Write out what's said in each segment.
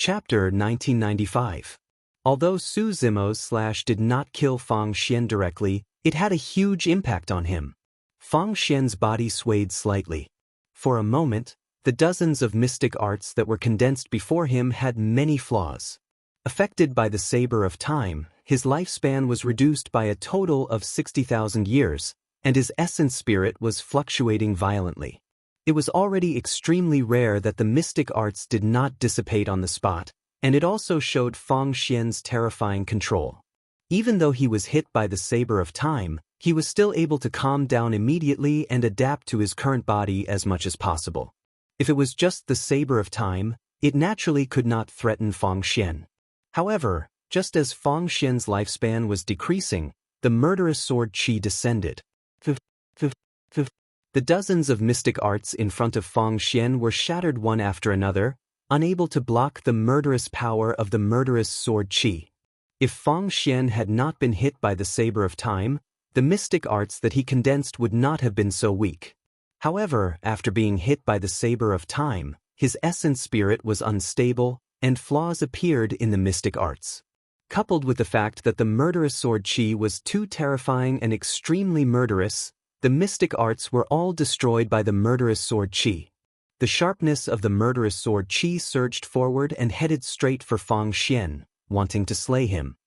Chapter 1995. Although Su Zimo's slash did not kill Fang Xian directly, it had a huge impact on him. Fang Xian's body swayed slightly. For a moment, the dozens of mystic arts that were condensed before him had many flaws. Affected by the saber of time, his lifespan was reduced by a total of 60,000 years, and his essence spirit was fluctuating violently. It was already extremely rare that the mystic arts did not dissipate on the spot, and it also showed Fang Xian's terrifying control. Even though he was hit by the saber of time, he was still able to calm down immediately and adapt to his current body as much as possible. If it was just the saber of time, it naturally could not threaten Fang Xian. However, just as Fang Xian's lifespan was decreasing, the murderous sword qi descended. The dozens of mystic arts in front of Fang Xian were shattered one after another, unable to block the murderous power of the murderous sword qi. If Fang Xian had not been hit by the saber of time, the mystic arts that he condensed would not have been so weak. However, after being hit by the saber of time, his essence spirit was unstable, and flaws appeared in the mystic arts. Coupled with the fact that the murderous sword qi was too terrifying and extremely murderous, the mystic arts were all destroyed by the murderous sword qi. The sharpness of the murderous sword qi surged forward and headed straight for Fang Xian, wanting to slay him.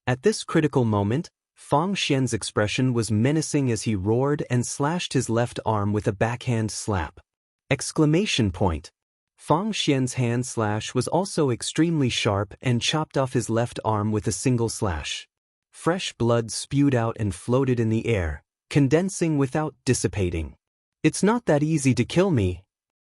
At this critical moment, Fang Xian's expression was menacing as he roared and slashed his left arm with a backhand slap. Exclamation point! Fang Xian's hand slash was also extremely sharp and chopped off his left arm with a single slash. Fresh blood spewed out and floated in the air, condensing without dissipating. "It's not that easy to kill me."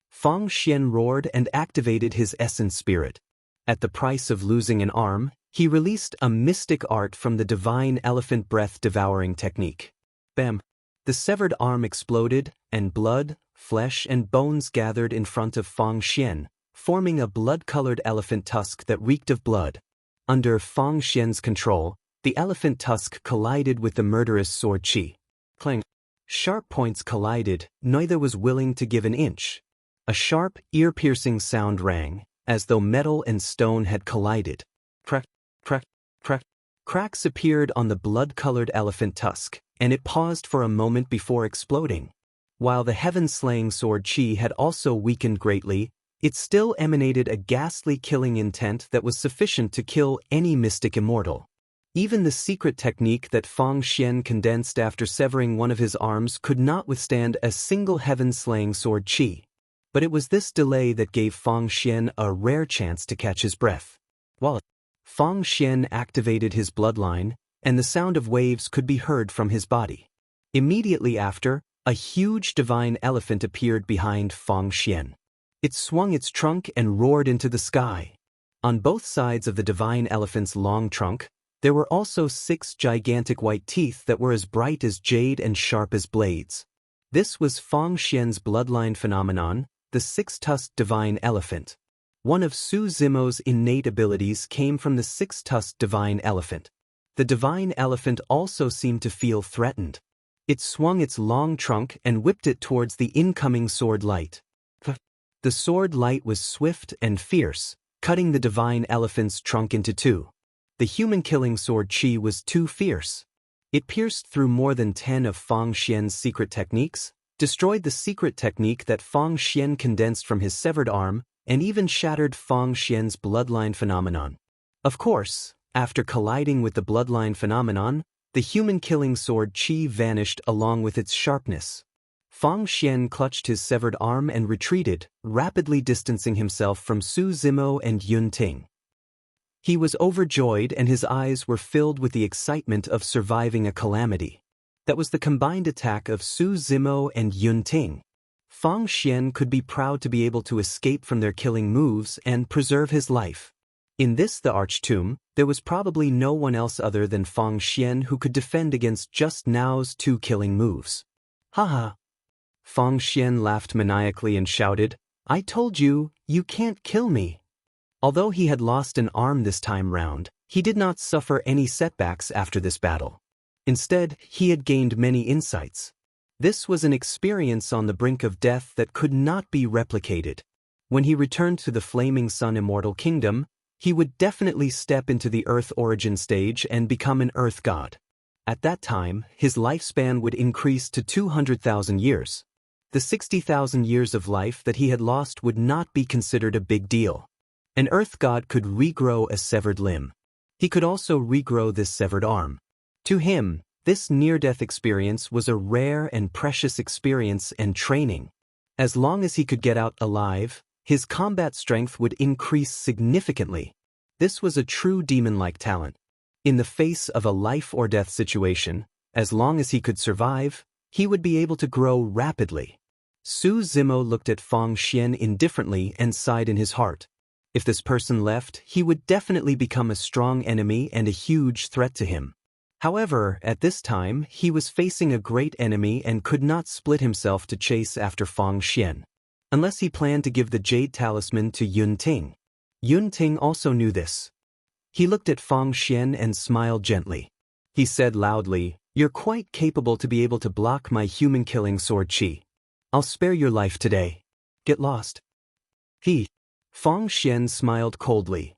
Fang Xian roared and activated his essence spirit. At the price of losing an arm, he released a mystic art from the divine elephant breath devouring technique. Bam! The severed arm exploded, and blood, flesh and bones gathered in front of Fang Xian, forming a blood-colored elephant tusk that reeked of blood. Under Fang Xian's control, the elephant tusk collided with the murderous sword qi. Clang! Sharp points collided, neither was willing to give an inch. A sharp, ear-piercing sound rang, as though metal and stone had collided. Crack, crack, crack. Cracks appeared on the blood-colored elephant tusk, and it paused for a moment before exploding. While the heaven-slaying sword qi had also weakened greatly, it still emanated a ghastly killing intent that was sufficient to kill any mystic immortal. Even the secret technique that Fang Xian condensed after severing one of his arms could not withstand a single heaven-slaying sword qi. But it was this delay that gave Fang Xian a rare chance to catch his breath. While Fang Xian activated his bloodline, and the sound of waves could be heard from his body. Immediately after, a huge divine elephant appeared behind Fang Xian. It swung its trunk and roared into the sky. On both sides of the divine elephant's long trunk, there were also 6 gigantic white teeth that were as bright as jade and sharp as blades. This was Fang Xian's bloodline phenomenon, the 6-tusked divine elephant. One of Su Zimo's innate abilities came from the 6-tusked divine elephant. The divine elephant also seemed to feel threatened. It swung its long trunk and whipped it towards the incoming sword light. The sword light was swift and fierce, cutting the divine elephant's trunk into two. The human-killing sword qi was too fierce. It pierced through more than 10 of Fang Xian's secret techniques, destroyed the secret technique that Fang Xian condensed from his severed arm, and even shattered Fang Xian's bloodline phenomenon. Of course, after colliding with the bloodline phenomenon, the human-killing sword qi vanished along with its sharpness. Fang Xian clutched his severed arm and retreated, rapidly distancing himself from Su Zimo and Yun Ting. He was overjoyed and his eyes were filled with the excitement of surviving a calamity. That was the combined attack of Su Zimo and Yun Ting. Fang Xian could be proud to be able to escape from their killing moves and preserve his life. In this the Archtomb, there was probably no one else other than Fang Xian who could defend against just now's 2 killing moves. Haha! Fang Xian laughed maniacally and shouted, "I told you, you can't kill me." Although he had lost an arm this time round, he did not suffer any setbacks after this battle. Instead, he had gained many insights. This was an experience on the brink of death that could not be replicated. When he returned to the Flaming Sun Immortal Kingdom, he would definitely step into the Earth origin stage and become an Earth god. At that time, his lifespan would increase to 200,000 years. The 60,000 years of life that he had lost would not be considered a big deal. An Earth god could regrow a severed limb. He could also regrow this severed arm. To him, this near-death experience was a rare and precious experience and training. As long as he could get out alive, his combat strength would increase significantly. This was a true demon-like talent. In the face of a life-or-death situation, as long as he could survive, he would be able to grow rapidly. Su Zimo looked at Feng Xian indifferently and sighed in his heart. If this person left, he would definitely become a strong enemy and a huge threat to him. However, at this time, he was facing a great enemy and could not split himself to chase after Feng Xian, unless he planned to give the Jade Talisman to Yun Ting. Yun Ting also knew this. He looked at Feng Xian and smiled gently. He said loudly, "You're quite capable to be able to block my human-killing sword chi. I'll spare your life today. Get lost." Feng Xian smiled coldly.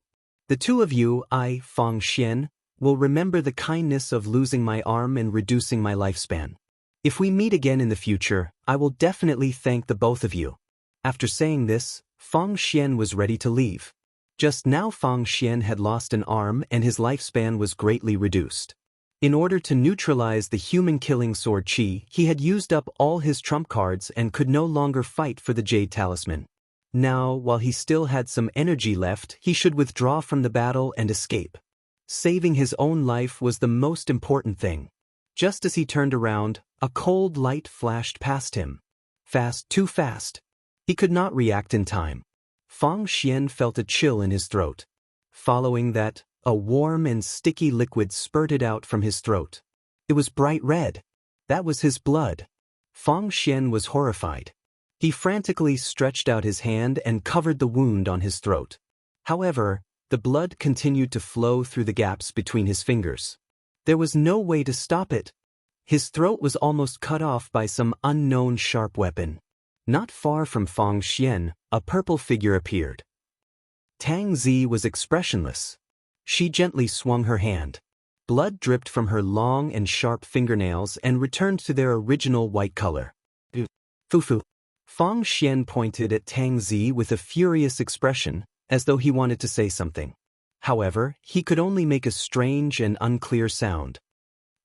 "The two of you, Feng Xian, will remember the kindness of losing my arm and reducing my lifespan. If we meet again in the future, I will definitely thank the both of you." After saying this, Feng Xian was ready to leave. Just now Feng Xian had lost an arm and his lifespan was greatly reduced. In order to neutralize the human-killing sword chi, he had used up all his trump cards and could no longer fight for the Jade Talisman. Now, while he still had some energy left, he should withdraw from the battle and escape. Saving his own life was the most important thing. Just as he turned around, a cold light flashed past him. Fast, too fast. He could not react in time. Feng Xian felt a chill in his throat. Following that, a warm and sticky liquid spurted out from his throat. It was bright red. That was his blood. Feng Xian was horrified. He frantically stretched out his hand and covered the wound on his throat. However, the blood continued to flow through the gaps between his fingers. There was no way to stop it. His throat was almost cut off by some unknown sharp weapon. Not far from Feng Xian, a purple figure appeared. Tang Zi was expressionless. She gently swung her hand. Blood dripped from her long and sharp fingernails and returned to their original white color. Fufu. Feng Xian pointed at Tang Zi with a furious expression, as though he wanted to say something. However, he could only make a strange and unclear sound.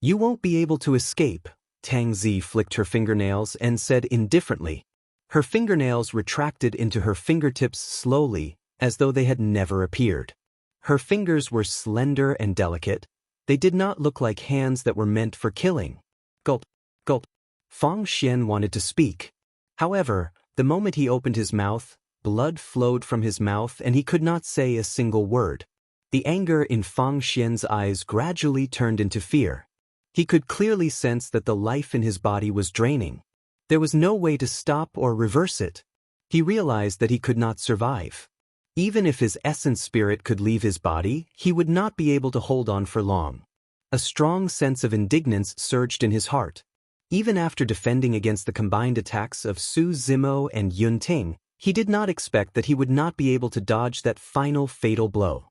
"You won't be able to escape," Tang Zi flicked her fingernails and said indifferently. Her fingernails retracted into her fingertips slowly, as though they had never appeared. Her fingers were slender and delicate. They did not look like hands that were meant for killing. Gulp, gulp. Feng Xian wanted to speak. However, the moment he opened his mouth, blood flowed from his mouth and he could not say a single word. The anger in Feng Xian's eyes gradually turned into fear. He could clearly sense that the life in his body was draining. There was no way to stop or reverse it. He realized that he could not survive. Even if his essence spirit could leave his body, he would not be able to hold on for long. A strong sense of indignance surged in his heart. Even after defending against the combined attacks of Su Zimo and Yun Ting, he did not expect that he would not be able to dodge that final fatal blow.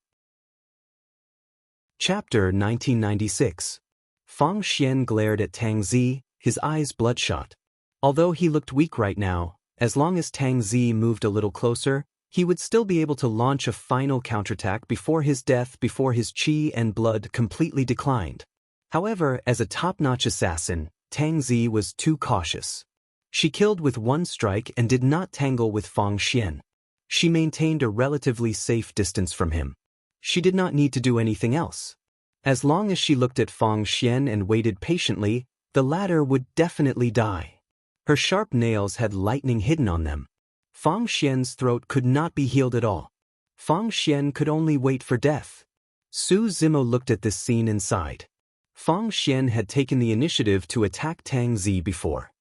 Chapter 1996. Feng Xian glared at Tang Zi, his eyes bloodshot. Although he looked weak right now, as long as Tang Zi moved a little closer, he would still be able to launch a final counterattack before his death, before his chi and blood completely declined. However, as a top-notch assassin, Tang Zi was too cautious. She killed with one strike and did not tangle with Feng Xian. She maintained a relatively safe distance from him. She did not need to do anything else. As long as she looked at Feng Xian and waited patiently, the latter would definitely die. Her sharp nails had lightning hidden on them. Feng Xian's throat could not be healed at all. Feng Xian could only wait for death. Su Zimo looked at this scene and sighed. Feng Xian had taken the initiative to attack Tang Zi before.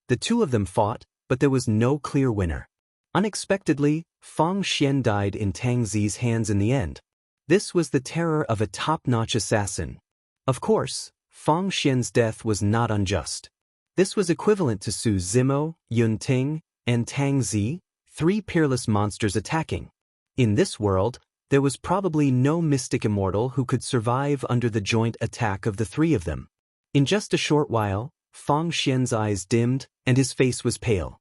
The two of them fought, but there was no clear winner. Unexpectedly, Feng Xian died in Tang Zi's hands in the end. This was the terror of a top-notch assassin. Of course, Feng Xian's death was not unjust. This was equivalent to Su Zimo, Yun Ting, and Tang Zi, three peerless monsters attacking. In this world, there was probably no mystic immortal who could survive under the joint attack of the three of them. In just a short while, Fang Xian's eyes dimmed, and his face was pale.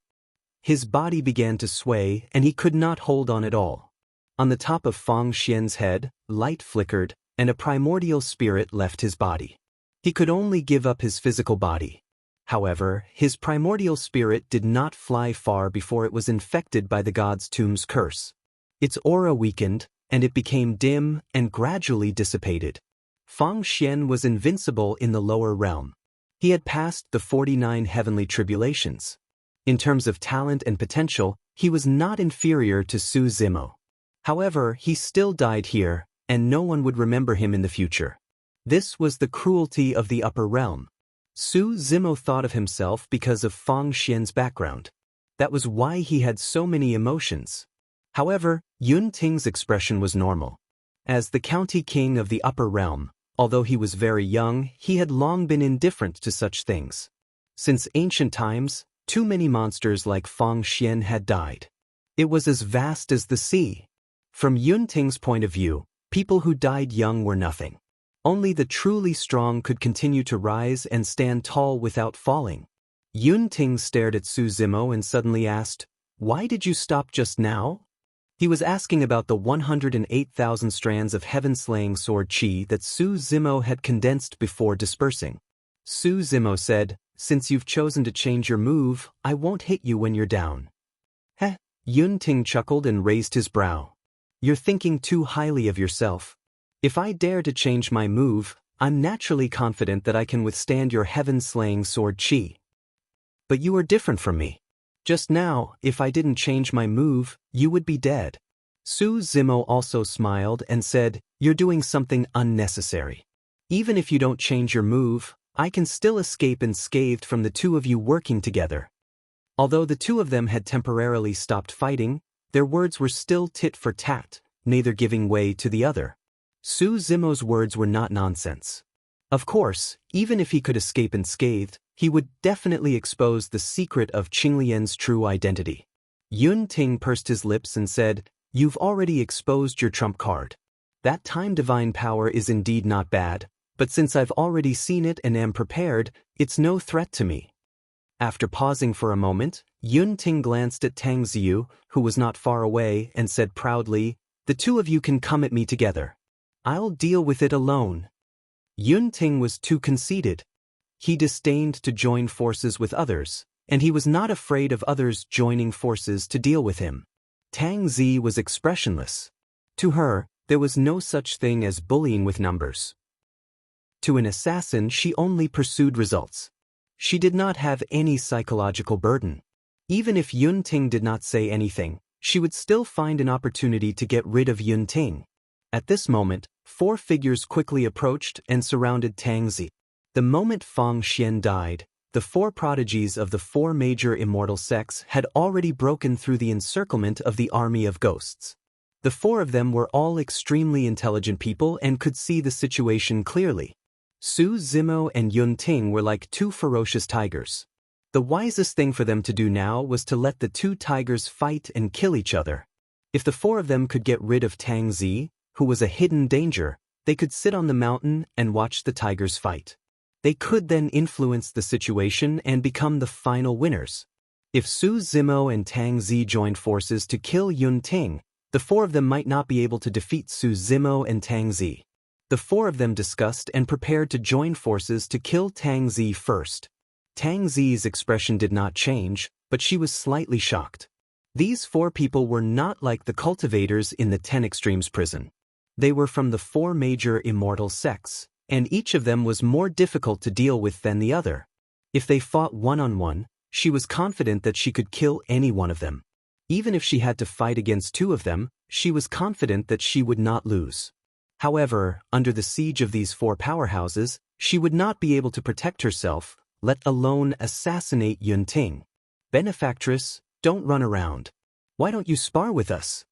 His body began to sway, and he could not hold on at all. On the top of Fang Xian's head, light flickered, and a primordial spirit left his body. He could only give up his physical body. However, his primordial spirit did not fly far before it was infected by the god's tomb's curse. Its aura weakened, and it became dim and gradually dissipated. Fang Xian was invincible in the lower realm. He had passed the 49 heavenly tribulations. In terms of talent and potential, he was not inferior to Su Zimo. However, he still died here, and no one would remember him in the future. This was the cruelty of the upper realm. Su Zimo thought of himself because of Fang Xian's background. That was why he had so many emotions. However, Yun Ting's expression was normal. As the county king of the upper realm, although he was very young, he had long been indifferent to such things. Since ancient times, too many monsters like Fang Xian had died. It was as vast as the sea. From Yun Ting's point of view, people who died young were nothing. Only the truly strong could continue to rise and stand tall without falling. Yun Ting stared at Su Zimo and suddenly asked, "Why did you stop just now?" He was asking about the 108,000 strands of heaven-slaying sword chi that Su Zimo had condensed before dispersing. Su Zimo said, "Since you've chosen to change your move, I won't hit you when you're down." Heh, Yun Ting chuckled and raised his brow. "You're thinking too highly of yourself. If I dare to change my move, I'm naturally confident that I can withstand your heaven-slaying sword chi. But you are different from me. Just now, if I didn't change my move, you would be dead." Su Zimo also smiled and said, "You're doing something unnecessary. Even if you don't change your move, I can still escape unscathed from the two of you working together." Although the two of them had temporarily stopped fighting, their words were still tit for tat, neither giving way to the other. Su Zimo's words were not nonsense. Of course, even if he could escape unscathed, he would definitely expose the secret of Qinglian's true identity. Yun Ting pursed his lips and said, "You've already exposed your trump card. That time divine power is indeed not bad, but since I've already seen it and am prepared, it's no threat to me." After pausing for a moment, Yun Ting glanced at Tang Ziyu, who was not far away, and said proudly, "The two of you can come at me together. I'll deal with it alone." Yun Ting was too conceited. He disdained to join forces with others, and he was not afraid of others joining forces to deal with him. Tang Zi was expressionless. To her, there was no such thing as bullying with numbers. To an assassin, she only pursued results. She did not have any psychological burden. Even if Yun Ting did not say anything, she would still find an opportunity to get rid of Yun Ting. At this moment, 4 figures quickly approached and surrounded Tang Zi. The moment Fang Xian died, the 4 prodigies of the 4 major immortal sects had already broken through the encirclement of the army of ghosts. The 4 of them were all extremely intelligent people and could see the situation clearly. Su Zimo and Yun Ting were like 2 ferocious tigers. The wisest thing for them to do now was to let the 2 tigers fight and kill each other. If the 4 of them could get rid of Tang Zi, who was a hidden danger, they could sit on the mountain and watch the tigers fight. They could then influence the situation and become the final winners. If Su Zimo and Tang Zi joined forces to kill Yun Ting, the 4 of them might not be able to defeat Su Zimo and Tang Zi. The 4 of them discussed and prepared to join forces to kill Tang Zi first. Tang Zi's expression did not change, but she was slightly shocked. These 4 people were not like the cultivators in the 10 Extremes prison. They were from the 4 major immortal sects, and each of them was more difficult to deal with than the other. If they fought one-on-one, she was confident that she could kill any one of them. Even if she had to fight against 2 of them, she was confident that she would not lose. However, under the siege of these 4 powerhouses, she would not be able to protect herself, let alone assassinate Yun Ting. "Benefactress, don't run around. Why don't you spar with us?"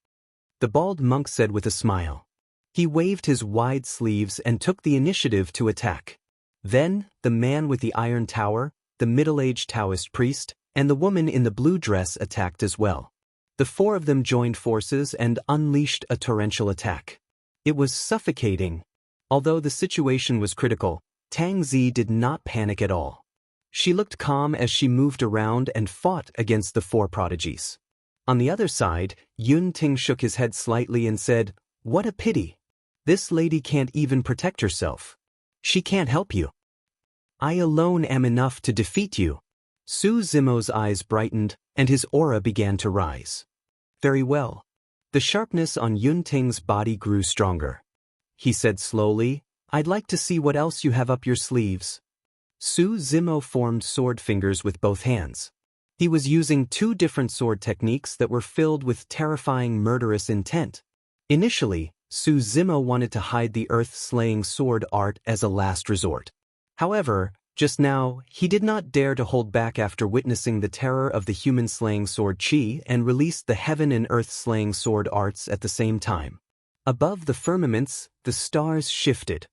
the bald monk said with a smile. He waved his wide sleeves and took the initiative to attack. Then, the man with the iron tower, the middle-aged Taoist priest, and the woman in the blue dress attacked as well. The four of them joined forces and unleashed a torrential attack. It was suffocating. Although the situation was critical, Tang Zi did not panic at all. She looked calm as she moved around and fought against the four prodigies. On the other side, Yun Ting shook his head slightly and said, "What a pity. This lady can't even protect herself. She can't help you. I alone am enough to defeat you." Su Zimo's eyes brightened, and his aura began to rise. Very well. The sharpness on Yun Ting's body grew stronger. He said slowly, "I'd like to see what else you have up your sleeves." Su Zimo formed sword fingers with both hands. He was using two different sword techniques that were filled with terrifying murderous intent. Initially, Su Zimo wanted to hide the earth-slaying sword art as a last resort. However, just now, he did not dare to hold back after witnessing the terror of the human-slaying sword Qi and released the heaven and earth-slaying sword arts at the same time. Above the firmaments, the stars shifted.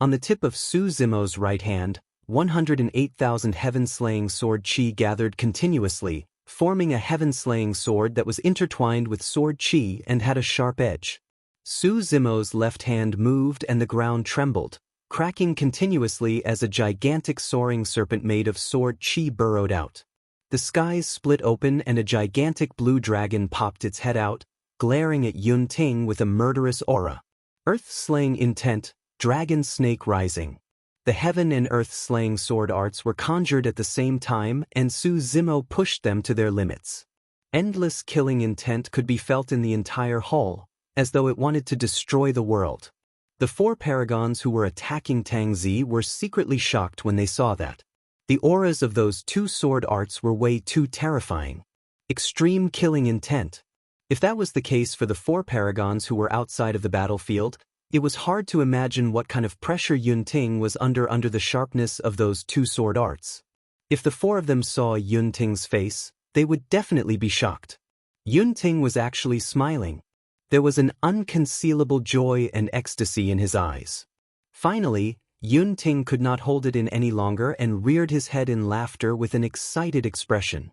On the tip of Su Zimo's right hand, 108,000 heaven-slaying sword Qi gathered continuously, forming a heaven-slaying sword that was intertwined with sword Qi and had a sharp edge. Su Zimo's left hand moved and the ground trembled, cracking continuously as a gigantic soaring serpent made of sword Qi burrowed out. The skies split open and a gigantic blue dragon popped its head out, glaring at Yun Ting with a murderous aura. Earth-slaying intent, dragon snake rising. The heaven and earth-slaying sword arts were conjured at the same time and Su Zimo pushed them to their limits. Endless killing intent could be felt in the entire hall, as though it wanted to destroy the world. The four paragons who were attacking Tang Zi were secretly shocked when they saw that. The auras of those two sword arts were way too terrifying. Extreme killing intent. If that was the case for the four paragons who were outside of the battlefield, it was hard to imagine what kind of pressure Yun Ting was under the sharpness of those two sword arts. If the four of them saw Yun Ting's face, they would definitely be shocked. Yun Ting was actually smiling. There was an unconcealable joy and ecstasy in his eyes. Finally, Yun Ting could not hold it in any longer and reared his head in laughter with an excited expression.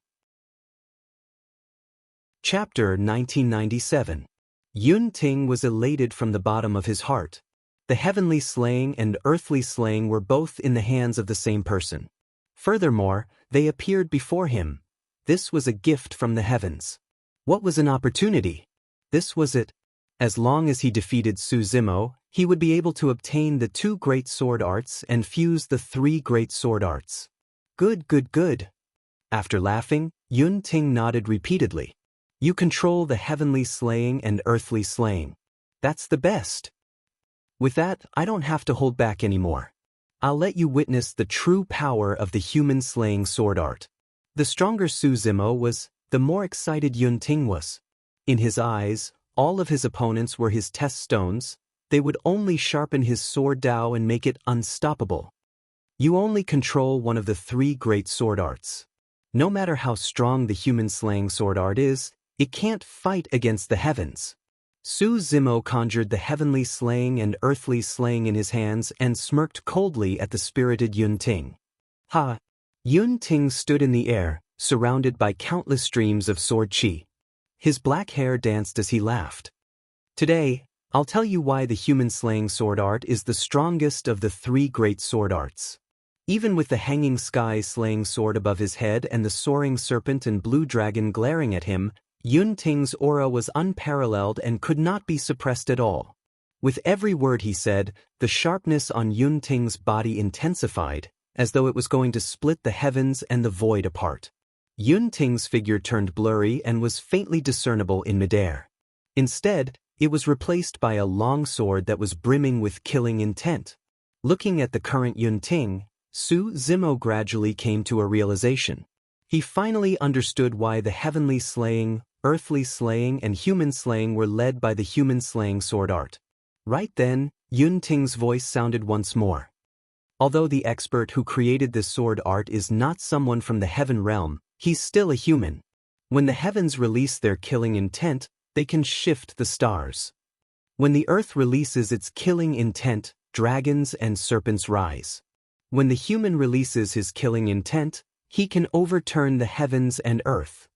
Chapter 1997. Yun Ting was elated from the bottom of his heart. The heavenly slaying and earthly slaying were both in the hands of the same person. Furthermore, they appeared before him. This was a gift from the heavens. What was an opportunity? This was it. As long as he defeated Su Zimo, he would be able to obtain the two great sword arts and fuse the three great sword arts. Good, good, good. After laughing, Yun Ting nodded repeatedly. You control the heavenly slaying and earthly slaying. That's the best. With that, I don't have to hold back anymore. I'll let you witness the true power of the human slaying sword art. The stronger Su Zimo was, the more excited Yun Ting was. In his eyes, all of his opponents were his test stones. They would only sharpen his sword Dao and make it unstoppable. You only control one of the three great sword arts. No matter how strong the human slaying sword art is, it can't fight against the heavens. Su Zimo conjured the heavenly slaying and earthly slaying in his hands and smirked coldly at the spirited Yun Ting. Ha! Yun Ting stood in the air, surrounded by countless streams of sword Qi. His black hair danced as he laughed. Today, I'll tell you why the human-slaying sword art is the strongest of the three great sword arts. Even with the hanging sky-slaying sword above his head and the soaring serpent and blue dragon glaring at him, Yun Ting's aura was unparalleled and could not be suppressed at all. With every word he said, the sharpness on Yun Ting's body intensified, as though it was going to split the heavens and the void apart. Yun Ting's figure turned blurry and was faintly discernible in midair. Instead, it was replaced by a long sword that was brimming with killing intent. Looking at the current Yun Ting, Su Zimo gradually came to a realization. He finally understood why the heavenly slaying, earthly slaying, and human slaying were led by the human slaying sword art. Right then, Yun Ting's voice sounded once more. Although the expert who created this sword art is not someone from the heaven realm, he's still a human. When the heavens release their killing intent, they can shift the stars. When the earth releases its killing intent, dragons and serpents rise. When the human releases his killing intent, he can overturn the heavens and earth.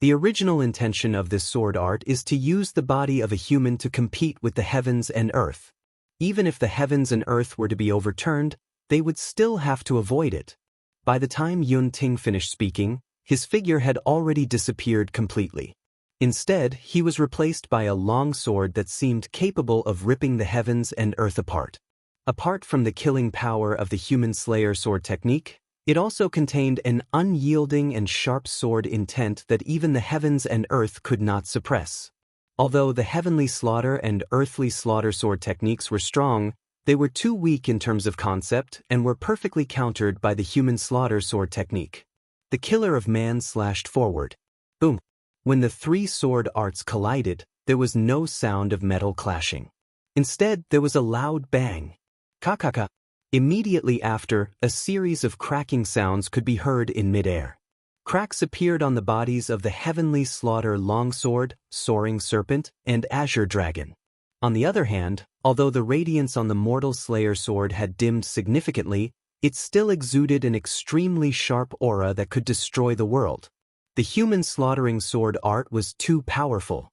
The original intention of this sword art is to use the body of a human to compete with the heavens and earth. Even if the heavens and earth were to be overturned, they would still have to avoid it. By the time Yun Ting finished speaking, his figure had already disappeared completely. Instead, he was replaced by a long sword that seemed capable of ripping the heavens and earth apart. Apart from the killing power of the human slayer sword technique, it also contained an unyielding and sharp sword intent that even the heavens and earth could not suppress. Although the heavenly slaughter and earthly slaughter sword techniques were strong, they were too weak in terms of concept and were perfectly countered by the human slaughter sword technique. The killer of man slashed forward. Boom! When the three sword arts collided, there was no sound of metal clashing. Instead, there was a loud bang. Ka-ka-ka. Immediately after, a series of cracking sounds could be heard in midair. Cracks appeared on the bodies of the heavenly slaughter longsword, soaring serpent, and azure dragon. On the other hand, although the radiance on the mortal slayer sword had dimmed significantly, it still exuded an extremely sharp aura that could destroy the world. The human slaughtering sword art was too powerful.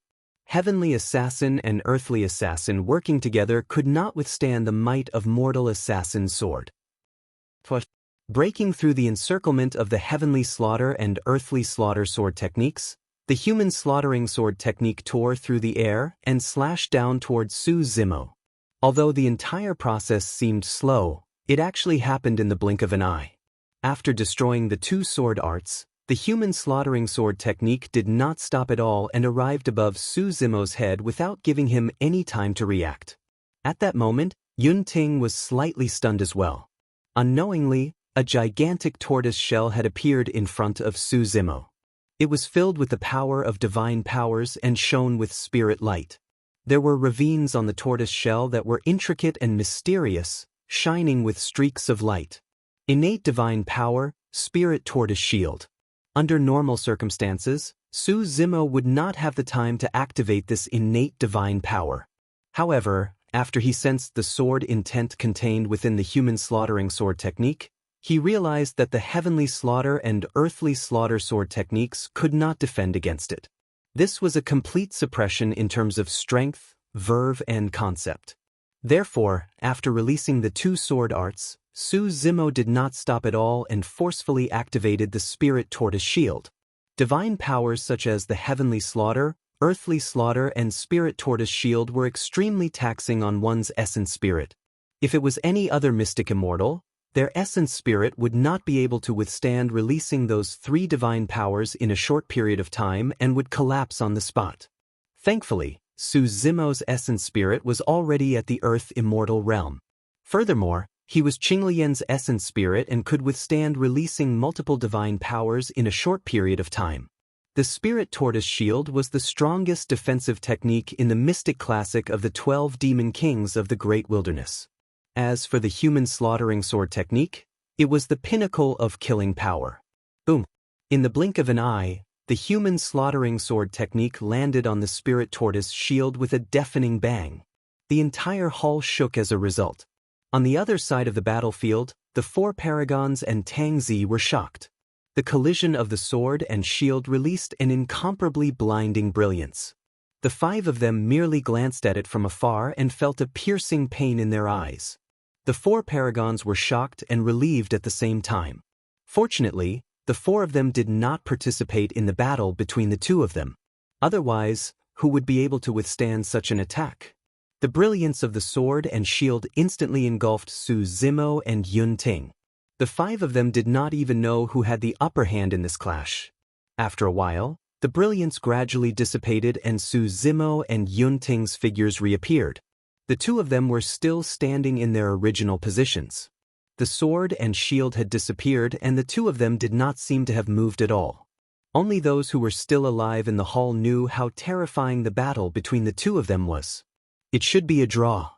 Heavenly assassin and earthly assassin working together could not withstand the might of mortal assassin's sword. Breaking through the encirclement of the heavenly slaughter and earthly slaughter sword techniques, the human slaughtering sword technique tore through the air and slashed down towards Su Zimo. Although the entire process seemed slow, it actually happened in the blink of an eye. After destroying the two sword arts, the human slaughtering sword technique did not stop at all and arrived above Su Zimo's head without giving him any time to react. At that moment, Yun Ting was slightly stunned as well. Unknowingly, a gigantic tortoise shell had appeared in front of Su Zimo. It was filled with the power of divine powers and shone with spirit light. There were ravines on the tortoise shell that were intricate and mysterious, shining with streaks of light. Innate divine power, spirit tortoise shield. Under normal circumstances, Su Zimo would not have the time to activate this innate divine power. However, after he sensed the sword intent contained within the human slaughtering sword technique, he realized that the heavenly slaughter and earthly slaughter sword techniques could not defend against it. This was a complete suppression in terms of strength, verve, and concept. Therefore, after releasing the two sword arts, Su Zimo did not stop at all and forcefully activated the spirit tortoise shield. Divine powers such as the heavenly slaughter, earthly slaughter, and spirit tortoise shield were extremely taxing on one's essence spirit. If it was any other mystic immortal, their essence spirit would not be able to withstand releasing those three divine powers in a short period of time and would collapse on the spot. Thankfully, Su Zimo's essence spirit was already at the earth immortal realm. Furthermore, he was Qinglian's essence spirit and could withstand releasing multiple divine powers in a short period of time. The spirit tortoise shield was the strongest defensive technique in the mystic classic of the 12 demon kings of the great wilderness. As for the human slaughtering sword technique, it was the pinnacle of killing power. Boom! In the blink of an eye, the human slaughtering sword technique landed on the spirit tortoise shield with a deafening bang. The entire hull shook as a result. On the other side of the battlefield, the four paragons and Tang Zi were shocked. The collision of the sword and shield released an incomparably blinding brilliance. The five of them merely glanced at it from afar and felt a piercing pain in their eyes. The four paragons were shocked and relieved at the same time. Fortunately, the four of them did not participate in the battle between the two of them. Otherwise, who would be able to withstand such an attack? The brilliance of the sword and shield instantly engulfed Su Zimo and Yun Ting. The five of them did not even know who had the upper hand in this clash. After a while, the brilliance gradually dissipated and Su Zimo and Yun Ting's figures reappeared. The two of them were still standing in their original positions. The sword and shield had disappeared and the two of them did not seem to have moved at all. Only those who were still alive in the hall knew how terrifying the battle between the two of them was. It should be a draw.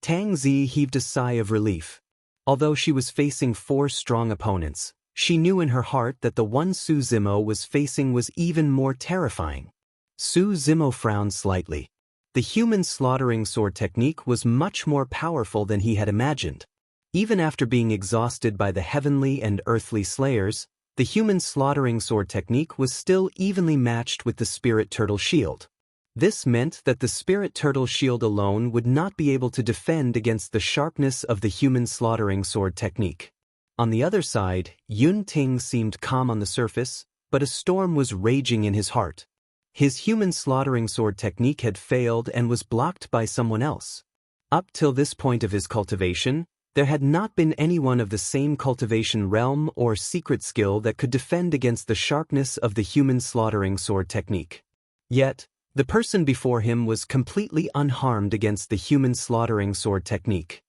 Tang Zi heaved a sigh of relief. Although she was facing four strong opponents, she knew in her heart that the one Su Zimo was facing was even more terrifying. Su Zimo frowned slightly. The human slaughtering sword technique was much more powerful than he had imagined. Even after being exhausted by the heavenly and earthly slayers, The human slaughtering sword technique was still evenly matched with the spirit turtle shield. This meant that the spirit turtle shield alone would not be able to defend against the sharpness of the human slaughtering sword technique. On the other side, Yun Ting seemed calm on the surface, but a storm was raging in his heart. His human slaughtering sword technique had failed and was blocked by someone else. Up till this point of his cultivation, there had not been anyone of the same cultivation realm or secret skill that could defend against the sharpness of the human slaughtering sword technique. Yet, the person before him was completely unharmed against the human slaughtering sword technique.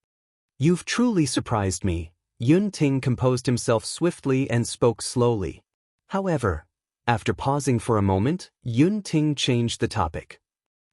"You've truly surprised me." Yun Ting composed himself swiftly and spoke slowly. However, after pausing for a moment, Yun Ting changed the topic.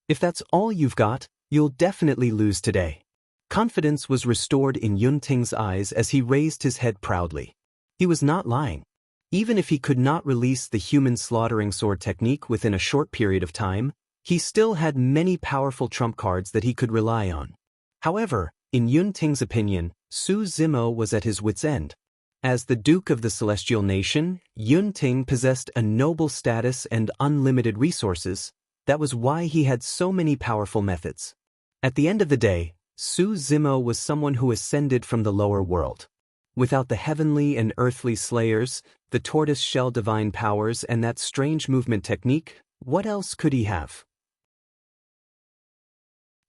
"If that's all you've got, you'll definitely lose today." Confidence was restored in Yun Ting's eyes as he raised his head proudly. He was not lying. Even if he could not release the human slaughtering sword technique within a short period of time, he still had many powerful trump cards that he could rely on. However, in Yun Ting's opinion, Su Zimo was at his wit's end. As the Duke of the Celestial Nation, Yun Ting possessed a noble status and unlimited resources. That was why he had so many powerful methods. At the end of the day, Su Zimo was someone who ascended from the lower world. Without the heavenly and earthly slayers, the tortoise-shell divine powers, and that strange movement technique, what else could he have?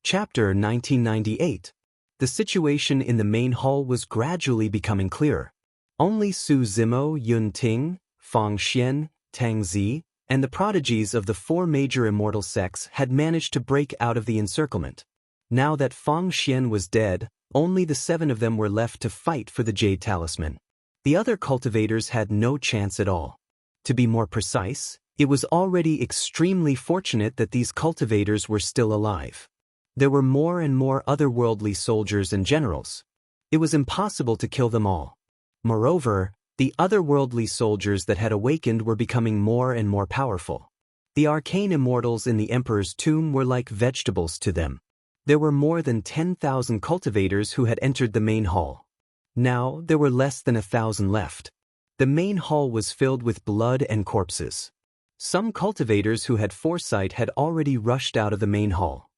Chapter 1998. The situation in the main hall was gradually becoming clearer. Only Su Zimo, Yun Ting, Fang Xian, Tang Zi, and the prodigies of the four major immortal sects had managed to break out of the encirclement. Now that Fang Xian was dead, only the 7 of them were left to fight for the Jade Talisman. The other cultivators had no chance at all. To be more precise, it was already extremely fortunate that these cultivators were still alive. There were more and more otherworldly soldiers and generals. It was impossible to kill them all. Moreover, the otherworldly soldiers that had awakened were becoming more and more powerful. The arcane immortals in the Emperor's tomb were like vegetables to them. There were more than 10,000 cultivators who had entered the main hall. Now there were less than 1,000 left. The main hall was filled with blood and corpses. Some cultivators who had foresight had already rushed out of the main hall.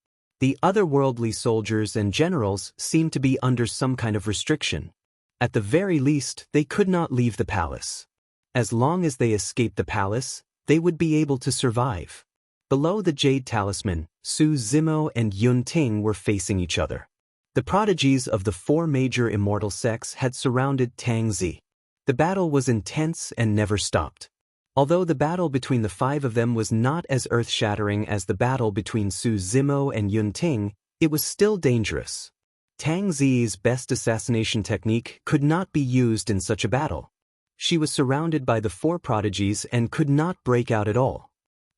The otherworldly soldiers and generals seemed to be under some kind of restriction. At the very least, they could not leave the palace. As long as they escaped the palace, they would be able to survive. Below the Jade Talisman, Su Zimo and Yun Ting were facing each other. The prodigies of the 4 major immortal sects had surrounded Tang Zi. The battle was intense and never stopped. Although the battle between the 5 of them was not as earth-shattering as the battle between Su Zimo and Yun Ting, it was still dangerous. Tang Zi's best assassination technique could not be used in such a battle. She was surrounded by the 4 prodigies and could not break out at all.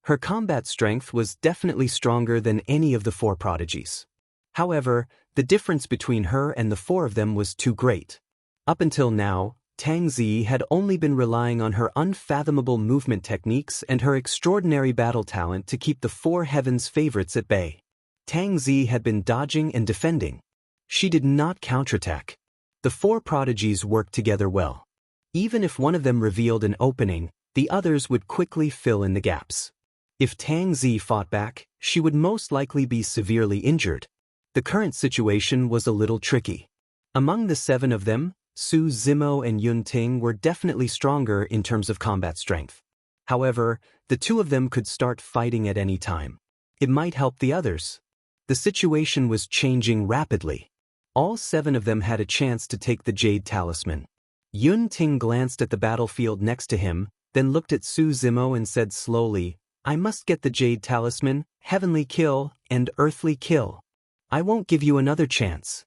Her combat strength was definitely stronger than any of the 4 prodigies. However, the difference between her and the 4 of them was too great. Up until now, Tang Zi had only been relying on her unfathomable movement techniques and her extraordinary battle talent to keep the 4 heavens favorites at bay. Tang Zi had been dodging and defending. She did not counterattack. The 4 prodigies worked together well. Even if one of them revealed an opening, the others would quickly fill in the gaps. If Tang Zi fought back, she would most likely be severely injured. The current situation was a little tricky. Among the 7 of them, Su Zimo and Yun Ting were definitely stronger in terms of combat strength. However, the 2 of them could start fighting at any time. It might help the others. The situation was changing rapidly. All 7 of them had a chance to take the Jade Talisman. Yun Ting glanced at the battlefield next to him, then looked at Su Zimo and said slowly, "I must get the Jade Talisman, heavenly kill, and earthly kill. I won't give you another chance."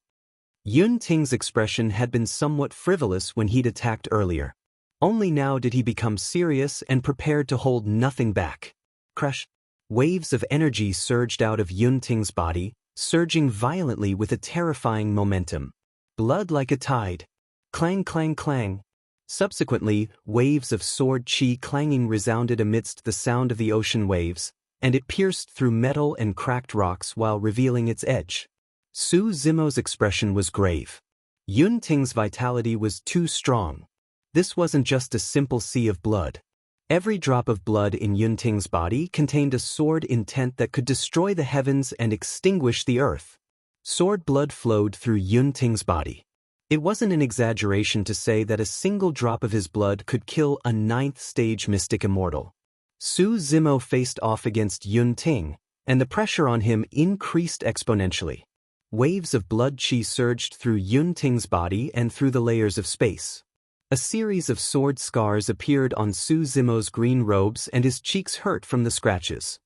Yun Ting's expression had been somewhat frivolous when he'd attacked earlier. Only now did he become serious and prepared to hold nothing back. Crush! Waves of energy surged out of Yun Ting's body, surging violently with a terrifying momentum. Blood like a tide. Clang, clang, clang. Subsequently, waves of sword chi clanging resounded amidst the sound of the ocean waves, and it pierced through metal and cracked rocks while revealing its edge. Su Zimo's expression was grave. Yun Ting's vitality was too strong. This wasn't just a simple sea of blood. Every drop of blood in Yunting's body contained a sword intent that could destroy the heavens and extinguish the earth. Sword blood flowed through Yunting's body. It wasn't an exaggeration to say that a single drop of his blood could kill a 9th-stage mystic immortal. Su Zimo faced off against Yunting, and the pressure on him increased exponentially. Waves of blood qi surged through Yunting's body and through the layers of space. A series of sword scars appeared on Su Zimo's green robes and his cheeks hurt from the scratches.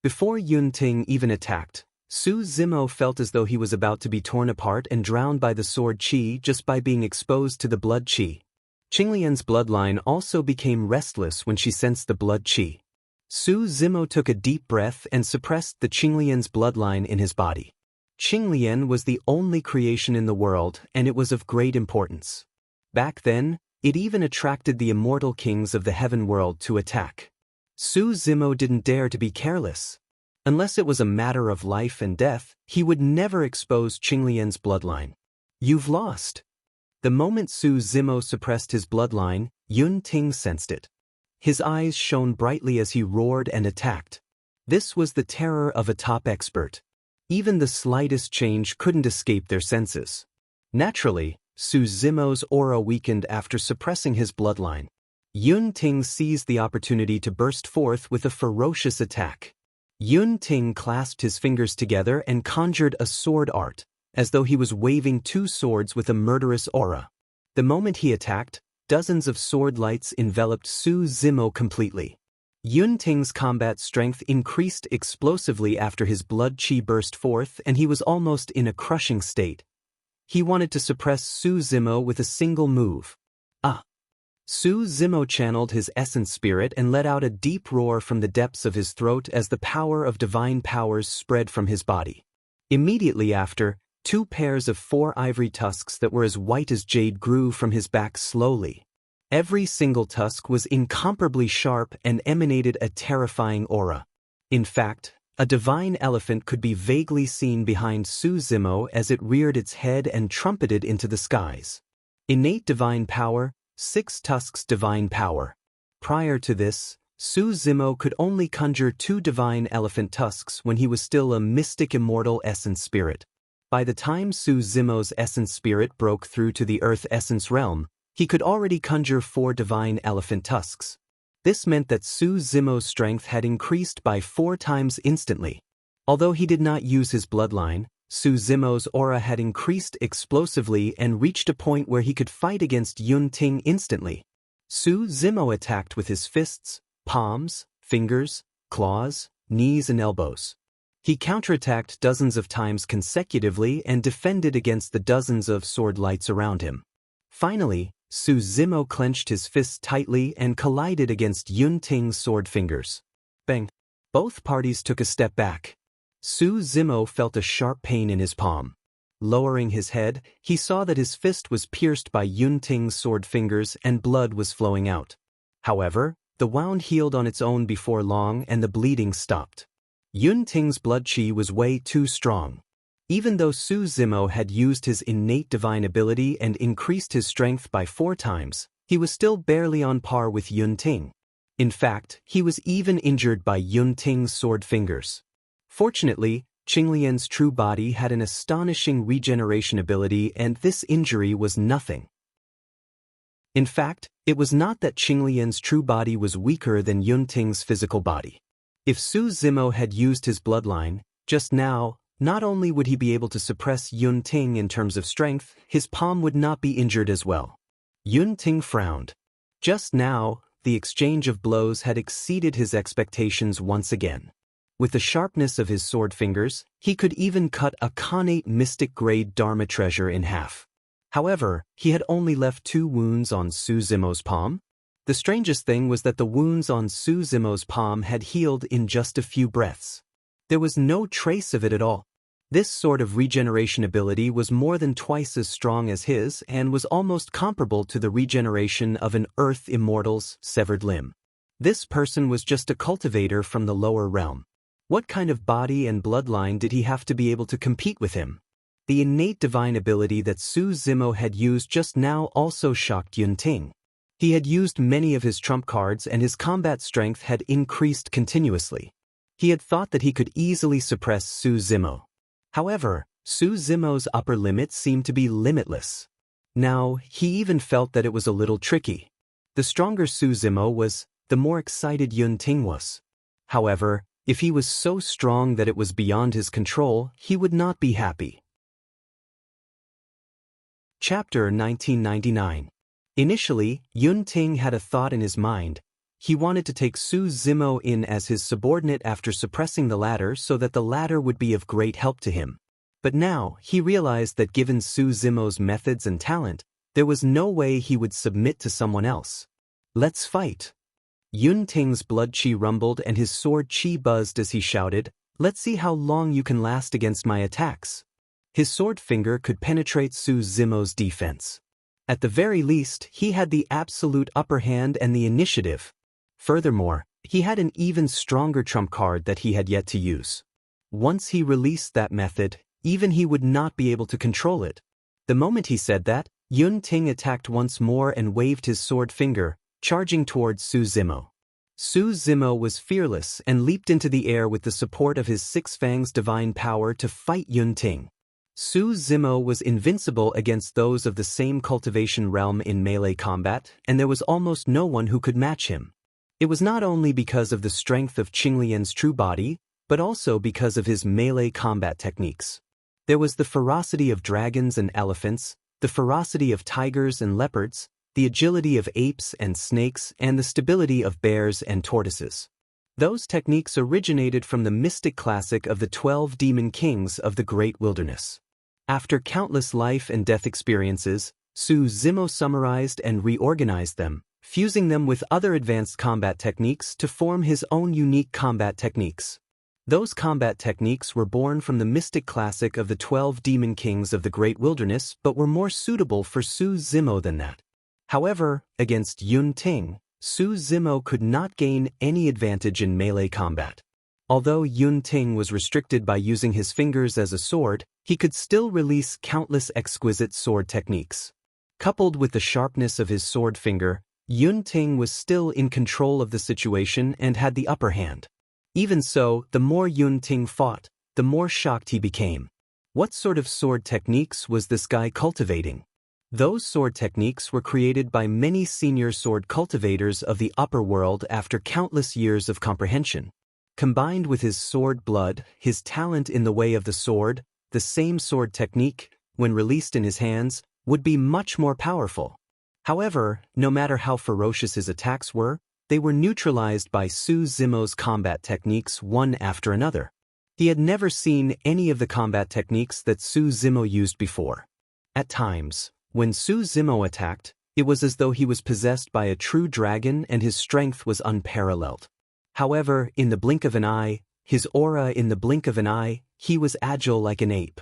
Before Yunting even attacked, Su Zimo felt as though he was about to be torn apart and drowned by the sword qi just by being exposed to the blood qi. Qinglian's bloodline also became restless when she sensed the blood qi. Su Zimo took a deep breath and suppressed the Qinglian's bloodline in his body. Qinglian was the only creation in the world, and it was of great importance. Back then, it even attracted the immortal kings of the heaven world to attack. Su Zimo didn't dare to be careless. Unless it was a matter of life and death, he would never expose Qinglian's bloodline. You've lost. The moment Su Zimo suppressed his bloodline, Yunting sensed it. His eyes shone brightly as he roared and attacked. This was the terror of a top expert. Even the slightest change couldn't escape their senses. Naturally, Su Zimo's aura weakened after suppressing his bloodline. Yunting seized the opportunity to burst forth with a ferocious attack. Yunting clasped his fingers together and conjured a sword art, as though he was waving 2 swords with a murderous aura. The moment he attacked, dozens of sword lights enveloped Su Zimo completely. Yunting's combat strength increased explosively after his blood qi burst forth, and he was almost in a crushing state. He wanted to suppress Su Zimo with a single move. Su Zimo channeled his essence spirit and let out a deep roar from the depths of his throat as the power of divine powers spread from his body. Immediately after, 2 pairs of 4 ivory tusks that were as white as jade grew from his back slowly. Every single tusk was incomparably sharp and emanated a terrifying aura. In fact, a divine elephant could be vaguely seen behind Su Zimo as it reared its head and trumpeted into the skies. Innate divine power, 6 tusks divine power. Prior to this, Su Zimo could only conjure 2 divine elephant tusks when he was still a mystic immortal essence spirit. By the time Su Zimo's essence spirit broke through to the earth essence realm, he could already conjure 4 divine elephant tusks. This meant that Su Zimo's strength had increased by 4 times instantly. Although he did not use his bloodline, Su Zimo's aura had increased explosively and reached a point where he could fight against Yunting instantly. Su Zimo attacked with his fists, palms, fingers, claws, knees and elbows. He counterattacked dozens of times consecutively and defended against the dozens of sword lights around him. Finally, Su Zimo clenched his fists tightly and collided against Yunting's sword fingers. Bang! Both parties took a step back. Su Zimo felt a sharp pain in his palm. Lowering his head, he saw that his fist was pierced by Yunting's sword fingers and blood was flowing out. However, the wound healed on its own before long and the bleeding stopped. Yunting's blood qi was way too strong. Even though Su Zimo had used his innate divine ability and increased his strength by 4 times, he was still barely on par with Yunting. In fact, he was even injured by Yunting's sword fingers. Fortunately, Qinglian's true body had an astonishing regeneration ability and this injury was nothing. In fact, it was not that Qinglian's true body was weaker than Yunting's physical body. If Su Zimo had used his bloodline, just now, not only would he be able to suppress Yunting in terms of strength, his palm would not be injured as well. Yunting frowned. Just now, the exchange of blows had exceeded his expectations once again. With the sharpness of his sword fingers, he could even cut a connate mystic-grade Dharma treasure in half. However, he had only left 2 wounds on Su Zimo's palm. The strangest thing was that the wounds on Su Zimo's palm had healed in just a few breaths. There was no trace of it at all. This sort of regeneration ability was more than twice as strong as his and was almost comparable to the regeneration of an Earth immortal's severed limb. This person was just a cultivator from the lower realm. What kind of body and bloodline did he have to be able to compete with him? The innate divine ability that Su Zimo had used just now also shocked Yun Ting. He had used many of his trump cards and his combat strength had increased continuously. He had thought that he could easily suppress Su Zimo. However, Su Zimo's upper limit seemed to be limitless. Now, he even felt that it was a little tricky. The stronger Su Zimo was, the more excited Yun Ting was. However, if he was so strong that it was beyond his control, he would not be happy. Chapter 1999. Initially, Yun Ting had a thought in his mind. He wanted to take Su Zimo in as his subordinate after suppressing the latter so that the latter would be of great help to him. But now, he realized that given Su Zimo's methods and talent, there was no way he would submit to someone else. Let's fight. Yun Ting's blood chi rumbled and his sword chi buzzed as he shouted, "Let's see how long you can last against my attacks." His sword finger could penetrate Su Zimo's defense. At the very least, he had the absolute upper hand and the initiative. Furthermore, he had an even stronger trump card that he had yet to use. Once he released that method, even he would not be able to control it. The moment he said that, Yun Ting attacked once more and waved his sword finger, charging towards Su Zimo. Su Zimo was fearless and leaped into the air with the support of his Six Fangs divine power to fight Yun Ting. Su Zimo was invincible against those of the same cultivation realm in melee combat, and there was almost no one who could match him. It was not only because of the strength of Qinglian's true body, but also because of his melee combat techniques. There was the ferocity of dragons and elephants, the ferocity of tigers and leopards, the agility of apes and snakes, and the stability of bears and tortoises. Those techniques originated from the mystic classic of the 12 demon kings of the great wilderness. After countless life and death experiences, Su Zimo summarized and reorganized them, fusing them with other advanced combat techniques to form his own unique combat techniques. Those combat techniques were born from the mystic classic of the 12 demon kings of the great wilderness but were more suitable for Su Zimo than that. However, against Yun Ting, Su Zimo could not gain any advantage in melee combat. Although Yun Ting was restricted by using his fingers as a sword, he could still release countless exquisite sword techniques. Coupled with the sharpness of his sword finger, Yun Ting was still in control of the situation and had the upper hand. Even so, the more Yun Ting fought, the more shocked he became. What sort of sword techniques was this guy cultivating? Those sword techniques were created by many senior sword cultivators of the upper world after countless years of comprehension. Combined with his sword blood, his talent in the way of the sword, the same sword technique, when released in his hands, would be much more powerful. However, no matter how ferocious his attacks were, they were neutralized by Su Zimo's combat techniques one after another. He had never seen any of the combat techniques that Su Zimo used before. At times, when Su Zimo attacked, it was as though he was possessed by a true dragon and his strength was unparalleled. However, in the blink of an eye, his aura in the blink of an eye, he was agile like an ape.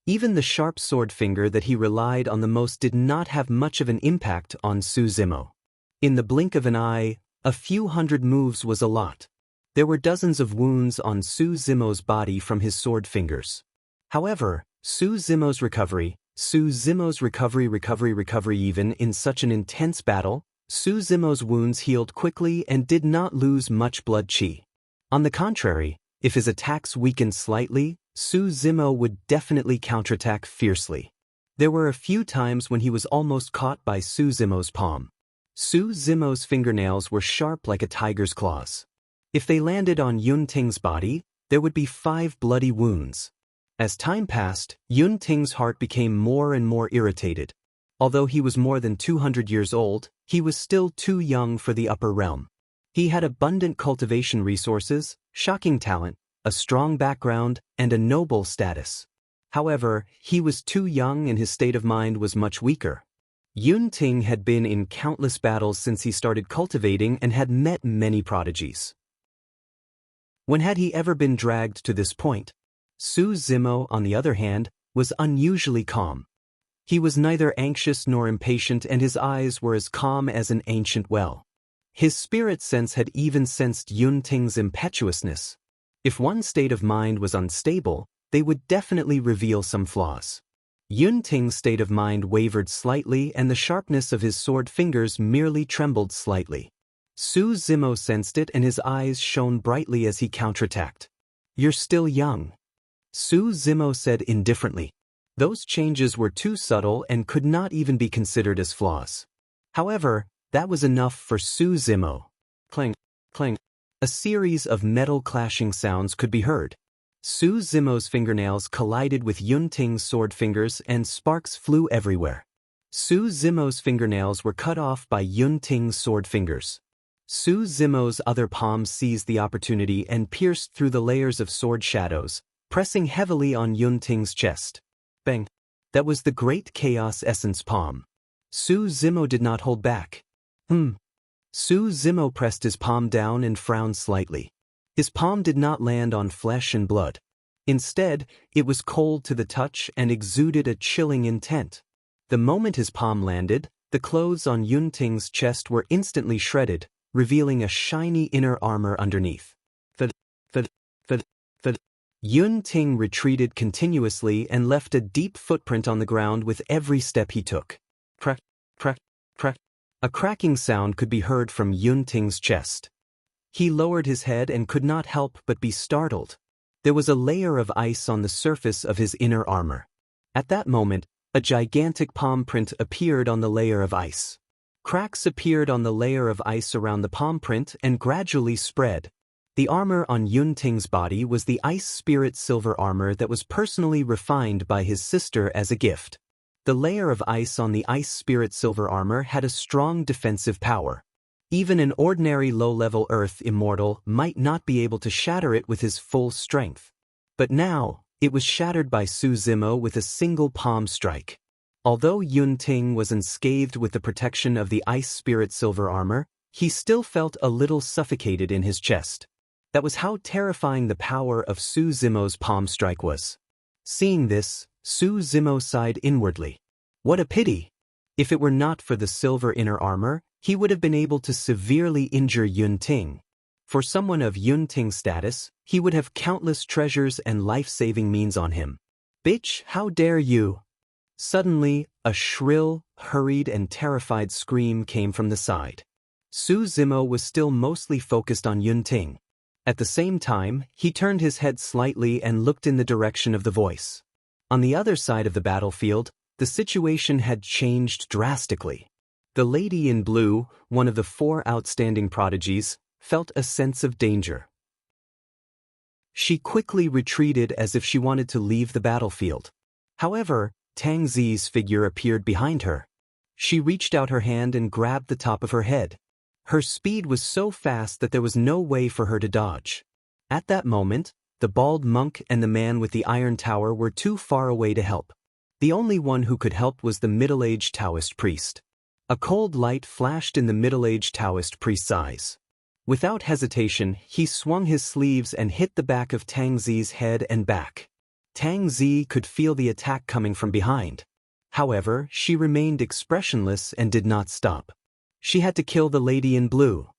Even the sharp sword finger that he relied on the most did not have much of an impact on Su Zimo. In the blink of an eye, a few hundred moves was a lot. There were dozens of wounds on Su Zimo's body from his sword fingers. However, Su Zimo's recovery even in such an intense battle, Su Zimo's wounds healed quickly and did not lose much blood chi. On the contrary, if his attacks weakened slightly, Su Zimo would definitely counterattack fiercely. There were a few times when he was almost caught by Su Zimo's palm. Su Zimo's fingernails were sharp like a tiger's claws. If they landed on Yun Ting's body, there would be 5 bloody wounds. As time passed, Yun Ting's heart became more and more irritated. Although he was more than 200 years old, he was still too young for the upper realm. He had abundant cultivation resources, shocking talent, a strong background, and a noble status. However, he was too young and his state of mind was much weaker. Yun Ting had been in countless battles since he started cultivating and had met many prodigies. When had he ever been dragged to this point? Su Zimo, on the other hand, was unusually calm. He was neither anxious nor impatient and his eyes were as calm as an ancient well. His spirit sense had even sensed Yun Ting's impetuousness. If one state of mind was unstable, they would definitely reveal some flaws. Yun Ting's state of mind wavered slightly and the sharpness of his sword fingers merely trembled slightly. Su Zimo sensed it and his eyes shone brightly as he counterattacked. "You're still young," Su Zimo said indifferently. Those changes were too subtle and could not even be considered as flaws. However, that was enough for Su Zimo. Clang, clang. A series of metal clashing sounds could be heard. Su Zimo's fingernails collided with Yun Ting's sword fingers and sparks flew everywhere. Su Zimo's fingernails were cut off by Yun Ting's sword fingers. Su Zimo's other palm seized the opportunity and pierced through the layers of sword shadows, pressing heavily on Yun Ting's chest. Bang! That was the Great Chaos Essence palm. Su Zimo did not hold back. Su Zimo pressed his palm down and frowned slightly. His palm did not land on flesh and blood. Instead, it was cold to the touch and exuded a chilling intent. The moment his palm landed, the clothes on Yun Ting's chest were instantly shredded, revealing a shiny inner armor underneath. Yun Ting retreated continuously and left a deep footprint on the ground with every step he took. Crack, crack, crack. A cracking sound could be heard from Yun Ting's chest. He lowered his head and could not help but be startled. There was a layer of ice on the surface of his inner armor. At that moment, a gigantic palm print appeared on the layer of ice. Cracks appeared on the layer of ice around the palm print and gradually spread. The armor on Yun Ting's body was the Ice Spirit silver armor that was personally refined by his sister as a gift. The layer of ice on the Ice Spirit silver armor had a strong defensive power. Even an ordinary low-level Earth immortal might not be able to shatter it with his full strength. But now, it was shattered by Su Zimo with a single palm strike. Although Yun Ting was unscathed with the protection of the Ice Spirit silver armor, he still felt a little suffocated in his chest. That was how terrifying the power of Su Zimo's palm strike was. Seeing this, Su Zimo sighed inwardly. What a pity! If it were not for the silver inner armor, he would have been able to severely injure Yun Ting. For someone of Yun Ting's status, he would have countless treasures and life-saving means on him. Bitch, how dare you! Suddenly, a shrill, hurried and terrified scream came from the side. Su Zimo was still mostly focused on Yun Ting. At the same time, he turned his head slightly and looked in the direction of the voice. On the other side of the battlefield, the situation had changed drastically. The lady in blue, one of the 4 outstanding prodigies, felt a sense of danger. She quickly retreated as if she wanted to leave the battlefield. However, Tang Zi's figure appeared behind her. She reached out her hand and grabbed the top of her head. Her speed was so fast that there was no way for her to dodge. At that moment, the bald monk and the man with the iron tower were too far away to help. The only one who could help was the middle-aged Taoist priest. A cold light flashed in the middle-aged Taoist priest's eyes. Without hesitation, he swung his sleeves and hit the back of Tang Zi's head and back. Tang Zi could feel the attack coming from behind. However, she remained expressionless and did not stop. She had to kill the lady in blue.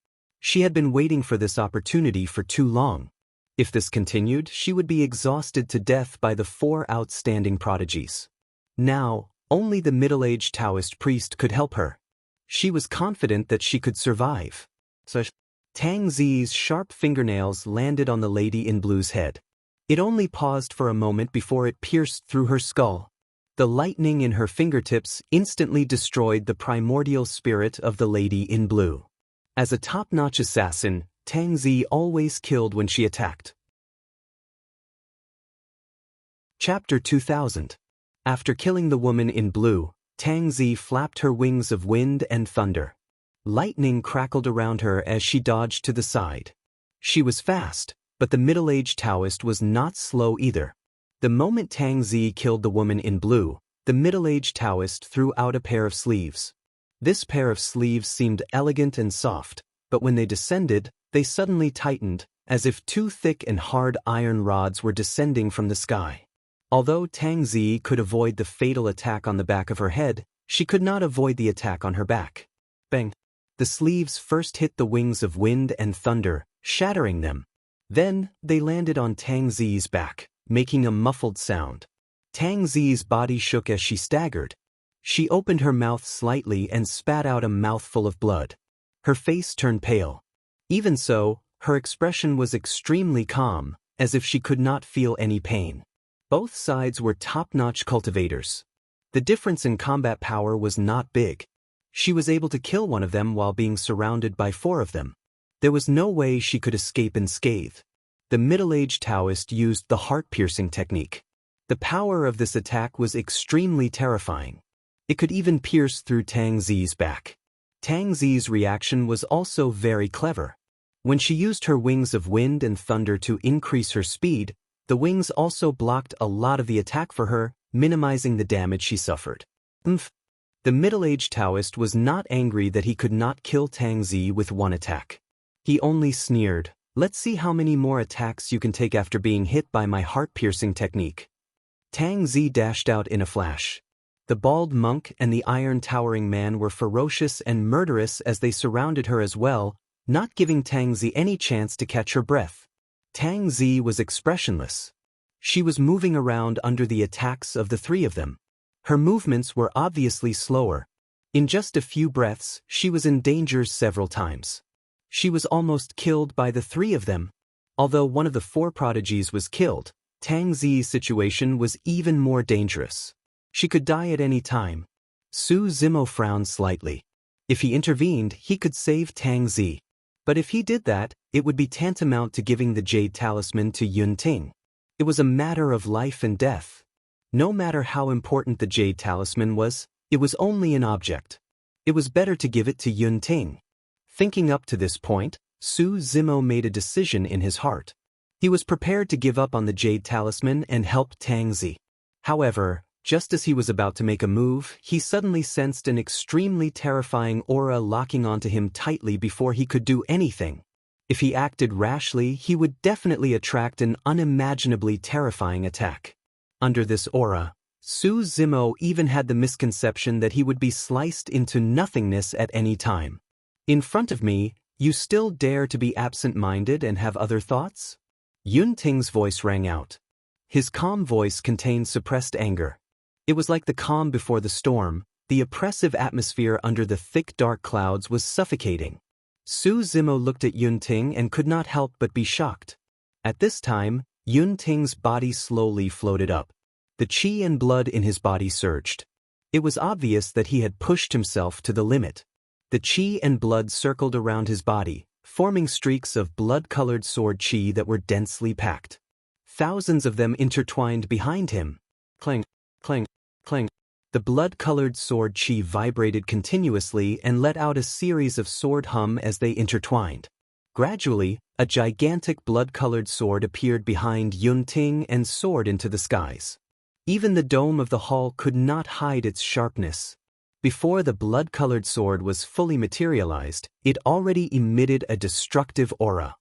She had been waiting for this opportunity for too long. If this continued, she would be exhausted to death by the 4 outstanding prodigies. Now, only the middle-aged Taoist priest could help her. She was confident that she could survive. Tang Zi's sharp fingernails landed on the lady in blue's head. It only paused for a moment before it pierced through her skull. The lightning in her fingertips instantly destroyed the primordial spirit of the lady in blue. As a top-notch assassin, Tang Zi always killed when she attacked. Chapter 2000. After killing the woman in blue, Tang Zi flapped her wings of wind and thunder. Lightning crackled around her as she dodged to the side. She was fast, but the middle-aged Taoist was not slow either. The moment Tang Zi killed the woman in blue, the middle-aged Taoist threw out a pair of sleeves. This pair of sleeves seemed elegant and soft, but when they descended, they suddenly tightened, as if 2 thick and hard iron rods were descending from the sky. Although Tang Zi could avoid the fatal attack on the back of her head, she could not avoid the attack on her back. Bang! The sleeves first hit the wings of wind and thunder, shattering them. Then, they landed on Tang Zi's back, making a muffled sound. Tang Zi's body shook as she staggered. She opened her mouth slightly and spat out a mouthful of blood. Her face turned pale. Even so, her expression was extremely calm, as if she could not feel any pain. Both sides were top-notch cultivators. The difference in combat power was not big. She was able to kill one of them while being surrounded by 4 of them. There was no way she could escape unscathed. The middle-aged Taoist used the heart-piercing technique. The power of this attack was extremely terrifying. It could even pierce through Tang Zi's back. Tang Zi's reaction was also very clever. When she used her wings of wind and thunder to increase her speed, the wings also blocked a lot of the attack for her, minimizing the damage she suffered. The middle-aged Taoist was not angry that he could not kill Tang Zi with one attack. He only sneered, "Let's see how many more attacks you can take after being hit by my heart-piercing technique." Tang Zi dashed out in a flash. The bald monk and the iron-towering man were ferocious and murderous as they surrounded her as well, not giving Tang Zi any chance to catch her breath. Tang Zi was expressionless. She was moving around under the attacks of the 3 of them. Her movements were obviously slower. In just a few breaths, she was in danger several times. She was almost killed by the 3 of them. Although one of the 4 prodigies was killed, Tang Zi's situation was even more dangerous. She could die at any time. Su Zimo frowned slightly. If he intervened, he could save Tang Zi. But if he did that, it would be tantamount to giving the Jade Talisman to Yun Ting. It was a matter of life and death. No matter how important the Jade Talisman was, it was only an object. It was better to give it to Yun Ting. Thinking up to this point, Su Zimo made a decision in his heart. He was prepared to give up on the Jade Talisman and help Tang Zi. However, just as he was about to make a move, he suddenly sensed an extremely terrifying aura locking onto him tightly before he could do anything. If he acted rashly, he would definitely attract an unimaginably terrifying attack. Under this aura, Su Zimo even had the misconception that he would be sliced into nothingness at any time. "In front of me, you still dare to be absent-minded and have other thoughts?" Yun Ting's voice rang out. His calm voice contained suppressed anger. It was like the calm before the storm. The oppressive atmosphere under the thick dark clouds was suffocating. Su Zimo looked at Yun Ting and could not help but be shocked. At this time, Yun Ting's body slowly floated up. The qi and blood in his body surged. It was obvious that he had pushed himself to the limit. The qi and blood circled around his body, forming streaks of blood-colored sword qi that were densely packed. Thousands of them intertwined behind him. Clang, clang, clang. The blood-colored sword qi vibrated continuously and let out a series of sword hum as they intertwined. Gradually, a gigantic blood-colored sword appeared behind Yun Ting and soared into the skies. Even the dome of the hall could not hide its sharpness. Before the blood-colored sword was fully materialized, it already emitted a destructive aura.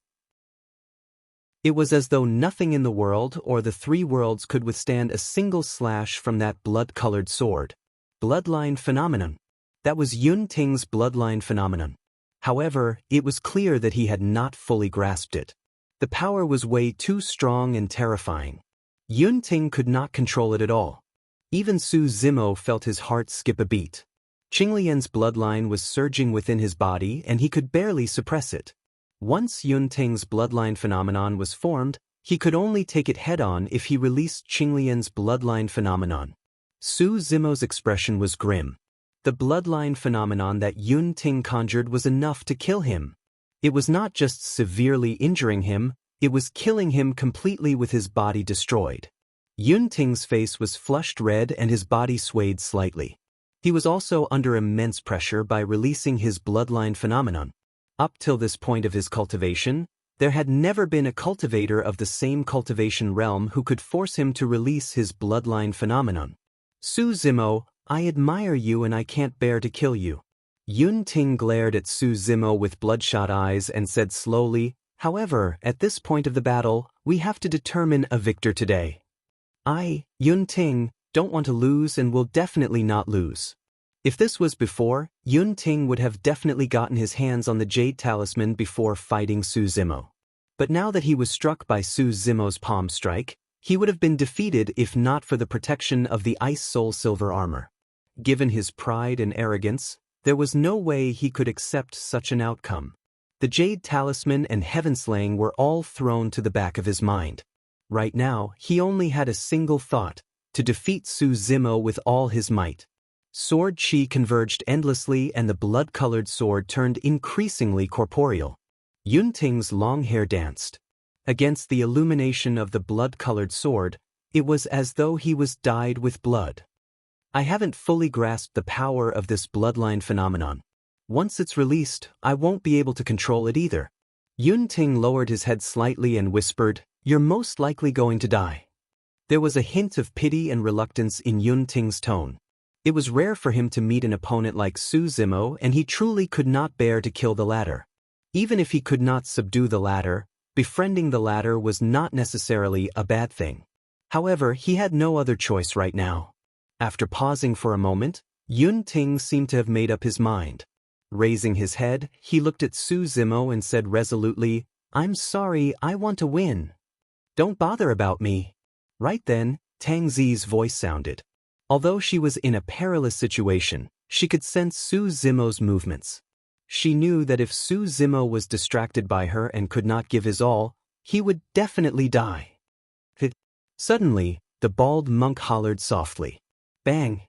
It was as though nothing in the world or the 3 worlds could withstand a single slash from that blood-colored sword. Bloodline phenomenon. That was Yun Ting's bloodline phenomenon. However, it was clear that he had not fully grasped it. The power was way too strong and terrifying. Yun Ting could not control it at all. Even Su Zimo felt his heart skip a beat. Qinglian's bloodline was surging within his body and he could barely suppress it. Once Yun Ting's bloodline phenomenon was formed, he could only take it head-on if he released Qinglian's bloodline phenomenon. Su Zimo's expression was grim. The bloodline phenomenon that Yun Ting conjured was enough to kill him. It was not just severely injuring him, it was killing him completely with his body destroyed. Yun Ting's face was flushed red and his body swayed slightly. He was also under immense pressure by releasing his bloodline phenomenon. Up till this point of his cultivation, there had never been a cultivator of the same cultivation realm who could force him to release his bloodline phenomenon. "Su Zimo, I admire you and I can't bear to kill you." Yun Ting glared at Su Zimo with bloodshot eyes and said slowly, "However, at this point of the battle, we have to determine a victor today. I, Yun Ting, don't want to lose and will definitely not lose." If this was before, Yun Ting would have definitely gotten his hands on the Jade Talisman before fighting Su Zimo. But now that he was struck by Su Zimo's palm strike, He would have been defeated if not for the protection of the Ice Soul silver armor. Given his pride and arrogance, there was no way he could accept such an outcome. The Jade Talisman and Heaven Slaying were all thrown to the back of his mind. Right now, he only had a single thought: to defeat Su Zimo with all his might. Sword chi converged endlessly and the blood-colored sword turned increasingly corporeal. Yunting's long hair danced. Against the illumination of the blood-colored sword, it was as though he was dyed with blood. I haven't fully grasped the power of this bloodline phenomenon. Once it's released, I won't be able to control it either. Yunting lowered his head slightly and whispered, "You're most likely going to die." There was a hint of pity and reluctance in Yunting's tone. It was rare for him to meet an opponent like Su Zimo, and he truly could not bear to kill the latter. Even if he could not subdue the latter, befriending the latter was not necessarily a bad thing. However, he had no other choice right now. After pausing for a moment, Yunting seemed to have made up his mind. Raising his head, he looked at Su Zimo and said resolutely, "I'm sorry, I want to win. Don't bother about me." Right then, Tang Zi's voice sounded. Although she was in a perilous situation, she could sense Su Zimo's movements. She knew that if Su Zimo was distracted by her and could not give his all, he would definitely die. Suddenly, the bald monk hollered softly. Bang!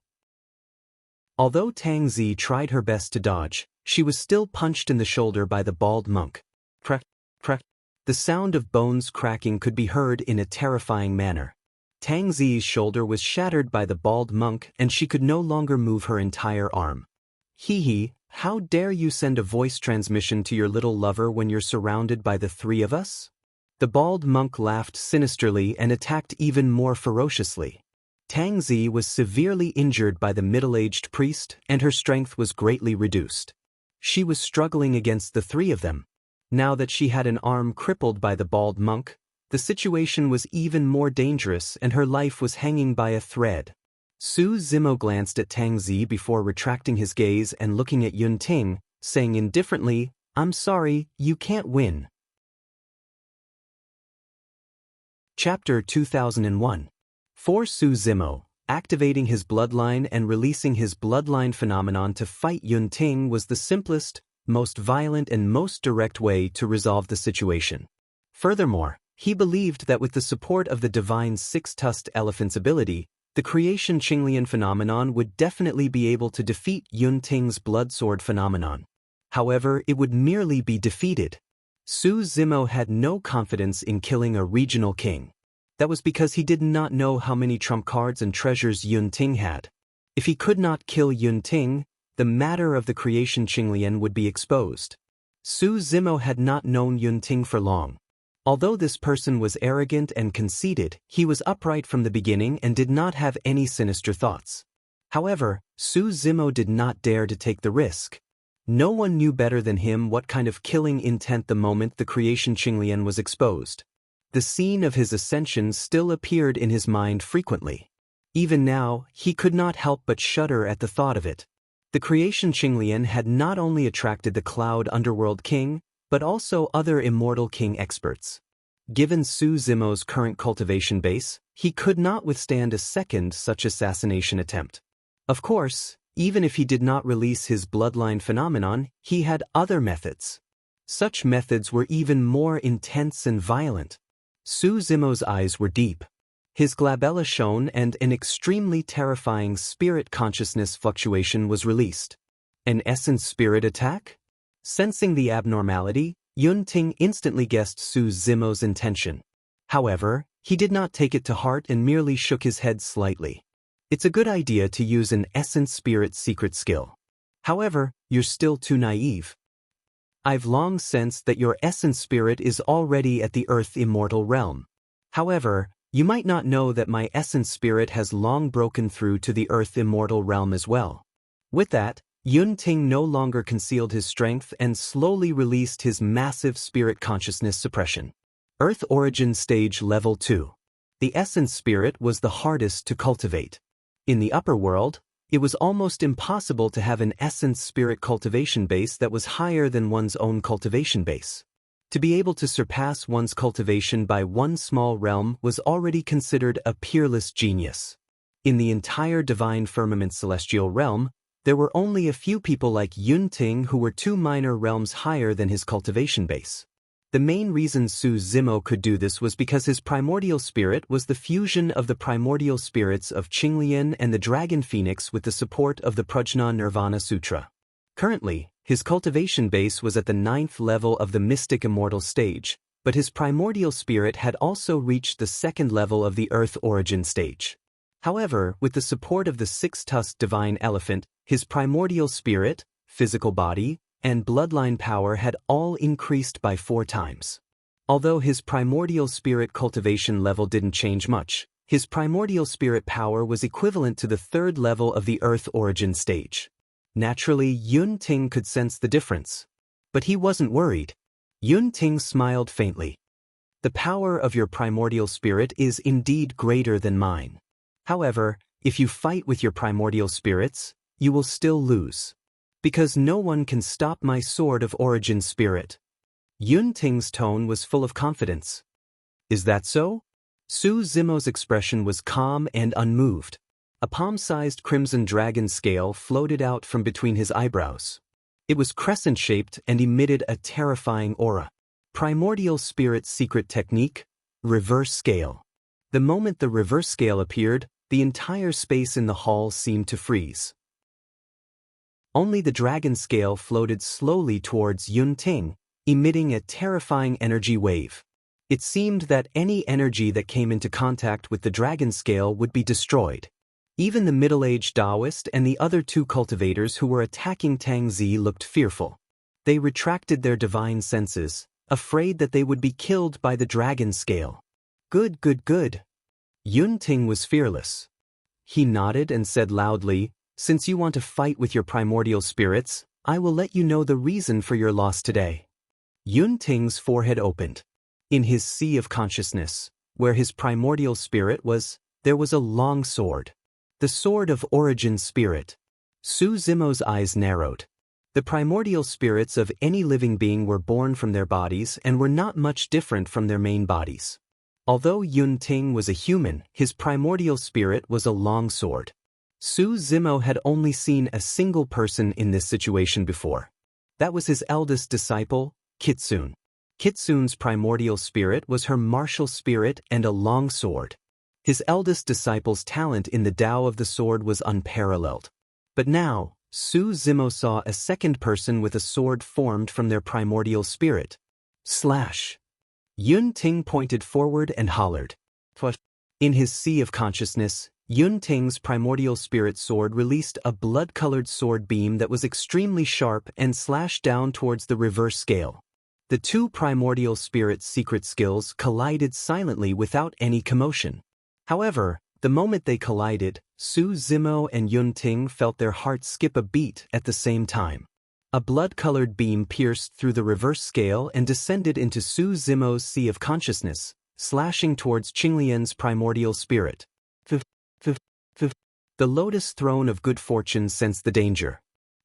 Although Tang Zi tried her best to dodge, she was still punched in the shoulder by the bald monk. Crack, crack. The sound of bones cracking could be heard in a terrifying manner. Tang Zi's shoulder was shattered by the bald monk and she could no longer move her entire arm. Hee, how dare you send a voice transmission to your little lover when you're surrounded by the three of us? The bald monk laughed sinisterly and attacked even more ferociously. Tang Zi was severely injured by the middle-aged priest and her strength was greatly reduced. She was struggling against the three of them. Now that she had an arm crippled by the bald monk, the situation was even more dangerous and her life was hanging by a thread. Su Zimo glanced at Tang Zi before retracting his gaze and looking at Yunting, saying indifferently, "I'm sorry, you can't win." Chapter 2001. For Su Zimo, activating his bloodline and releasing his bloodline phenomenon to fight Yunting was the simplest, most violent and most direct way to resolve the situation. Furthermore, he believed that with the support of the divine six-tusked elephant's ability, the creation Qinglian phenomenon would definitely be able to defeat Yunting's blood sword phenomenon. However, it would merely be defeated. Su Zimo had no confidence in killing a regional king. That was because he did not know how many trump cards and treasures Yunting had. If he could not kill Yunting, the matter of the creation Qinglian would be exposed. Su Zimo had not known Yunting for long. Although this person was arrogant and conceited, he was upright from the beginning and did not have any sinister thoughts. However, Su Zimo did not dare to take the risk. No one knew better than him what kind of killing intent the moment the creation Qinglian was exposed. The scene of his ascension still appeared in his mind frequently. Even now, he could not help but shudder at the thought of it. The creation Qinglian had not only attracted the Cloud Underworld King, but also other Immortal King experts. Given Su Zimo's current cultivation base, he could not withstand a second such assassination attempt. Of course, even if he did not release his bloodline phenomenon, he had other methods. Such methods were even more intense and violent. Su Zimo's eyes were deep. His glabella shone and an extremely terrifying spirit consciousness fluctuation was released. An essence spirit attack? Sensing the abnormality, Yunting instantly guessed Su Zimo's intention. However, he did not take it to heart and merely shook his head slightly. It's a good idea to use an essence spirit secret skill. However, you're still too naive. I've long sensed that your essence spirit is already at the Earth Immortal Realm. However, you might not know that my essence spirit has long broken through to the Earth Immortal Realm as well. With that, Yunting no longer concealed his strength and slowly released his massive spirit consciousness suppression. Earth Origin Stage Level 2. The essence spirit was the hardest to cultivate. In the upper world, it was almost impossible to have an essence spirit cultivation base that was higher than one's own cultivation base. To be able to surpass one's cultivation by one small realm was already considered a peerless genius. In the entire divine firmament celestial realm, there were only a few people like Yun Ting who were 2 minor realms higher than his cultivation base. The main reason Su Zimo could do this was because his primordial spirit was the fusion of the primordial spirits of Qinglian and the Dragon Phoenix with the support of the Prajna Nirvana Sutra. Currently, his cultivation base was at the 9th level of the mystic immortal stage, but his primordial spirit had also reached the 2nd level of the earth origin stage. However, with the support of the 6-tusked divine elephant, his primordial spirit, physical body, and bloodline power had all increased by 4 times. Although his primordial spirit cultivation level didn't change much, his primordial spirit power was equivalent to the 3rd level of the earth origin stage. Naturally, Yun Ting could sense the difference. But he wasn't worried. Yun Ting smiled faintly. The power of your primordial spirit is indeed greater than mine. However, if you fight with your primordial spirits, you will still lose. Because no one can stop my sword of origin spirit. Yun Ting's tone was full of confidence. Is that so? Su Zimo's expression was calm and unmoved. A palm-sized crimson dragon scale floated out from between his eyebrows. It was crescent-shaped and emitted a terrifying aura. Primordial Spirit Secret Technique, Reverse Scale. The moment the reverse scale appeared, the entire space in the hall seemed to freeze. Only the dragon scale floated slowly towards Yun Ting, emitting a terrifying energy wave. It seemed that any energy that came into contact with the dragon scale would be destroyed. Even the middle-aged Taoist and the other 2 cultivators who were attacking Tang Zi looked fearful. They retracted their divine senses, afraid that they would be killed by the dragon scale. Good, good, good. Yun Ting was fearless. He nodded and said loudly, "Since you want to fight with your primordial spirits, I will let you know the reason for your loss today." Yun Ting's forehead opened. In his sea of consciousness, where his primordial spirit was, there was a long sword. The sword of origin spirit. Su Zimo's eyes narrowed. The primordial spirits of any living being were born from their bodies and were not much different from their main bodies. Although Yun Ting was a human, his primordial spirit was a long sword. Su Zimo had only seen a single person in this situation before. That was his eldest disciple, Kitsune. Kitsune's primordial spirit was her martial spirit and a long sword. His eldest disciple's talent in the Tao of the sword was unparalleled. But now, Su Zimo saw a second person with a sword formed from their primordial spirit. Slash! Yun Ting pointed forward and hollered. In his sea of consciousness, Yun Ting's primordial spirit sword released a blood-colored sword beam that was extremely sharp and slashed down towards the reverse scale. The 2 primordial spirit secret skills collided silently without any commotion. However, the moment they collided, Su Zimo and Yun Ting felt their hearts skip a beat at the same time. A blood-colored beam pierced through the reverse scale and descended into Su Zimo's sea of consciousness, slashing towards Qinglian's primordial spirit. The lotus throne of good fortune sensed the danger.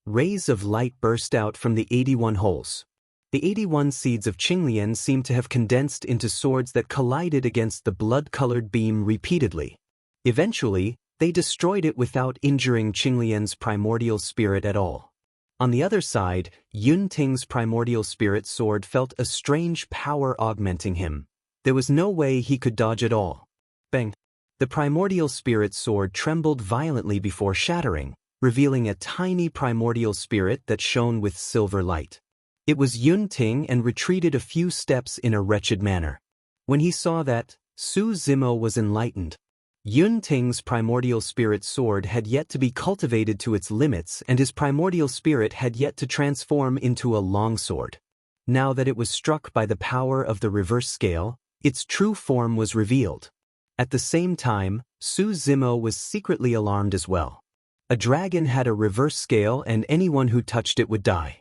Rays of light burst out from the 81 holes. The 81 seeds of Qinglian seemed to have condensed into swords that collided against the blood-colored beam repeatedly. Eventually, they destroyed it without injuring Qinglian's primordial spirit at all. On the other side, Yun Ting's primordial spirit sword felt a strange power augmenting him. There was no way he could dodge at all. Bang! The primordial spirit sword trembled violently before shattering, revealing a tiny primordial spirit that shone with silver light. It was Yun Ting and retreated a few steps in a wretched manner. When he saw that, Su Zimo was enlightened. Yun Ting's primordial spirit sword had yet to be cultivated to its limits and his primordial spirit had yet to transform into a longsword. Now that it was struck by the power of the reverse scale, its true form was revealed. At the same time, Su Zimo was secretly alarmed as well. A dragon had a reverse scale and anyone who touched it would die.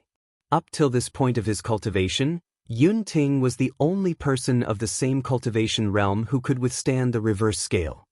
Up till this point of his cultivation, Yun Ting was the only person of the same cultivation realm who could withstand the reverse scale.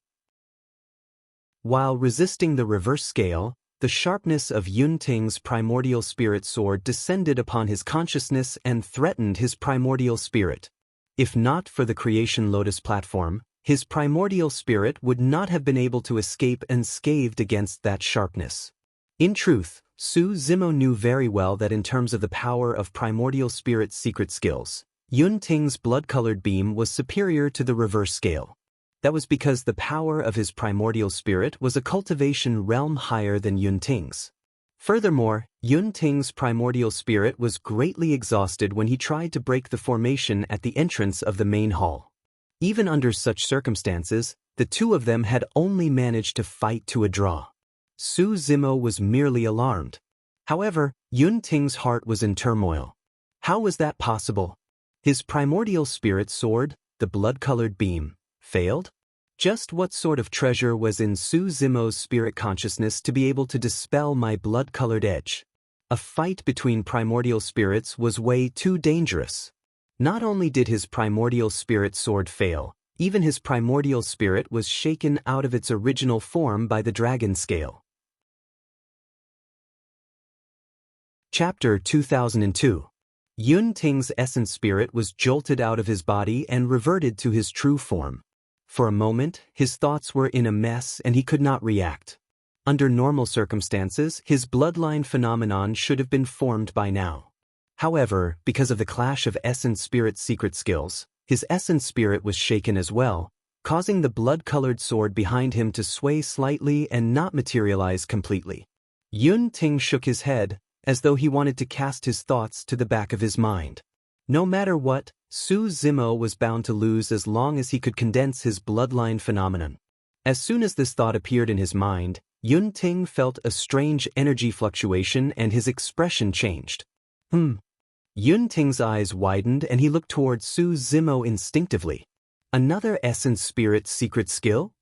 While resisting the reverse scale, the sharpness of Yun Ting's primordial spirit sword descended upon his consciousness and threatened his primordial spirit. If not for the creation lotus platform, his primordial spirit would not have been able to escape unscathed against that sharpness. In truth, Su Zimo knew very well that in terms of the power of primordial spirit's secret skills, Yun Ting's blood-colored beam was superior to the reverse scale. That was because the power of his primordial spirit was a cultivation realm higher than Yun Ting's. Furthermore, Yun Ting's primordial spirit was greatly exhausted when he tried to break the formation at the entrance of the main hall. Even under such circumstances, the two of them had only managed to fight to a draw. Su Zimo was merely alarmed. However, Yun Ting's heart was in turmoil. How was that possible? His primordial spirit sword, the blood-colored beam, failed? Just what sort of treasure was in Su Zimo's spirit consciousness to be able to dispel my blood-colored edge? A fight between primordial spirits was way too dangerous. Not only did his primordial spirit sword fail, even his primordial spirit was shaken out of its original form by the dragon scale. Chapter 2002. Yun Ting's essence spirit was jolted out of his body and reverted to his true form. For a moment, his thoughts were in a mess and he could not react. Under normal circumstances, his bloodline phenomenon should have been formed by now. However, because of the clash of essence spirit's secret skills, his essence spirit was shaken as well, causing the blood-colored sword behind him to sway slightly and not materialize completely. Yun Ting shook his head, as though he wanted to cast his thoughts to the back of his mind. No matter what, Su Zimo was bound to lose as long as he could condense his bloodline phenomenon. As soon as this thought appeared in his mind, Yun Ting felt a strange energy fluctuation and his expression changed. Yun Ting's eyes widened and he looked toward Su Zimo instinctively. Another essence spirit secret skill?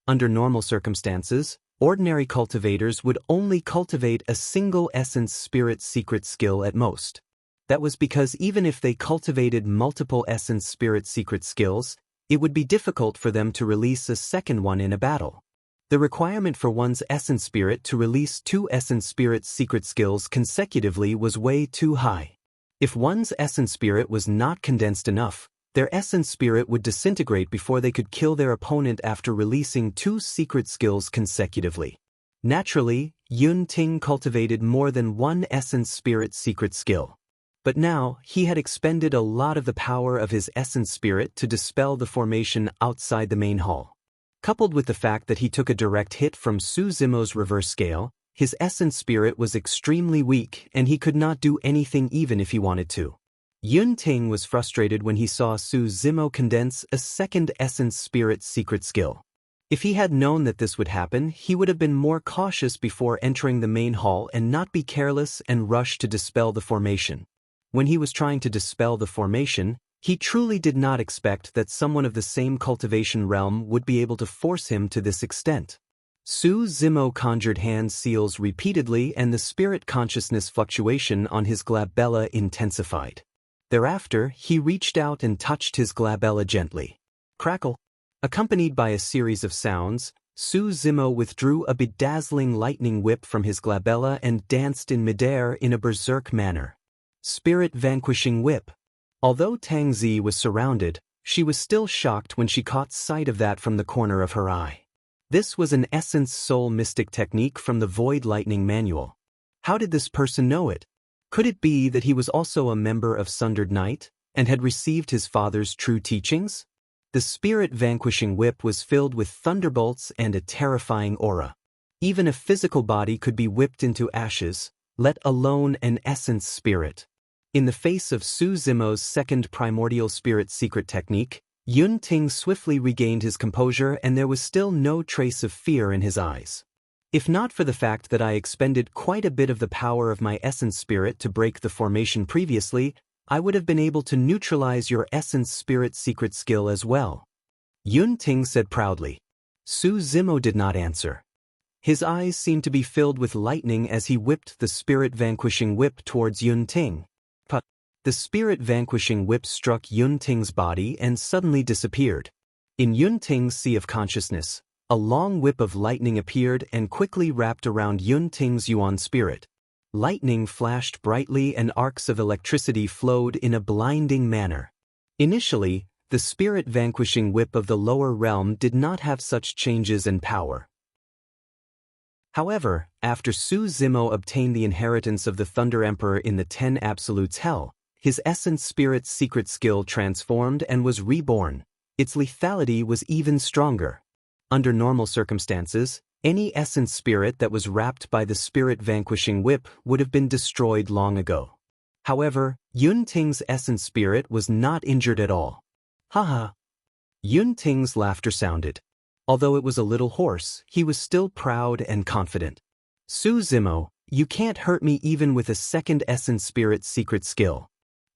Under normal circumstances, ordinary cultivators would only cultivate a single essence spirit secret skill at most. That was because even if they cultivated multiple essence spirit secret skills, it would be difficult for them to release a second one in a battle. The requirement for one's essence spirit to release two essence spirit secret skills consecutively was way too high. If one's essence spirit was not condensed enough, their essence spirit would disintegrate before they could kill their opponent after releasing two secret skills consecutively. Naturally, Yun Ting cultivated more than one essence spirit secret skill. But now, he had expended a lot of the power of his essence spirit to dispel the formation outside the main hall. Coupled with the fact that he took a direct hit from Su Zimo's reverse scale, his essence spirit was extremely weak and he could not do anything even if he wanted to. Yun Ting was frustrated when he saw Su Zimo condense a second essence spirit secret skill. If he had known that this would happen, he would have been more cautious before entering the main hall and not be careless and rush to dispel the formation. When he was trying to dispel the formation, he truly did not expect that someone of the same cultivation realm would be able to force him to this extent. Su Zimo conjured hand seals repeatedly and the spirit consciousness fluctuation on his glabella intensified. Thereafter, he reached out and touched his glabella gently. Crackle! Accompanied by a series of sounds, Su Zimo withdrew a bedazzling lightning whip from his glabella and danced in midair in a berserk manner. Spirit vanquishing whip. Although Tang Zi was surrounded, she was still shocked when she caught sight of that from the corner of her eye. This was an essence soul mystic technique from the Void Lightning Manual. How did this person know it? Could it be that he was also a member of Sundered Night, and had received his father's true teachings? The spirit vanquishing whip was filled with thunderbolts and a terrifying aura. Even a physical body could be whipped into ashes, let alone an essence spirit. In the face of Su Zimo's second primordial spirit secret technique, Yun Ting swiftly regained his composure and there was still no trace of fear in his eyes. If not for the fact that I expended quite a bit of the power of my essence spirit to break the formation previously, I would have been able to neutralize your essence spirit secret skill as well. Yun Ting said proudly. Su Zimo did not answer. His eyes seemed to be filled with lightning as he whipped the spirit vanquishing whip towards Yun Ting. The spirit vanquishing whip struck Yun Ting's body and suddenly disappeared. In Yun Ting's sea of consciousness, A long whip of lightning appeared and quickly wrapped around Yun Ting's Yuan spirit. Lightning flashed brightly and arcs of electricity flowed in a blinding manner. Initially, the spirit-vanquishing whip of the lower realm did not have such changes in power. However, after Su Zimo obtained the inheritance of the Thunder Emperor in the 10 Absolutes Hell, his essence spirit's secret skill transformed and was reborn. Its lethality was even stronger. Under normal circumstances, any essence spirit that was wrapped by the spirit-vanquishing whip would have been destroyed long ago. However, Yun Ting's essence spirit was not injured at all. Haha. Yun Ting's laughter sounded. Although it was a little hoarse, he was still proud and confident. Su Zimo, you can't hurt me even with a second essence spirit's secret skill.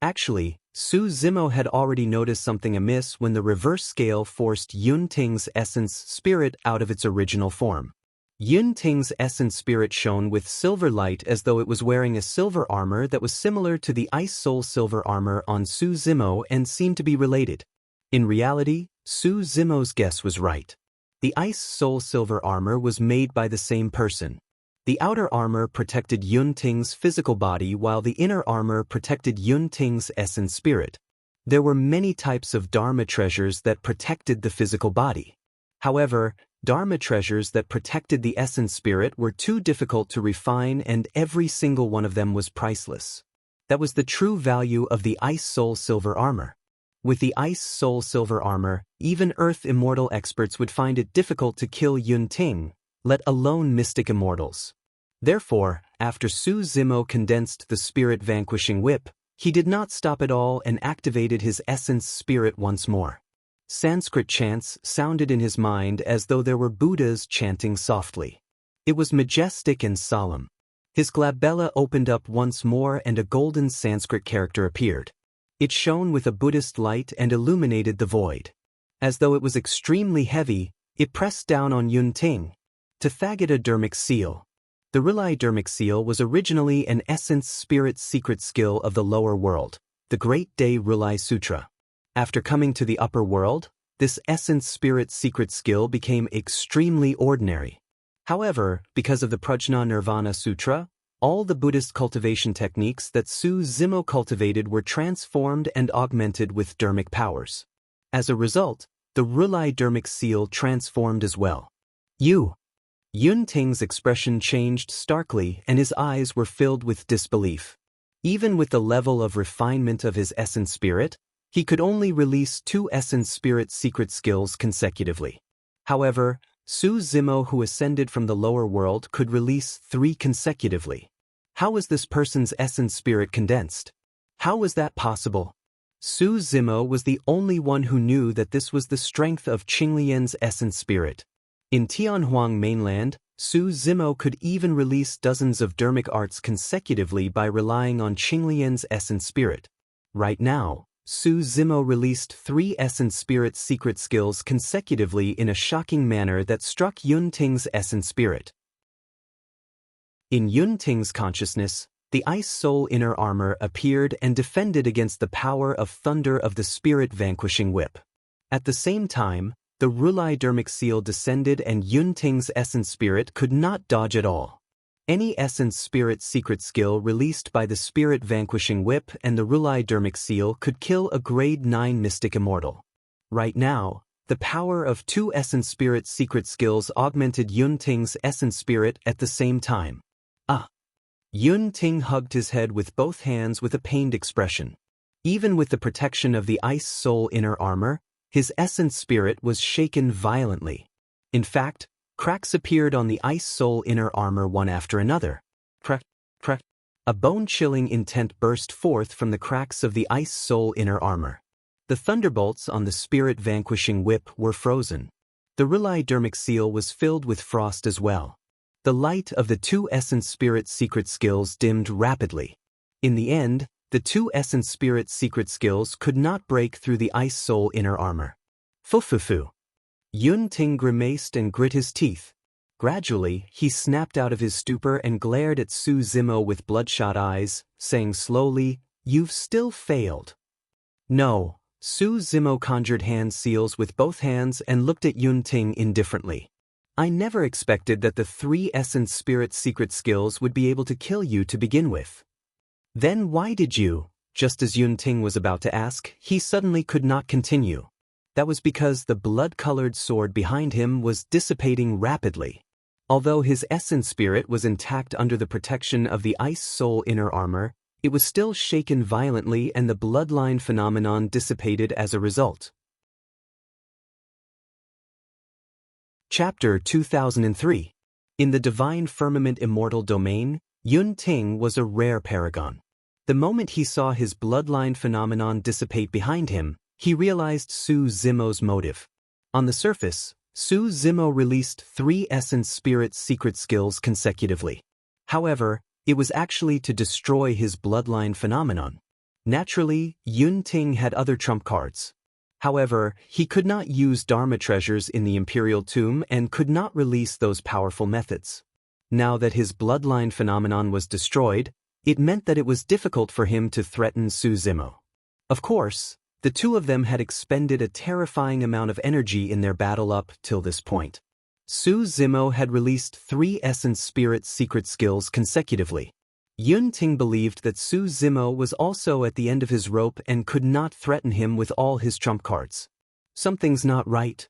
Actually, Su Zimo had already noticed something amiss when the reverse scale forced Yun Ting's essence spirit out of its original form. Yun Ting's essence spirit shone with silver light as though it was wearing a silver armor that was similar to the Ice Soul silver armor on Su Zimo and seemed to be related. In reality, Su Zimo's guess was right. The Ice Soul silver armor was made by the same person. The outer armor protected Yun Ting's physical body while the inner armor protected Yun Ting's essence spirit. There were many types of Dharma treasures that protected the physical body. However, Dharma treasures that protected the essence spirit were too difficult to refine and every single one of them was priceless. That was the true value of the Ice Soul silver armor. With the Ice Soul silver armor, even Earth Immortal experts would find it difficult to kill Yun Ting, let alone mystic immortals. Therefore, after Su Zimo condensed the spirit-vanquishing whip, he did not stop at all and activated his essence spirit once more. Sanskrit chants sounded in his mind as though there were Buddhas chanting softly. It was majestic and solemn. His glabella opened up once more and a golden Sanskrit character appeared. It shone with a Buddhist light and illuminated the void. As though it was extremely heavy, it pressed down on Yun Ting. Dermic Seal. The Dermic Seal was originally an essence spirit secret skill of the lower world, the Great Day Rulai Sutra. After coming to the upper world, this essence spirit secret skill became extremely ordinary. However, because of the Prajna Nirvana Sutra, all the Buddhist cultivation techniques that Su Zimo cultivated were transformed and augmented with dermic powers. As a result, the Dermic Seal transformed as well. Yun Ting's expression changed starkly and his eyes were filled with disbelief. Even with the level of refinement of his essence spirit, he could only release 2 essence spirit secret skills consecutively. However, Su Zimo, who ascended from the lower world, could release 3 consecutively. How was this person's essence spirit condensed? How was that possible? Su Zimo was the only one who knew that this was the strength of Qinglian's essence spirit. In Tianhuang mainland, Su Zimo could even release dozens of dermic arts consecutively by relying on Qinglian's essence spirit. Right now, Su Zimo released 3 essence spirit secret skills consecutively in a shocking manner that struck Yun Ting's essence spirit. In Yun Ting's consciousness, the Ice Soul inner armor appeared and defended against the power of thunder of the spirit-vanquishing whip. At the same time, the Dermic Seal descended and Yun Ting's essence spirit could not dodge at all. Any essence spirit secret skill released by the spirit-vanquishing whip and the Dermic Seal could kill a grade 9 mystic immortal. Right now, the power of 2 essence spirit secret skills augmented Yun Ting's essence spirit at the same time. Yun Ting hugged his head with both hands with a pained expression. Even with the protection of the Ice Soul inner armor, his essence spirit was shaken violently. In fact, cracks appeared on the Ice Soul inner armor one after another. Crack, crack. A bone-chilling intent burst forth from the cracks of the Ice Soul inner armor. The thunderbolts on the spirit-vanquishing whip were frozen. The Dermic Seal was filled with frost as well. The light of the 2 essence spirit secret skills dimmed rapidly. In the end, the 2 essence spirit secret skills could not break through the Ice Soul inner armor. Fufufu. Yun Ting grimaced and grit his teeth. Gradually, he snapped out of his stupor and glared at Su Zimo with bloodshot eyes, saying slowly, "You've still failed." No. Su Zimo conjured hand seals with both hands and looked at Yun Ting indifferently. I never expected that the 3 Essence Spirit secret skills would be able to kill you to begin with. Then why did you? Just as Yun Ting was about to ask, he suddenly could not continue. That was because the blood-colored sword behind him was dissipating rapidly. Although his essence spirit was intact under the protection of the Ice Soul inner armor, it was still shaken violently and the bloodline phenomenon dissipated as a result. Chapter 2003. In the Divine Firmament Immortal Domain, Yun Ting was a rare paragon. The moment he saw his bloodline phenomenon dissipate behind him, he realized Su Zimo's motive. On the surface, Su Zimo released 3 Essence Spirit secret skills consecutively. However, it was actually to destroy his bloodline phenomenon. Naturally, Yun Ting had other trump cards. However, he could not use Dharma treasures in the Imperial Tomb and could not release those powerful methods. Now that his bloodline phenomenon was destroyed, it meant that it was difficult for him to threaten Su Zimo. Of course, the two of them had expended a terrifying amount of energy in their battle up till this point. Su Zimo had released 3 Essence Spirit secret skills consecutively. Yun Ting believed that Su Zimo was also at the end of his rope and could not threaten him with all his trump cards. Something's not right.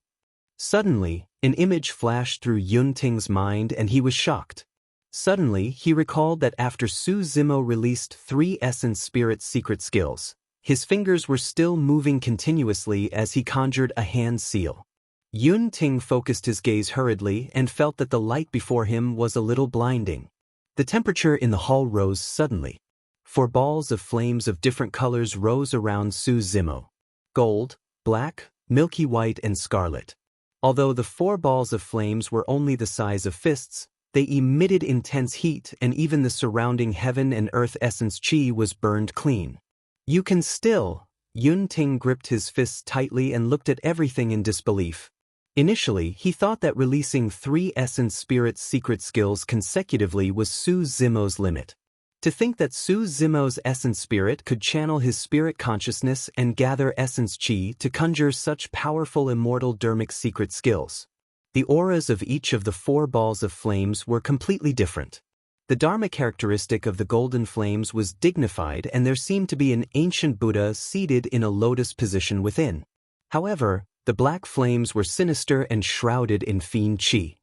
Suddenly, an image flashed through Yun Ting's mind and he was shocked. Suddenly, he recalled that after Su Zimo released 3 Essence Spirit secret skills, his fingers were still moving continuously as he conjured a hand seal. Yun Ting focused his gaze hurriedly and felt that the light before him was a little blinding. The temperature in the hall rose suddenly. 4 balls of flames of different colors rose around Su Zimo. Gold, black, milky white and scarlet. Although the 4 balls of flames were only the size of fists, they emitted intense heat and even the surrounding heaven and earth essence chi was burned clean. You can still. Yun Ting gripped his fists tightly and looked at everything in disbelief. Initially, he thought that releasing 3 Essence Spirit secret skills consecutively was Su Zimo's limit. To think that Su Zimo's Essence Spirit could channel his spirit consciousness and gather Essence Chi to conjure such powerful immortal dermic secret skills. The auras of each of the 4 balls of flames were completely different. The Dharma characteristic of the golden flames was dignified and there seemed to be an ancient Buddha seated in a lotus position within. However, the black flames were sinister and shrouded in fiend chi.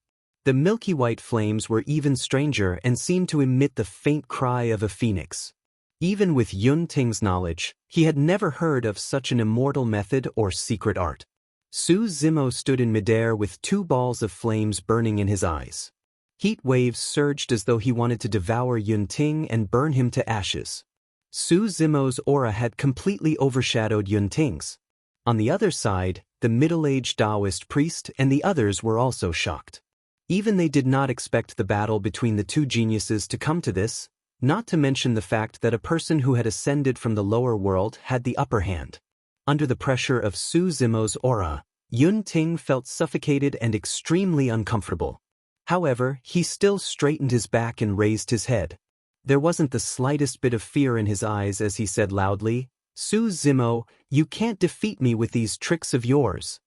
The milky white flames were even stranger and seemed to emit the faint cry of a phoenix. Even with Yun Ting's knowledge, he had never heard of such an immortal method or secret art. Su Zimo stood in midair with 2 balls of flames burning in his eyes. Heat waves surged as though he wanted to devour Yun Ting and burn him to ashes. Su Zimo's aura had completely overshadowed Yun Ting's. On the other side, the middle-aged Taoist priest and the others were also shocked. Even they did not expect the battle between the 2 geniuses to come to this, not to mention the fact that a person who had ascended from the lower world had the upper hand. Under the pressure of Su Zimo's aura, Yun Ting felt suffocated and extremely uncomfortable. However, he still straightened his back and raised his head. There wasn't the slightest bit of fear in his eyes as he said loudly, "Su Zimo, you can't defeat me with these tricks of yours."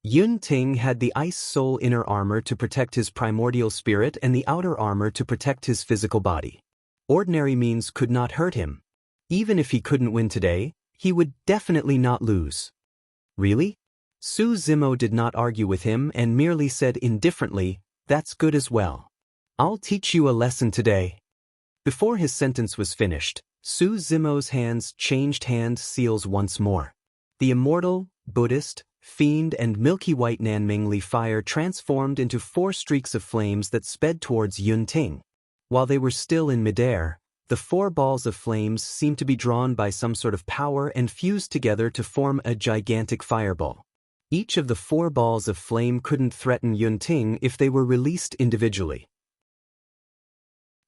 Yun Ting had the Ice Soul inner armor to protect his primordial spirit and the outer armor to protect his physical body. Ordinary means could not hurt him. Even if he couldn't win today, he would definitely not lose. Really? Su Zimo did not argue with him and merely said indifferently, "That's good as well. I'll teach you a lesson today." Before his sentence was finished, Su Zimo's hands changed hand seals once more. The immortal, Buddhist, fiend and milky white Nanmingli fire transformed into 4 streaks of flames that sped towards Yun Ting. While they were still in midair, the 4 balls of flames seemed to be drawn by some sort of power and fused together to form a gigantic fireball. Each of the 4 balls of flame couldn't threaten Yun Ting if they were released individually.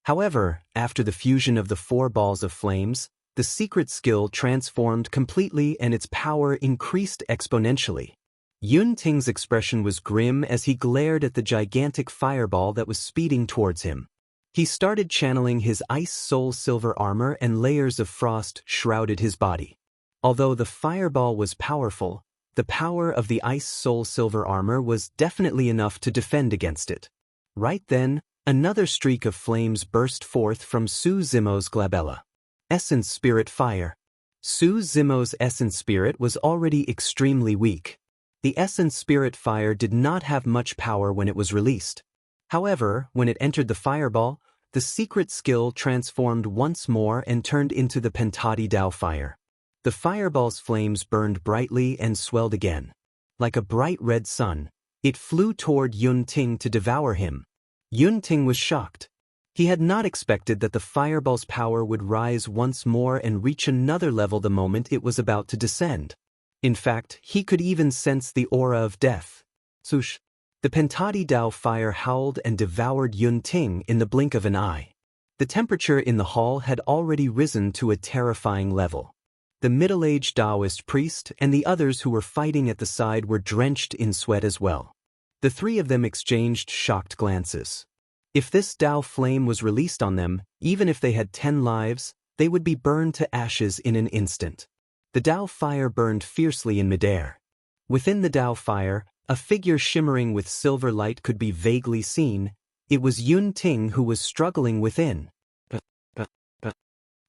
However, after the fusion of the 4 balls of flames, the secret skill transformed completely and its power increased exponentially. Yun Ting's expression was grim as he glared at the gigantic fireball that was speeding towards him. He started channeling his Ice Soul silver armor and layers of frost shrouded his body. Although the fireball was powerful, the power of the Ice Soul Silver armor was definitely enough to defend against it. Right then, another streak of flames burst forth from Su Zimo's glabella. Essence Spirit Fire. Su Zimo's Essence Spirit was already extremely weak. The Essence Spirit Fire did not have much power when it was released. However, when it entered the fireball, the secret skill transformed once more and turned into the Pentati Dao Fire. The fireball's flames burned brightly and swelled again. Like a bright red sun, it flew toward Yun Ting to devour him. Yun Ting was shocked. He had not expected that the fireball's power would rise once more and reach another level the moment it was about to descend. In fact, he could even sense the aura of death. Swoosh! The Pentati Dao Fire howled and devoured Yun Ting in the blink of an eye. The temperature in the hall had already risen to a terrifying level. The middle-aged Taoist priest and the others who were fighting at the side were drenched in sweat as well. The three of them exchanged shocked glances. If this Dao flame was released on them, even if they had 10 lives, they would be burned to ashes in an instant. The Dao fire burned fiercely in midair. Within the Dao fire, a figure shimmering with silver light could be vaguely seen. It was Yun Ting who was struggling within.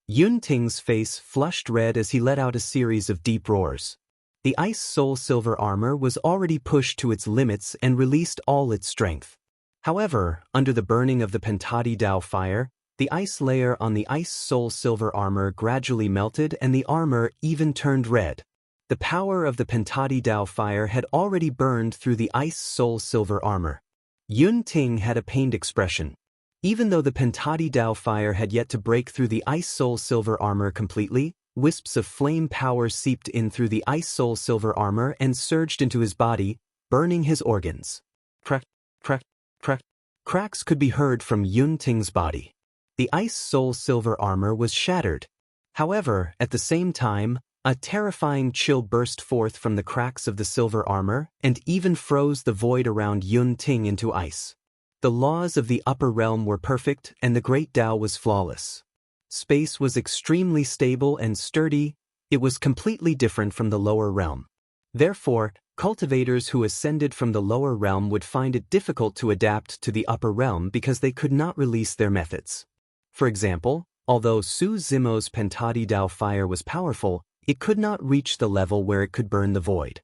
Yun Ting's face flushed red as he let out a series of deep roars. The Ice Soul Silver armor was already pushed to its limits and released all its strength. However, under the burning of the Pentati Dao fire, the ice layer on the Ice Soul Silver armor gradually melted and the armor even turned red. The power of the Pentati Dao fire had already burned through the Ice Soul Silver armor. Yun Ting had a pained expression. Even though the Pentati Dao fire had yet to break through the Ice Soul Silver armor completely, wisps of flame power seeped in through the Ice Soul Silver armor and surged into his body, burning his organs. Crack, crack, crack. Cracks could be heard from Yun Ting's body. The Ice Soul Silver armor was shattered. However, at the same time, a terrifying chill burst forth from the cracks of the silver armor and even froze the void around Yun Ting into ice. The laws of the upper realm were perfect and the Great Tao was flawless. Space was extremely stable and sturdy. It was completely different from the lower realm. Therefore, cultivators who ascended from the lower realm would find it difficult to adapt to the upper realm because they could not release their methods. For example, although Su Zimo's Pentati Dao fire was powerful, it could not reach the level where it could burn the void.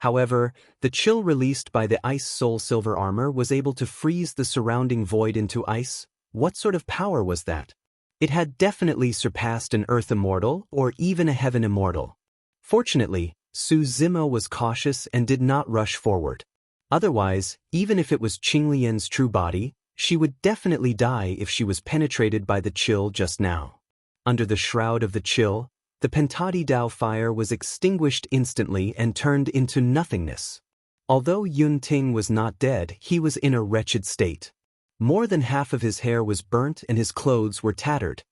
However, the chill released by the Ice Soul Silver armor was able to freeze the surrounding void into ice. What sort of power was that? It had definitely surpassed an Earth Immortal or even a Heaven Immortal. Fortunately, Su Zimo was cautious and did not rush forward. Otherwise, even if it was Qinglian's true body, she would definitely die if she was penetrated by the chill just now. Under the shroud of the chill, the Pentati Dao fire was extinguished instantly and turned into nothingness. Although Yun Ting was not dead, he was in a wretched state. More than half of his hair was burnt and his clothes were tattered.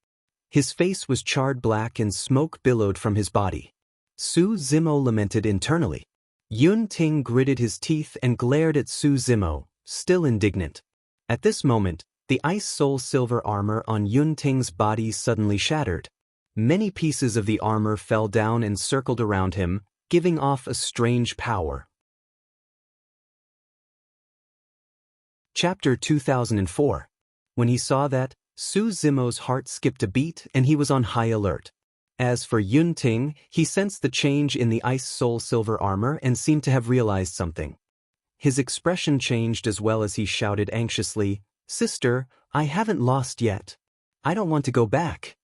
His face was charred black and smoke billowed from his body. Su Zimo lamented internally. Yun Ting gritted his teeth and glared at Su Zimo, still indignant. At this moment, the Ice Soul Silver armor on Yun Ting's body suddenly shattered. Many pieces of the armor fell down and circled around him, giving off a strange power. Chapter 2004. When he saw that, Su Zimo's heart skipped a beat and he was on high alert. As for Yun Ting, he sensed the change in the Ice Soul Silver armor and seemed to have realized something. His expression changed as well as he shouted anxiously, "Sister, I haven't lost yet. I don't want to go back."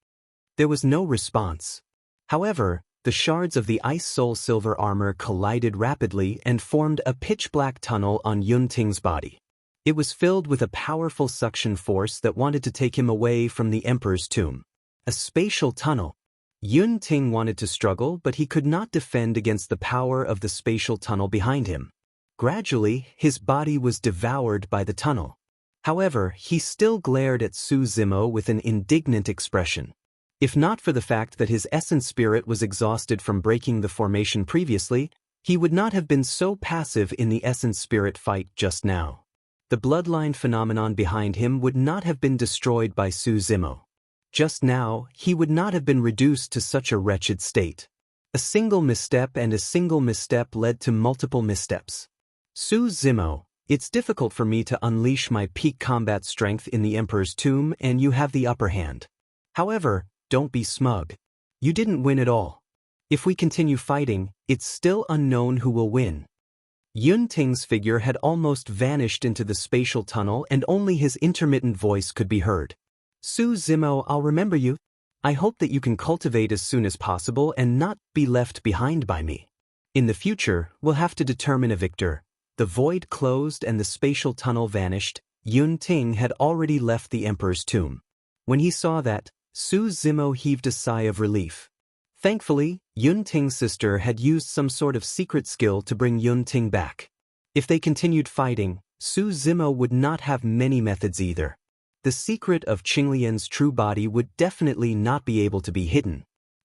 There was no response. However, the shards of the Ice Soul Silver armor collided rapidly and formed a pitch-black tunnel on Yun Ting's body. It was filled with a powerful suction force that wanted to take him away from the Emperor's tomb. A spatial tunnel. Yun Ting wanted to struggle, but he could not defend against the power of the spatial tunnel behind him. Gradually, his body was devoured by the tunnel. However, he still glared at Su Zimo with an indignant expression. If not for the fact that his essence spirit was exhausted from breaking the formation previously, he would not have been so passive in the essence spirit fight just now. The bloodline phenomenon behind him would not have been destroyed by Su Zimo. Just now, he would not have been reduced to such a wretched state. A single misstep and a single misstep led to multiple missteps. Su Zimo, it's difficult for me to unleash my peak combat strength in the Emperor's tomb and you have the upper hand. However, don't be smug. You didn't win at all. If we continue fighting, it's still unknown who will win. Yun Ting's figure had almost vanished into the spatial tunnel and only his intermittent voice could be heard. Su Zimo, I'll remember you. I hope that you can cultivate as soon as possible and not be left behind by me. In the future, we'll have to determine a victor. The void closed and the spatial tunnel vanished. Yun Ting had already left the Emperor's tomb. When he saw that, Su Zimo heaved a sigh of relief. Thankfully, Yun Ting's sister had used some sort of secret skill to bring Yun Ting back. If they continued fighting, Su Zimo would not have many methods either. The secret of Qinglian's true body would definitely not be able to be hidden.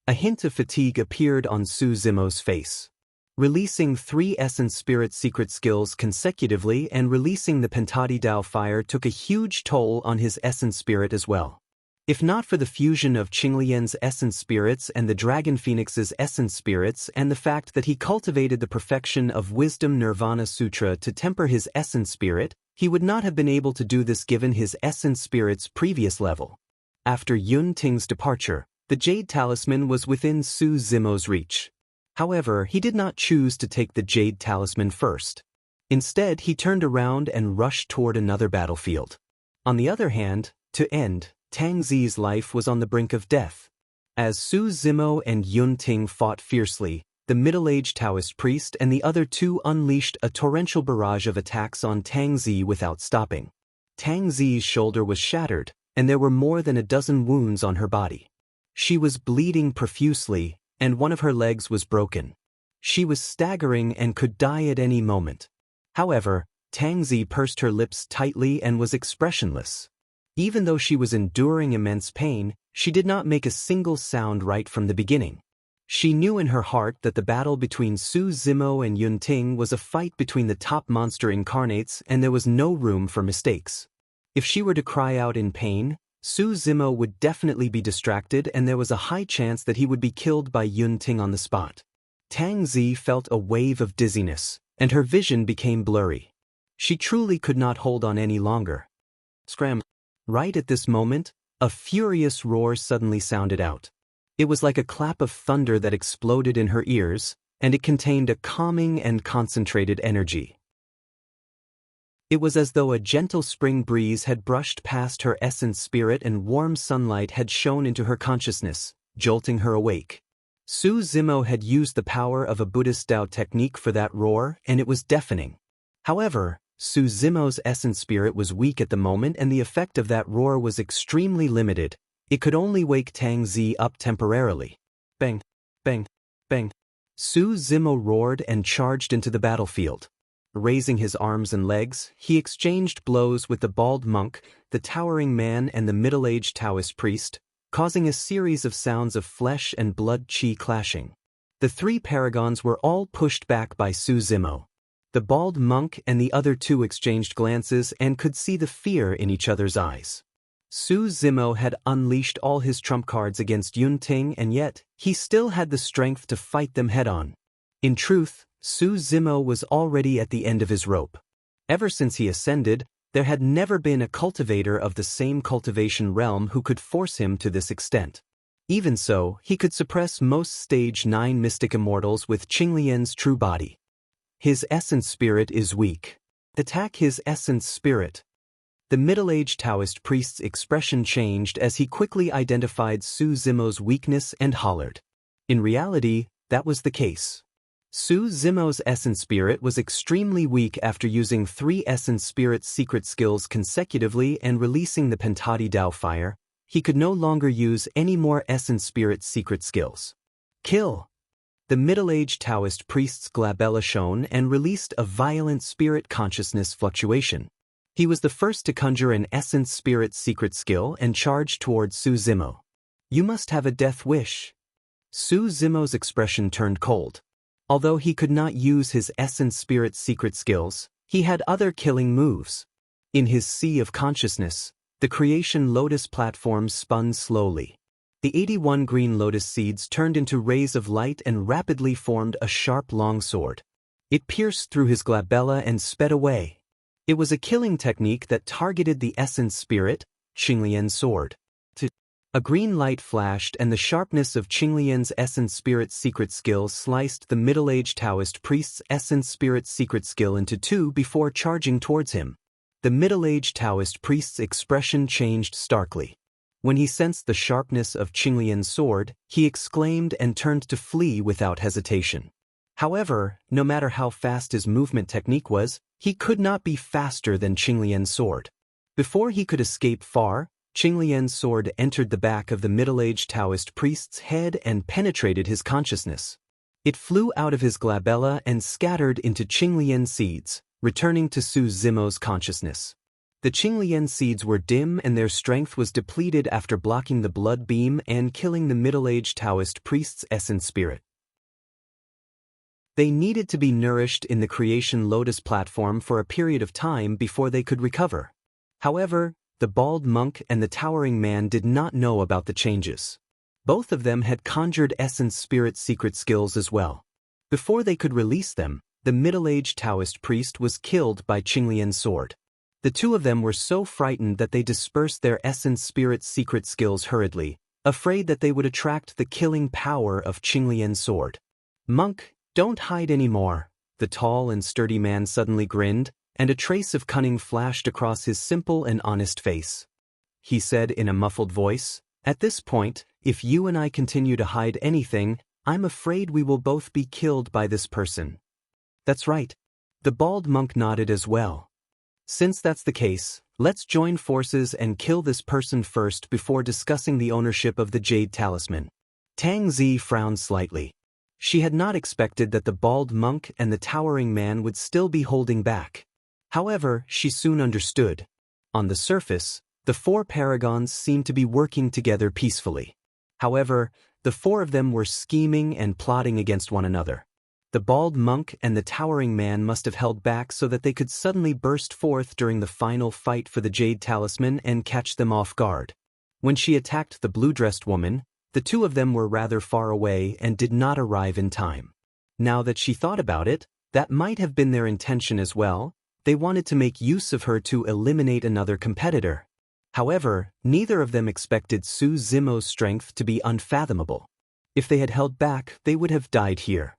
A hint of fatigue appeared on Su Zimo's face. Releasing 3 Essence Spirit secret skills consecutively and releasing the Pentati Dao fire took a huge toll on his Essence Spirit as well. If not for the fusion of Qinglian's Essence Spirits and the Dragon Phoenix's Essence Spirits and the fact that he cultivated the perfection of Wisdom Nirvana Sutra to temper his Essence Spirit, he would not have been able to do this given his Essence Spirit's previous level. After Yun Ting's departure, the Jade Talisman was within Su Zimo's reach. However, he did not choose to take the Jade Talisman first. Instead, he turned around and rushed toward another battlefield. On the other hand, to end, Tang Zi's life was on the brink of death. As Su Zimo and Yun Ting fought fiercely, the middle-aged Taoist priest and the other 2 unleashed a torrential barrage of attacks on Tang Zi without stopping. Tang Zi's shoulder was shattered, and there were more than a dozen wounds on her body. She was bleeding profusely, and one of her legs was broken. She was staggering and could die at any moment. However, Tang Zi pursed her lips tightly and was expressionless. Even though she was enduring immense pain, she did not make a single sound right from the beginning. She knew in her heart that the battle between Su Zimo and Yun Ting was a fight between the top monster incarnates and there was no room for mistakes. If she were to cry out in pain, Su Zimo would definitely be distracted and there was a high chance that he would be killed by Yun Ting on the spot. Tang Zi felt a wave of dizziness, and her vision became blurry. She truly could not hold on any longer. Scram! Right at this moment, a furious roar suddenly sounded out. It was like a clap of thunder that exploded in her ears, and it contained a calming and concentrated energy. It was as though a gentle spring breeze had brushed past her essence spirit and warm sunlight had shone into her consciousness, jolting her awake. Su Zimo had used the power of a Buddhist Tao technique for that roar, and it was deafening. However, Su Zimo's essence spirit was weak at the moment and the effect of that roar was extremely limited. It could only wake Tang Zi up temporarily. Bang! Bang! Bang! Su Zimo roared and charged into the battlefield. Raising his arms and legs, he exchanged blows with the bald monk, the towering man and the middle-aged Taoist priest, causing a series of sounds of flesh and blood chi clashing. The 3 paragons were all pushed back by Su Zimo. The bald monk and the other 2 exchanged glances and could see the fear in each other's eyes. Su Zimo had unleashed all his trump cards against Yun Ting and yet, he still had the strength to fight them head-on. In truth, Su Zimo was already at the end of his rope. Ever since he ascended, there had never been a cultivator of the same cultivation realm who could force him to this extent. Even so, he could suppress most Stage 9 mystic immortals with Qinglian's true body. His essence spirit is weak. Attack his essence spirit. The middle-aged Taoist priest's expression changed as he quickly identified Su Zimo's weakness and hollered. In reality, that was the case. Su Zimo's essence spirit was extremely weak after using 3 essence spirit secret skills consecutively and releasing the Pentati Dao fire. He could no longer use any more essence spirit secret skills. Kill! The middle-aged Taoist priest's glabella shone and released a violent spirit consciousness fluctuation. He was the first to conjure an essence spirit secret skill and charged towards Su Zimo. You must have a death wish. Su Zimo's expression turned cold. Although he could not use his essence spirit secret skills, he had other killing moves. In his sea of consciousness, the creation lotus platform spun slowly. The 81 green lotus seeds turned into rays of light and rapidly formed a sharp long sword. It pierced through his glabella and sped away. It was a killing technique that targeted the essence spirit, Qinglian's sword. A green light flashed and the sharpness of Qinglian's essence spirit's secret skill sliced the middle-aged Taoist priest's essence spirit's secret skill into two before charging towards him. The middle-aged Taoist priest's expression changed starkly. When he sensed the sharpness of Qinglian's sword, he exclaimed and turned to flee without hesitation. However, no matter how fast his movement technique was, he could not be faster than Qinglian's sword. Before he could escape far, Qinglian's sword entered the back of the middle-aged Taoist priest's head and penetrated his consciousness. It flew out of his glabella and scattered into Qinglian seeds, returning to Su Zimo's consciousness. The Qinglian seeds were dim and their strength was depleted after blocking the blood beam and killing the middle-aged Taoist priest's essence spirit. They needed to be nourished in the creation lotus platform for a period of time before they could recover. However, the bald monk and the towering man did not know about the changes. Both of them had conjured essence spirit secret skills as well. Before they could release them, the middle-aged Taoist priest was killed by Qinglian's sword. The two of them were so frightened that they dispersed their essence spirit secret skills hurriedly, afraid that they would attract the killing power of Qinglian's sword. "Monk, don't hide anymore," the tall and sturdy man suddenly grinned, and a trace of cunning flashed across his simple and honest face. He said in a muffled voice, "At this point, if you and I continue to hide anything, I'm afraid we will both be killed by this person." "That's right." The bald monk nodded as well. "Since that's the case, let's join forces and kill this person first before discussing the ownership of the Jade Talisman." Tang Zi frowned slightly. She had not expected that the bald monk and the towering man would still be holding back. However, she soon understood. On the surface, the four paragons seemed to be working together peacefully. However, the four of them were scheming and plotting against one another. The bald monk and the towering man must have held back so that they could suddenly burst forth during the final fight for the Jade Talisman and catch them off guard. When she attacked the blue-dressed woman, the two of them were rather far away and did not arrive in time. Now that she thought about it, that might have been their intention as well. They wanted to make use of her to eliminate another competitor. However, neither of them expected Su Zimo's strength to be unfathomable. If they had held back, they would have died here.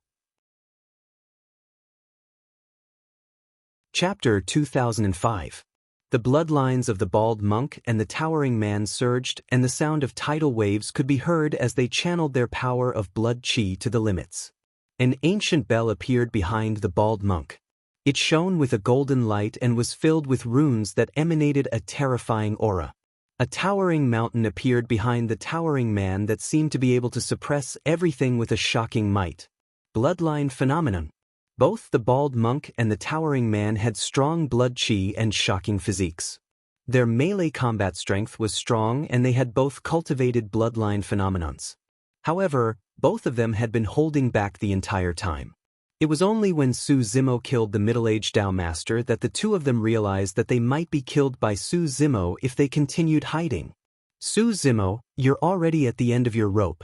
Chapter 2005. The bloodlines of the bald monk and the towering man surged, and the sound of tidal waves could be heard as they channeled their power of blood qi to the limits. An ancient bell appeared behind the bald monk. It shone with a golden light and was filled with runes that emanated a terrifying aura. A towering mountain appeared behind the towering man that seemed to be able to suppress everything with a shocking might. Bloodline phenomenon. Both the bald monk and the towering man had strong blood qi and shocking physiques. Their melee combat strength was strong and they had both cultivated bloodline phenomenons. However, both of them had been holding back the entire time. It was only when Su Zimo killed the middle-aged Tao master that the two of them realized that they might be killed by Su Zimo if they continued hiding. "Su Zimo, you're already at the end of your rope.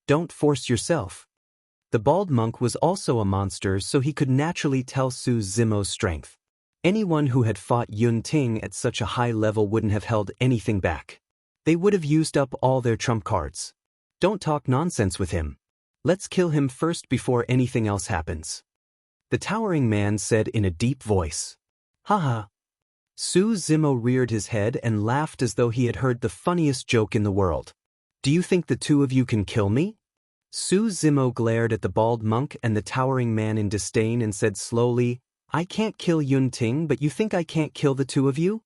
Don't force yourself." The bald monk was also a monster, so he could naturally tell Su Zimo's strength. Anyone who had fought Yun Ting at such a high level wouldn't have held anything back. They would have used up all their trump cards. "Don't talk nonsense with him. Let's kill him first before anything else happens," the towering man said in a deep voice. "Haha." Su Zimo reared his head and laughed as though he had heard the funniest joke in the world. "Do you think the two of you can kill me?" Su Zimo glared at the bald monk and the towering man in disdain and said slowly, "I can't kill Yun Ting, but you think I can't kill the two of you?"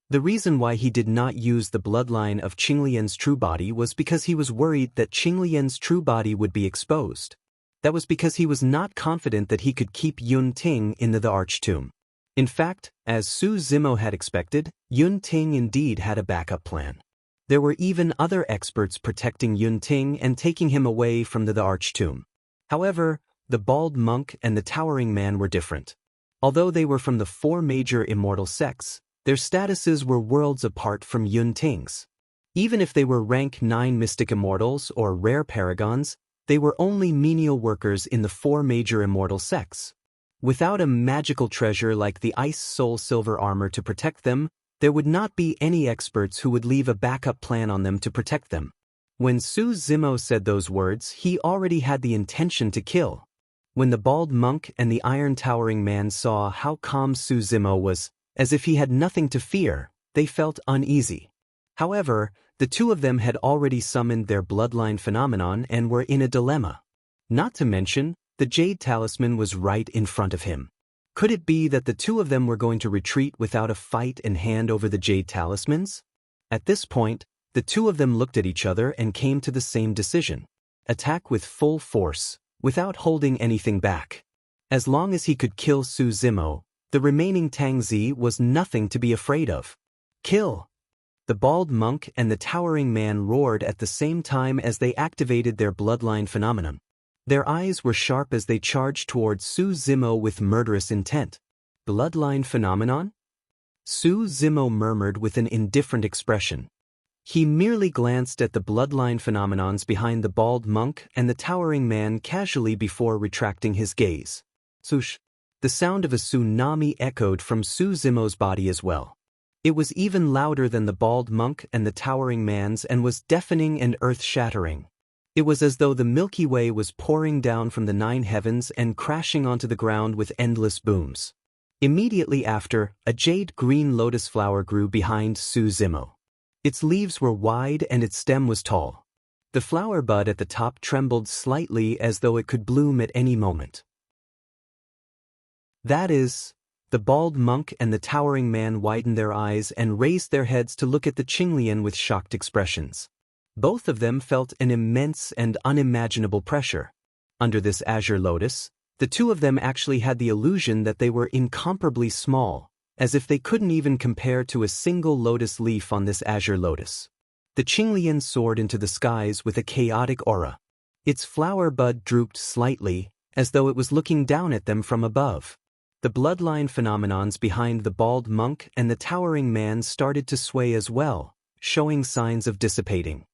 The reason why he did not use the bloodline of Qinglian's true body was because he was worried that Qinglian's true body would be exposed. That was because he was not confident that he could keep Yun Ting in the Archtomb. In fact, as Su Zimo had expected, Yun Ting indeed had a backup plan. There were even other experts protecting Yun Ting and taking him away from the Archtomb. However, the bald monk and the towering man were different. Although they were from the four major immortal sects, their statuses were worlds apart from Yun Ting's. Even if they were rank 9 mystic immortals or rare paragons, they were only menial workers in the 4 major immortal sects. Without a magical treasure like the Ice Soul Silver armor to protect them, there would not be any experts who would leave a backup plan on them to protect them. When Su Zimo said those words, he already had the intention to kill. When the bald monk and the iron towering man saw how calm Su Zimo was, as if he had nothing to fear, they felt uneasy. However, the two of them had already summoned their bloodline phenomenon and were in a dilemma. Not to mention, the Jade Talisman was right in front of him. Could it be that the two of them were going to retreat without a fight and hand over the Jade Talismans? At this point, the two of them looked at each other and came to the same decision. Attack with full force, without holding anything back. As long as he could kill Su Zimo, the remaining Tang Zi was nothing to be afraid of. Kill! The bald monk and the towering man roared at the same time as they activated their bloodline phenomenon. Their eyes were sharp as they charged towards Su Zimo with murderous intent. Bloodline phenomenon? Su Zimo murmured with an indifferent expression. He merely glanced at the bloodline phenomenons behind the bald monk and the towering man casually before retracting his gaze. Swoosh! The sound of a tsunami echoed from Su Zimo's body as well. It was even louder than the bald monk and the towering man's and was deafening and earth-shattering. It was as though the Milky Way was pouring down from the 9 heavens and crashing onto the ground with endless booms. Immediately after, a jade-green lotus flower grew behind Su Zimo. Its leaves were wide and its stem was tall. The flower bud at the top trembled slightly as though it could bloom at any moment. That is, the bald monk and the towering man widened their eyes and raised their heads to look at the Qinglian with shocked expressions. Both of them felt an immense and unimaginable pressure. Under this azure lotus, the two of them actually had the illusion that they were incomparably small, as if they couldn't even compare to a single lotus leaf on this azure lotus. The Qinglian soared into the skies with a chaotic aura. Its flower bud drooped slightly, as though it was looking down at them from above. The bloodline phenomenons behind the bald monk and the towering man started to sway as well, showing signs of dissipating.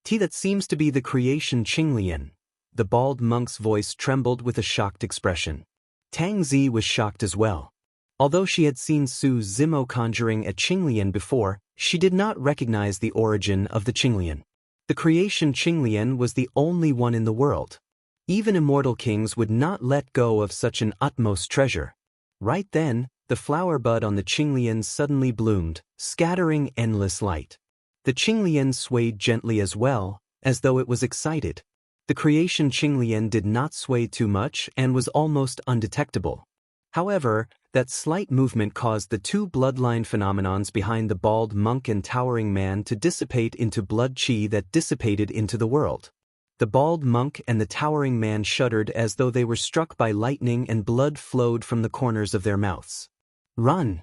That seems to be the creation Qinglian. The bald monk's voice trembled with a shocked expression. Tang Zi was shocked as well. Although she had seen Su Zimo conjuring a Qinglian before, she did not recognize the origin of the Qinglian. The creation Qinglian was the only one in the world. Even immortal kings would not let go of such an utmost treasure. Right then, the flower bud on the Qinglian suddenly bloomed, scattering endless light. The Qinglian swayed gently as well, as though it was excited. The creation Qinglian did not sway too much and was almost undetectable. However, that slight movement caused the two bloodline phenomenons behind the bald monk and towering man to dissipate into blood qi that dissipated into the world. The bald monk and the towering man shuddered as though they were struck by lightning and blood flowed from the corners of their mouths. Run!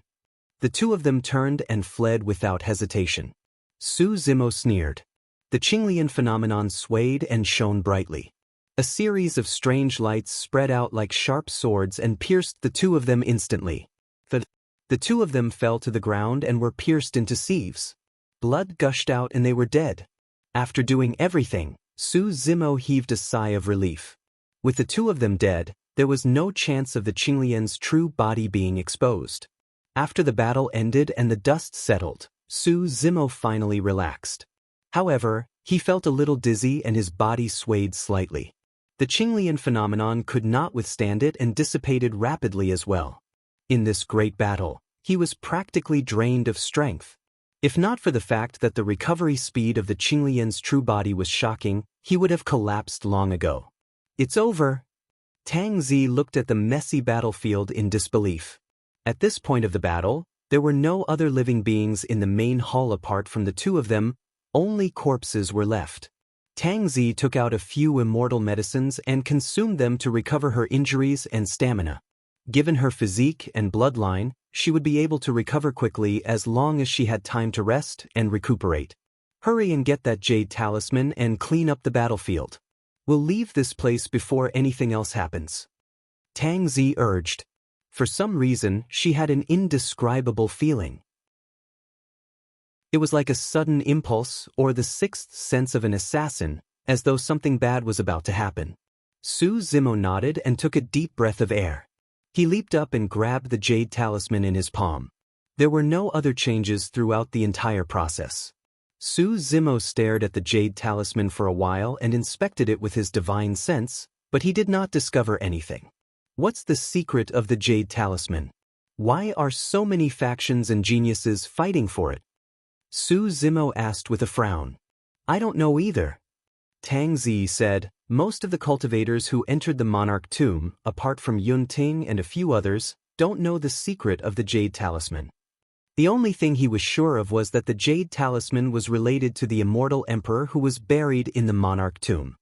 The two of them turned and fled without hesitation. Su Zimo sneered. The Qinglian phenomenon swayed and shone brightly. A series of strange lights spread out like sharp swords and pierced the two of them instantly. The two of them fell to the ground and were pierced into sieves. Blood gushed out and they were dead. After doing everything, Su Zimo heaved a sigh of relief. With the two of them dead, there was no chance of the Qinglian's true body being exposed. After the battle ended and the dust settled, Su Zimo finally relaxed. However, he felt a little dizzy and his body swayed slightly. The Qinglian phenomenon could not withstand it and dissipated rapidly as well. In this great battle, he was practically drained of strength. If not for the fact that the recovery speed of the Qinglian's true body was shocking, he would have collapsed long ago. It's over. Tang Zi looked at the messy battlefield in disbelief. At this point of the battle, there were no other living beings in the main hall apart from the two of them, only corpses were left. Tang Zi took out a few immortal medicines and consumed them to recover her injuries and stamina. Given her physique and bloodline, she would be able to recover quickly as long as she had time to rest and recuperate. Hurry and get that jade talisman and clean up the battlefield. We'll leave this place before anything else happens. Tang Zi urged. For some reason, she had an indescribable feeling. It was like a sudden impulse or the sixth sense of an assassin, as though something bad was about to happen. Su Zimo nodded and took a deep breath of air. He leaped up and grabbed the jade talisman in his palm. There were no other changes throughout the entire process. Su Zimo stared at the jade talisman for a while and inspected it with his divine sense, but he did not discover anything. What's the secret of the jade talisman? Why are so many factions and geniuses fighting for it? Su Zimo asked with a frown. I don't know either. Tang Zi said, most of the cultivators who entered the monarch tomb, apart from Yun Ting and a few others, don't know the secret of the jade talisman. The only thing he was sure of was that the jade talisman was related to the immortal emperor who was buried in the monarch tomb.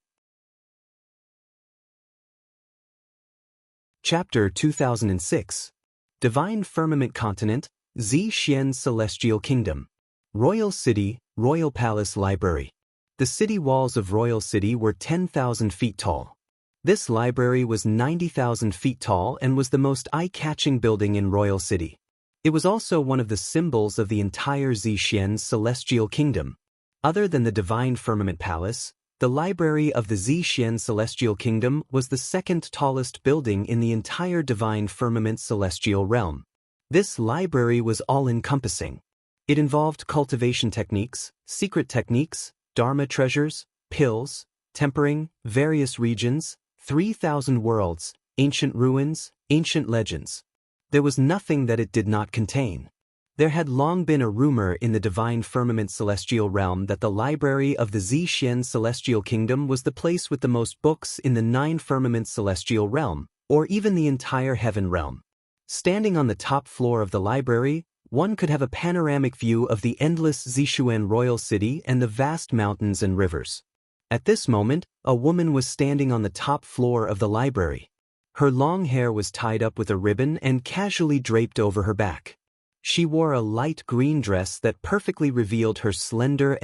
Chapter 2006. Divine Firmament Continent, Xian Celestial Kingdom. Royal City, Royal Palace Library. The city walls of Royal City were 10,000 feet tall. This library was 90,000 feet tall and was the most eye-catching building in Royal City. It was also one of the symbols of the entire Xian Celestial Kingdom. Other than the Divine Firmament Palace, the library of the Xian Celestial Kingdom was the second tallest building in the entire Divine Firmament Celestial Realm. This library was all-encompassing. It involved cultivation techniques, secret techniques, dharma treasures, pills, tempering, various regions, 3,000 worlds, ancient ruins, ancient legends. There was nothing that it did not contain. There had long been a rumor in the Divine Firmament Celestial Realm that the library of the Xian Celestial Kingdom was the place with the most books in the 9 Firmament Celestial Realm, or even the entire Heaven Realm. Standing on the top floor of the library, one could have a panoramic view of the endless Zishuan Royal City and the vast mountains and rivers. At this moment, a woman was standing on the top floor of the library. Her long hair was tied up with a ribbon and casually draped over her back. She wore a light green dress that perfectly revealed her slender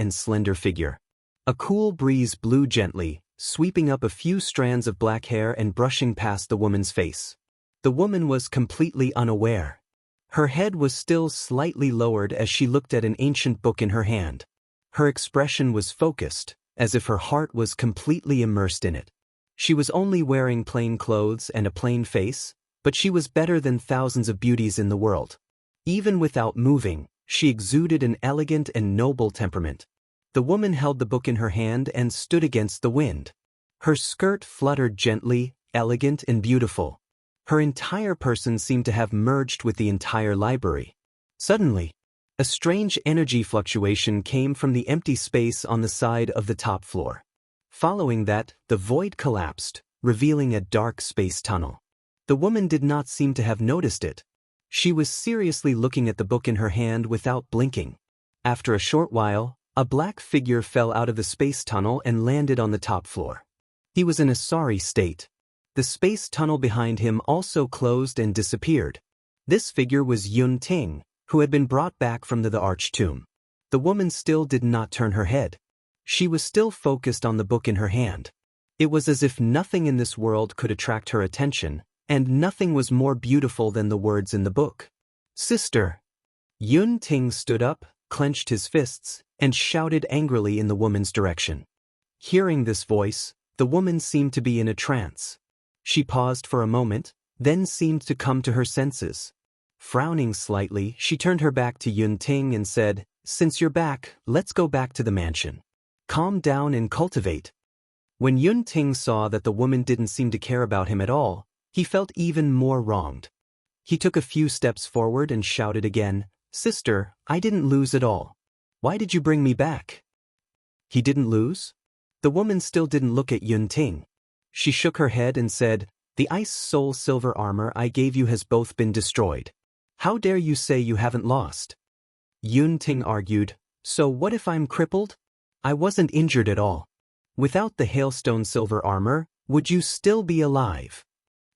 figure. A cool breeze blew gently, sweeping up a few strands of black hair and brushing past the woman's face. The woman was completely unaware. Her head was still slightly lowered as she looked at an ancient book in her hand. Her expression was focused, as if her heart was completely immersed in it. She was only wearing plain clothes and a plain face, but she was better than thousands of beauties in the world. Even without moving, she exuded an elegant and noble temperament. The woman held the book in her hand and stood against the wind. Her skirt fluttered gently, elegant and beautiful. Her entire person seemed to have merged with the entire library. Suddenly, a strange energy fluctuation came from the empty space on the side of the top floor. Following that, the void collapsed, revealing a dark space tunnel. The woman did not seem to have noticed it. She was seriously looking at the book in her hand without blinking. After a short while, a black figure fell out of the space tunnel and landed on the top floor. He was in a sorry state. The space tunnel behind him also closed and disappeared. This figure was Yun Ting, who had been brought back from the arch tomb. The woman still did not turn her head. She was still focused on the book in her hand. It was as if nothing in this world could attract her attention, and nothing was more beautiful than the words in the book. Sister! Yun Ting stood up, clenched his fists, and shouted angrily in the woman's direction. Hearing this voice, the woman seemed to be in a trance. She paused for a moment, then seemed to come to her senses. Frowning slightly, she turned her back to Yun Ting and said, "Since you're back, let's go back to the mansion. Calm down and cultivate." When Yun Ting saw that the woman didn't seem to care about him at all, he felt even more wronged. He took a few steps forward and shouted again, "Sister, I didn't lose at all. Why did you bring me back?" He didn't lose? The woman still didn't look at Yun Ting. She shook her head and said, "The ice soul silver armor I gave you has both been destroyed. How dare you say you haven't lost?" Yun Ting argued, "So what if I'm crippled? I wasn't injured at all. Without the hailstone silver armor, would you still be alive?"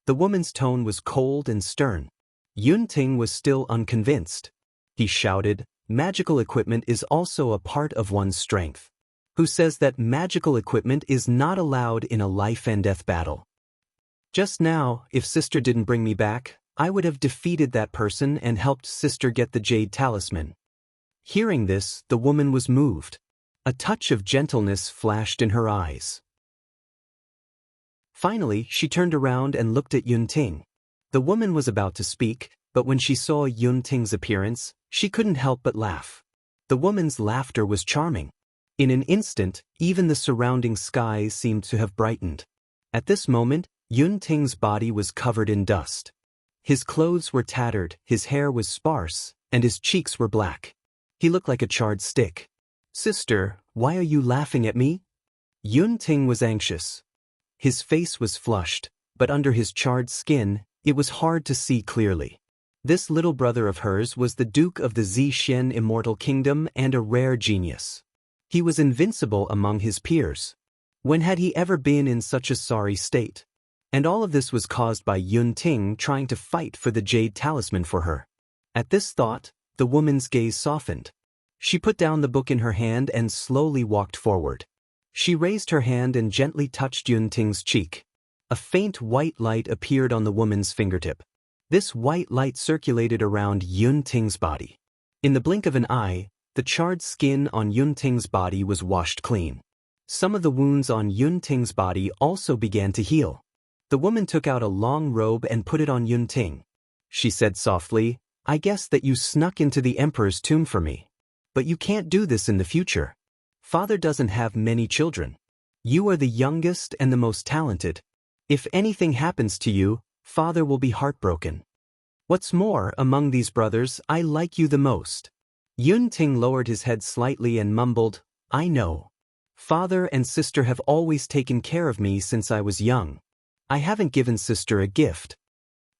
The woman's tone was cold and stern. Yun Ting was still unconvinced. He shouted, "Magical equipment is also a part of one's strength. Who says that magical equipment is not allowed in a life-and-death battle? Just now, if Sister didn't bring me back, I would have defeated that person and helped Sister get the jade talisman." Hearing this, the woman was moved. A touch of gentleness flashed in her eyes. Finally, she turned around and looked at Yunting. The woman was about to speak, but when she saw Yunting's appearance, she couldn't help but laugh. The woman's laughter was charming. In an instant, even the surrounding skies seemed to have brightened. At this moment, Yunting's body was covered in dust. His clothes were tattered, his hair was sparse, and his cheeks were black. He looked like a charred stick. "Sister, why are you laughing at me?" Yunting was anxious. His face was flushed, but under his charred skin, it was hard to see clearly. This little brother of hers was the Duke of the Zixien Immortal Kingdom and a rare genius. He was invincible among his peers. When had he ever been in such a sorry state? And all of this was caused by Yunting trying to fight for the jade talisman for her. At this thought, the woman's gaze softened. She put down the book in her hand and slowly walked forward. She raised her hand and gently touched Yunting's cheek. A faint white light appeared on the woman's fingertip. This white light circulated around Yunting's body. In the blink of an eye, the charred skin on Yunting's body was washed clean. Some of the wounds on Yunting's body also began to heal. The woman took out a long robe and put it on Yunting. She said softly, "I guess that you snuck into the emperor's tomb for me. But you can't do this in the future. Father doesn't have many children. You are the youngest and the most talented. If anything happens to you, Father will be heartbroken. What's more, among these brothers, I like you the most." Yunting lowered his head slightly and mumbled, "I know. Father and sister have always taken care of me since I was young. I haven't given sister a gift."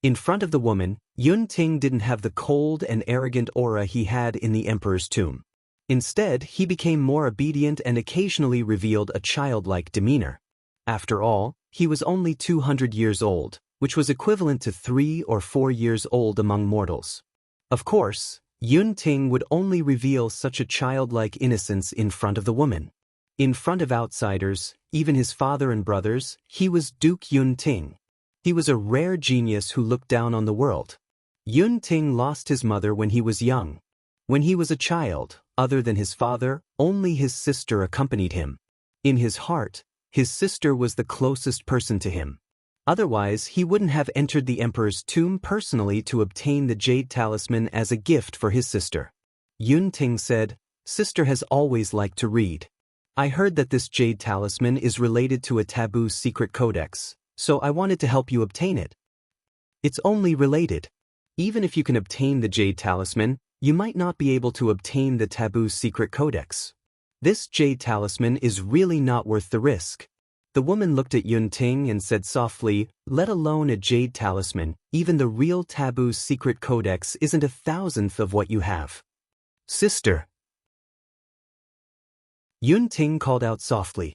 In front of the woman, Yunting didn't have the cold and arrogant aura he had in the emperor's tomb. Instead, he became more obedient and occasionally revealed a childlike demeanor. After all, he was only 200 years old, which was equivalent to 3 or 4 years old among mortals. Of course, Yunting would only reveal such a childlike innocence in front of the woman. In front of outsiders, even his father and brothers, he was Duke Yunting. He was a rare genius who looked down on the world. Yunting lost his mother when he was young. When he was a child, other than his father, only his sister accompanied him. In his heart, his sister was the closest person to him. Otherwise, he wouldn't have entered the emperor's tomb personally to obtain the jade talisman as a gift for his sister. Yunting said, "Sister has always liked to read. I heard that this jade talisman is related to a taboo secret codex, so I wanted to help you obtain it." It's only related. Even if you can obtain the jade talisman, you might not be able to obtain the taboo secret codex. This jade talisman is really not worth the risk. The woman looked at Yunting and said softly, "Let alone a jade talisman, even the real taboo secret codex isn't 1,000th of what you have." "Sister." Yunting called out softly.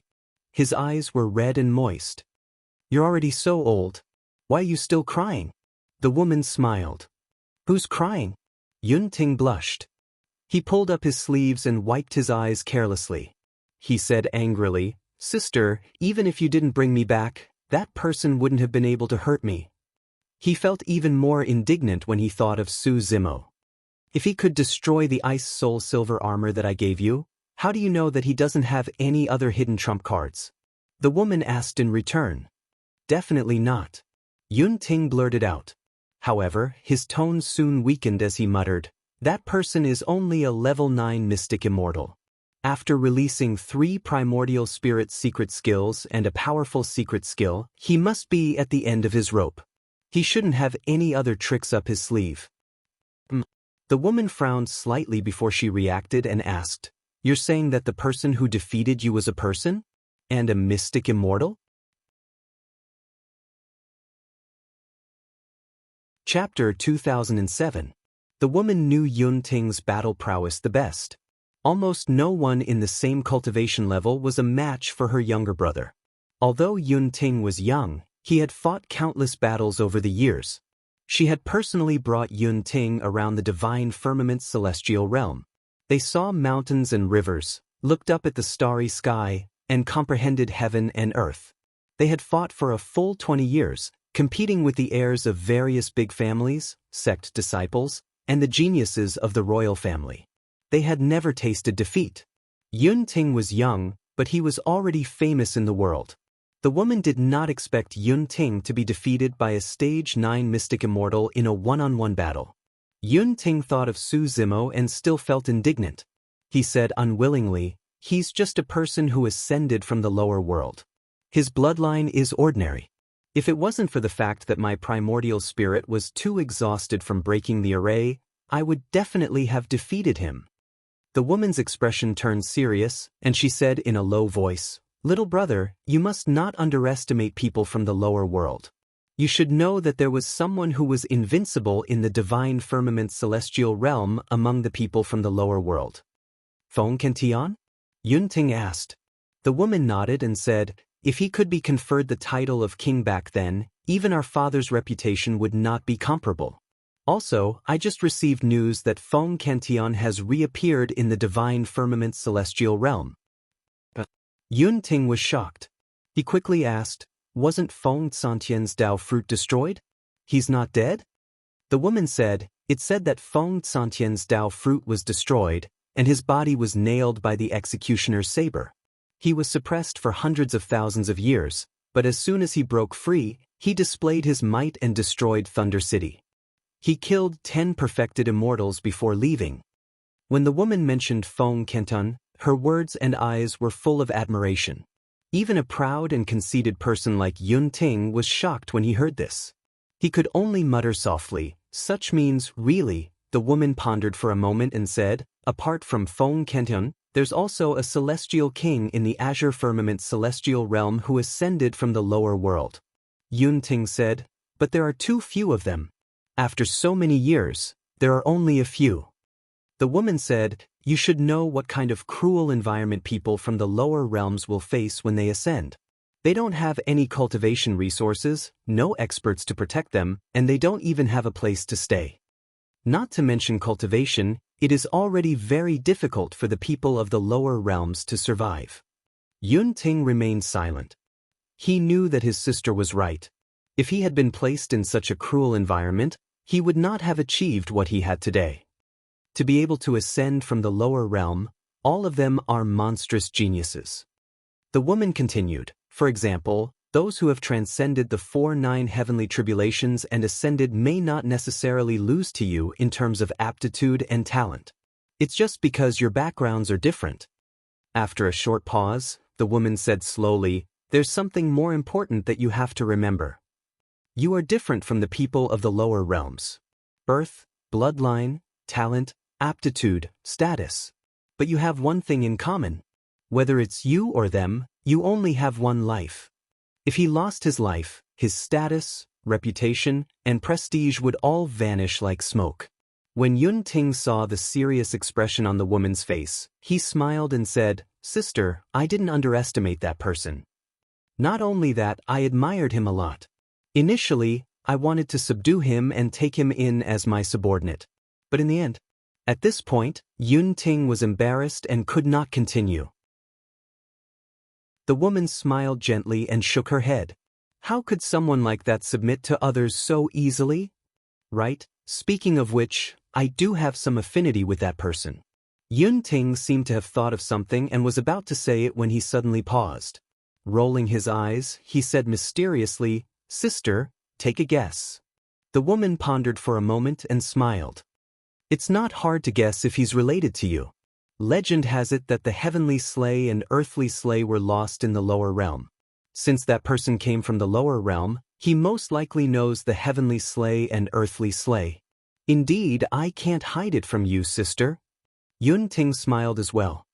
His eyes were red and moist. "You're already so old. Why are you still crying?" The woman smiled. "Who's crying?" Yunting blushed. He pulled up his sleeves and wiped his eyes carelessly. He said angrily, "Sister, even if you didn't bring me back, that person wouldn't have been able to hurt me." He felt even more indignant when he thought of Su Zimo. "If he could destroy the Ice Soul silver armor that I gave you, how do you know that he doesn't have any other hidden trump cards?" The woman asked in return. "Definitely not." Yunting blurted out. However, his tone soon weakened as he muttered, "That person is only a level 9 mystic immortal. After releasing 3 primordial spirit secret skills and a powerful secret skill, he must be at the end of his rope. He shouldn't have any other tricks up his sleeve." The woman frowned slightly before she reacted and asked, "You're saying that the person who defeated you was a person? And a mystic immortal?" Chapter 2007. The woman knew Yunting's battle prowess the best. Almost no one in the same cultivation level was a match for her younger brother. Although Yunting was young, he had fought countless battles over the years. She had personally brought Yunting around the divine firmament's celestial realm. They saw mountains and rivers, looked up at the starry sky, and comprehended heaven and earth. They had fought for a full 20 years, competing with the heirs of various big families, sect disciples, and the geniuses of the royal family. They had never tasted defeat. Yun Ting was young, but he was already famous in the world. The woman did not expect Yun Ting to be defeated by a stage 9 mystic immortal in a one-on-one battle. Yun Ting thought of Su Zimo and still felt indignant. He said unwillingly, "He's just a person who ascended from the lower world. His bloodline is ordinary. If it wasn't for the fact that my primordial spirit was too exhausted from breaking the array, I would definitely have defeated him." The woman's expression turned serious, and she said in a low voice, "Little brother, you must not underestimate people from the lower world. You should know that there was someone who was invincible in the divine firmament celestial realm among the people from the lower world." "Feng Kentian?" Yun Ting asked. The woman nodded and said, "If he could be conferred the title of king back then, even our father's reputation would not be comparable. Also, I just received news that Feng Kentian has reappeared in the divine firmament celestial realm." Yun Ting was shocked. He quickly asked, "Wasn't Feng Santian's Dao fruit destroyed? He's not dead?" The woman said, "It said that Feng Santian's Dao fruit was destroyed, and his body was nailed by the executioner's saber. He was suppressed for hundreds of thousands of years, but as soon as he broke free, he displayed his might and destroyed Thunder City. He killed 10 perfected immortals before leaving." When the woman mentioned Feng Kentian, her words and eyes were full of admiration. Even a proud and conceited person like Yun Ting was shocked when he heard this. He could only mutter softly, "Such means, really." The woman pondered for a moment and said, "Apart from Feng Kentian, there's also a celestial king in the azure firmament celestial realm who ascended from the lower world." Yun Ting said, "But there are too few of them. After so many years, there are only a few." The woman said, "You should know what kind of cruel environment people from the lower realms will face when they ascend. They don't have any cultivation resources, no experts to protect them, and they don't even have a place to stay. Not to mention cultivation, it is already very difficult for the people of the lower realms to survive." Yun Ting remained silent. He knew that his sister was right. If he had been placed in such a cruel environment, he would not have achieved what he had today. To be able to ascend from the lower realm, all of them are monstrous geniuses. The woman continued, "For example, those who have transcended the 4-9 heavenly tribulations and ascended may not necessarily lose to you in terms of aptitude and talent. It's just because your backgrounds are different." After a short pause, the woman said slowly, "There's something more important that you have to remember. You are different from the people of the lower realms. Birth, bloodline, talent, aptitude, status. But you have one thing in common. Whether it's you or them, you only have one life. If he lost his life, his status, reputation, and prestige would all vanish like smoke." When Yun Ting saw the serious expression on the woman's face, he smiled and said, "Sister, I didn't underestimate that person. Not only that, I admired him a lot. Initially, I wanted to subdue him and take him in as my subordinate. But in the end..." At this point, Yun Ting was embarrassed and could not continue. The woman smiled gently and shook her head. How could someone like that submit to others so easily? Right, speaking of which, I do have some affinity with that person. Yun Ting seemed to have thought of something and was about to say it when he suddenly paused. Rolling his eyes, he said mysteriously, "Sister, take a guess." The woman pondered for a moment and smiled. "It's not hard to guess if he's related to you. Legend has it that the heavenly sleigh and earthly sleigh were lost in the lower realm. Since that person came from the lower realm, he most likely knows the heavenly sleigh and earthly sleigh. Indeed, I can't hide it from you, sister." Yun Ting smiled as well.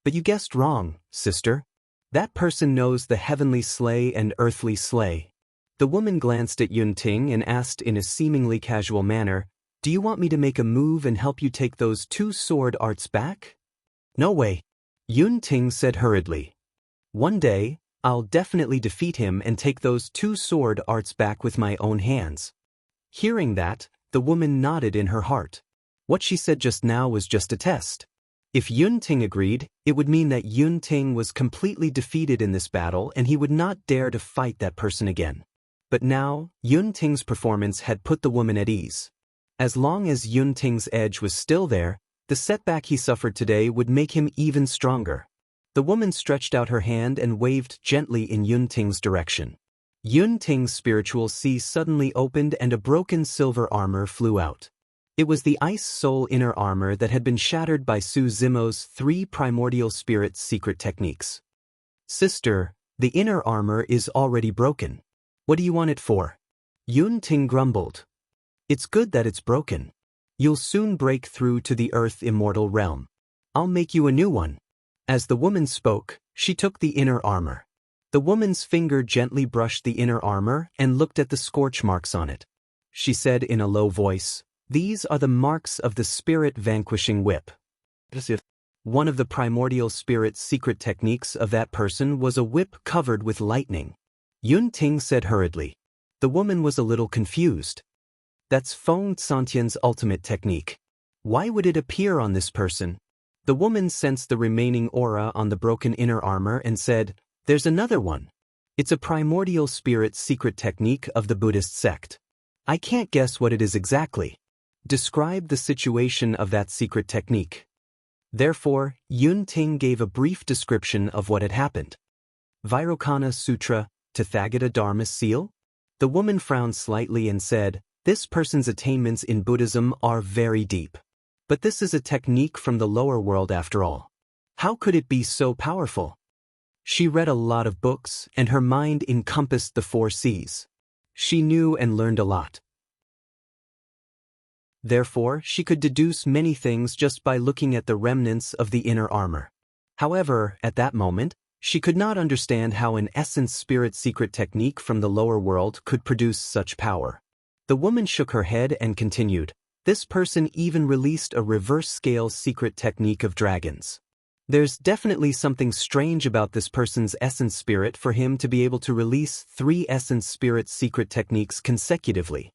"But you guessed wrong, sister. That person knows the heavenly sleigh and earthly sleigh." The woman glanced at Yun Ting and asked in a seemingly casual manner, "Do you want me to make a move and help you take those 2 sword arts back?" "No way," Yun Ting said hurriedly. "One day, I'll definitely defeat him and take those 2 sword arts back with my own hands." Hearing that, the woman nodded in her heart. What she said just now was just a test. If Yun Ting agreed, it would mean that Yun Ting was completely defeated in this battle and he would not dare to fight that person again. But now, Yun Ting's performance had put the woman at ease. As long as Yun Ting's edge was still there, The setback he suffered today would make him even stronger. The woman stretched out her hand and waved gently in Yun Ting's direction. Yun Ting's spiritual sea suddenly opened and a broken silver armor flew out. It was the Ice Soul inner armor that had been shattered by Su Zimo's 3 primordial spirit secret techniques. Sister, the inner armor is already broken. What do you want it for? Yun Ting grumbled. It's good that it's broken. You'll soon break through to the Earth Immortal realm. I'll make you a new one. As the woman spoke, she took the inner armor. The woman's finger gently brushed the inner armor and looked at the scorch marks on it. She said in a low voice, "These are the marks of the spirit vanquishing whip." One of the primordial spirit secret techniques of that person was a whip covered with lightning. Yun Ting said hurriedly. The woman was a little confused. That's Feng Santian's ultimate technique. Why would it appear on this person? The woman sensed the remaining aura on the broken inner armor and said, "There's another one. It's a primordial spirit secret technique of the Buddhist sect. I can't guess what it is exactly. Describe the situation of that secret technique." Therefore, Yun Ting gave a brief description of what had happened. Vairocana Sutra, Tathagata Dharma seal? The woman frowned slightly and said, "This person's attainments in Buddhism are very deep. But this is a technique from the lower world after all. How could it be so powerful?" She read a lot of books, and her mind encompassed the 4 C's. She knew and learned a lot. Therefore, she could deduce many things just by looking at the remnants of the inner armor. However, at that moment, she could not understand how an essence spirit secret technique from the lower world could produce such power. The woman shook her head and continued, "This person even released a reverse scale secret technique of dragons. There's definitely something strange about this person's essence spirit for him to be able to release 3 essence spirit secret techniques consecutively."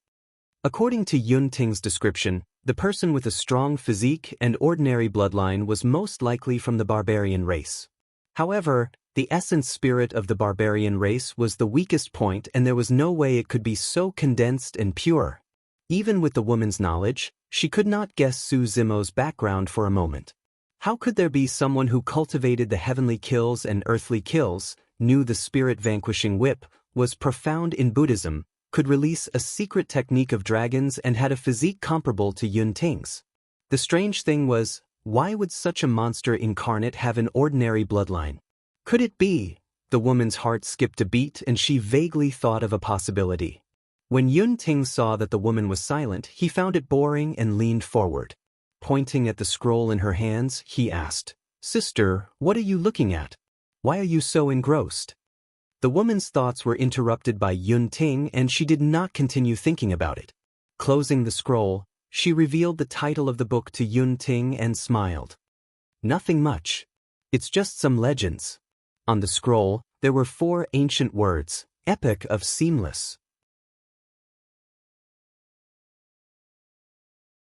According to Yun Ting's description, the person with a strong physique and ordinary bloodline was most likely from the barbarian race. However, the essence spirit of the barbarian race was the weakest point and there was no way it could be so condensed and pure. Even with the woman's knowledge, she could not guess Su Zimo's background for a moment. How could there be someone who cultivated the heavenly kills and earthly kills, knew the spirit vanquishing whip, was profound in Buddhism, could release a secret technique of dragons and had a physique comparable to Yun Ting's? The strange thing was, why would such a monster incarnate have an ordinary bloodline? Could it be? The woman's heart skipped a beat and she vaguely thought of a possibility. When Yun Ting saw that the woman was silent, he found it boring and leaned forward. Pointing at the scroll in her hands, he asked, "Sister, what are you looking at? Why are you so engrossed?" The woman's thoughts were interrupted by Yun Ting and she did not continue thinking about it. Closing the scroll, she revealed the title of the book to Yun Ting and smiled. "Nothing much. It's just some legends." On the scroll, there were 4 ancient words, Epic of Seamless.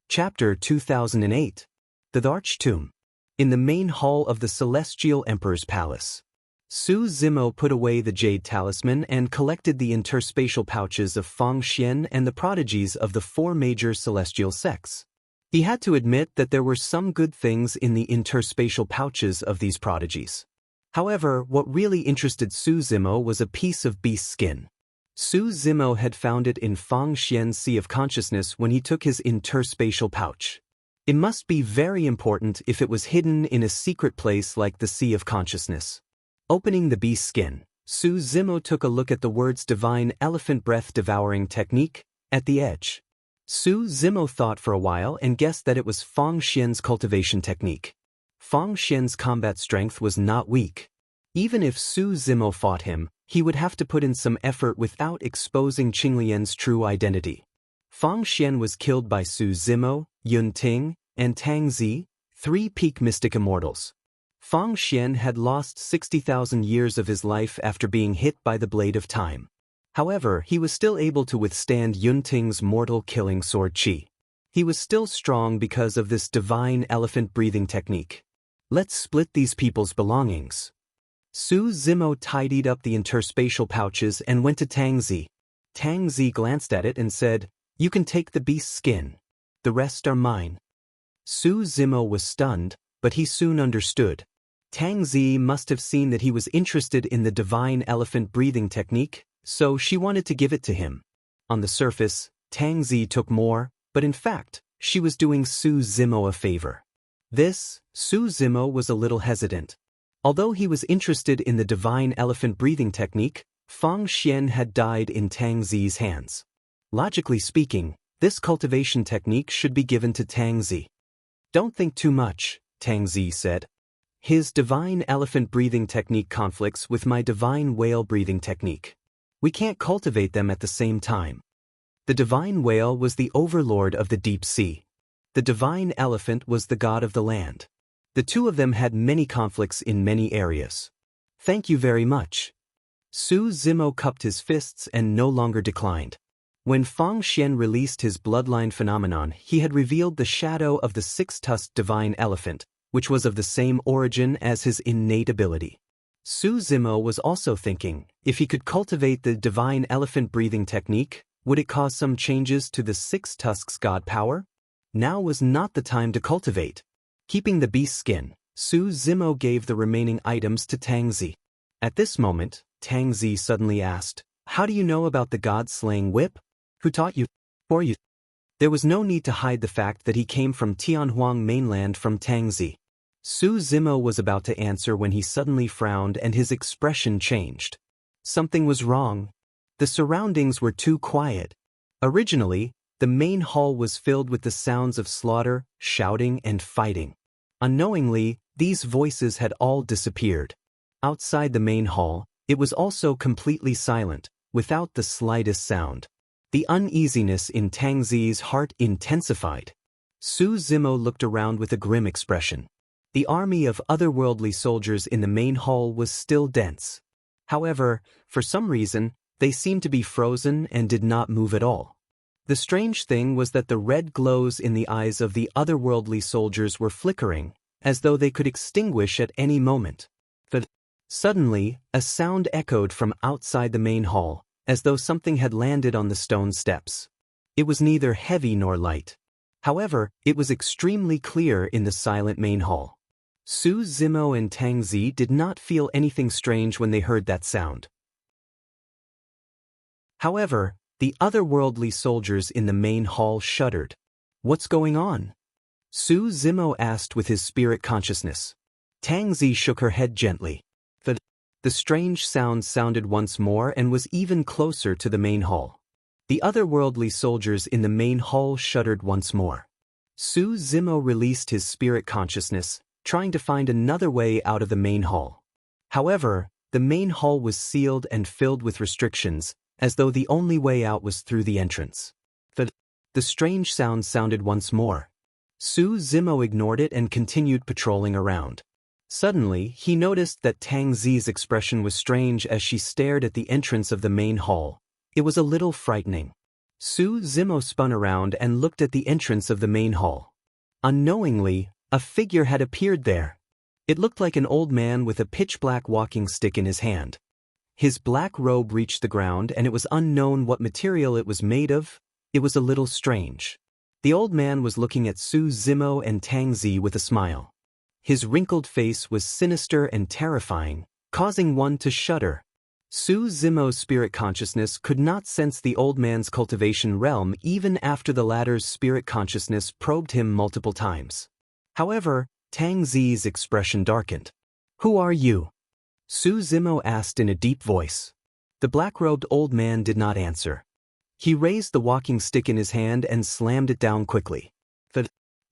Chapter 2008. The Archtomb. In the main hall of the Celestial Emperor's Palace. Su Zimo put away the jade talisman and collected the interspatial pouches of Feng Xian and the prodigies of the 4 major celestial sects. He had to admit that there were some good things in the interspatial pouches of these prodigies. However, what really interested Su Zimo was a piece of beast skin. Su Zimo had found it in Feng Xian's Sea of Consciousness when he took his interspatial pouch. It must be very important if it was hidden in a secret place like the Sea of Consciousness. Opening the beast skin, Su Zimo took a look at the words Divine Elephant Breath Devouring Technique at the edge. Su Zimo thought for a while and guessed that it was Feng Xian's cultivation technique. Feng Xian's combat strength was not weak. Even if Su Zimo fought him, he would have to put in some effort without exposing Qinglian's true identity. Feng Xian was killed by Su Zimo, Yun Ting, and Tang Zi, 3 peak mystic immortals. Feng Xian had lost 60,000 years of his life after being hit by the blade of time. However, he was still able to withstand Yun Ting's mortal-killing sword qi. He was still strong because of this divine elephant breathing technique. Let's split these people's belongings. Su Zimo tidied up the interspatial pouches and went to Tang Zi. Tang Zi glanced at it and said, "You can take the beast's skin. The rest are mine." Su Zimo was stunned, but he soon understood. Tang Zi must have seen that he was interested in the divine elephant breathing technique, so she wanted to give it to him. On the surface, Tang Zi took more, but in fact, she was doing Su Zimo a favor. Su Zimo was a little hesitant. Although he was interested in the divine elephant breathing technique, Fang Xian had died in Tang Zi's hands. Logically speaking, this cultivation technique should be given to Tang Zi. Don't think too much, Tang Zi said. His divine elephant breathing technique conflicts with my divine whale breathing technique. We can't cultivate them at the same time. The divine whale was the overlord of the deep sea. The divine elephant was the god of the land. The two of them had many conflicts in many areas. Thank you very much. Su Zimo cupped his fists and no longer declined. When Fang Xian released his bloodline phenomenon, he had revealed the shadow of the six-tusked divine elephant, which was of the same origin as his innate ability. Su Zimo was also thinking, if he could cultivate the divine elephant breathing technique, would it cause some changes to the six tusks god power? Now was not the time to cultivate. Keeping the beast skin, Su Zimo gave the remaining items to Tang Zi. At this moment, Tang Zi suddenly asked, "How do you know about the god-slaying whip? Who taught you? For you?" There was no need to hide the fact that he came from Tianhuang mainland from Tang Zi. Su Zimo was about to answer when he suddenly frowned and his expression changed. Something was wrong. The surroundings were too quiet. Originally, the main hall was filled with the sounds of slaughter, shouting, and fighting. Unknowingly, these voices had all disappeared. Outside the main hall, it was also completely silent, without the slightest sound. The uneasiness in Tang Zi's heart intensified. Su Zimo looked around with a grim expression. The army of otherworldly soldiers in the main hall was still dense. However, for some reason, they seemed to be frozen and did not move at all. The strange thing was that the red glows in the eyes of the otherworldly soldiers were flickering, as though they could extinguish at any moment. Suddenly, a sound echoed from outside the main hall, as though something had landed on the stone steps. It was neither heavy nor light. However, it was extremely clear in the silent main hall. Su Zimo and Tang Zi did not feel anything strange when they heard that sound. However, the otherworldly soldiers in the main hall shuddered. "What's going on?" Su Zimo asked with his spirit consciousness. Tang Zi shook her head gently. The strange sound sounded once more and was even closer to the main hall. The otherworldly soldiers in the main hall shuddered once more. Su Zimo released his spirit consciousness, trying to find another way out of the main hall. However, the main hall was sealed and filled with restrictions, as though the only way out was through the entrance. The strange sound sounded once more. Su Zimo ignored it and continued patrolling around. Suddenly, he noticed that Tang Zi's expression was strange as she stared at the entrance of the main hall. It was a little frightening. Su Zimo spun around and looked at the entrance of the main hall. Unknowingly, a figure had appeared there. It looked like an old man with a pitch-black walking stick in his hand. His black robe reached the ground and it was unknown what material it was made of. It was a little strange. The old man was looking at Su Zimo and Tang Zi with a smile. His wrinkled face was sinister and terrifying, causing one to shudder. Su Zimo's spirit consciousness could not sense the old man's cultivation realm even after the latter's spirit consciousness probed him multiple times. However, Tang Zi's expression darkened. "Who are you?" Su Zimo asked in a deep voice. The black-robed old man did not answer. He raised the walking stick in his hand and slammed it down quickly.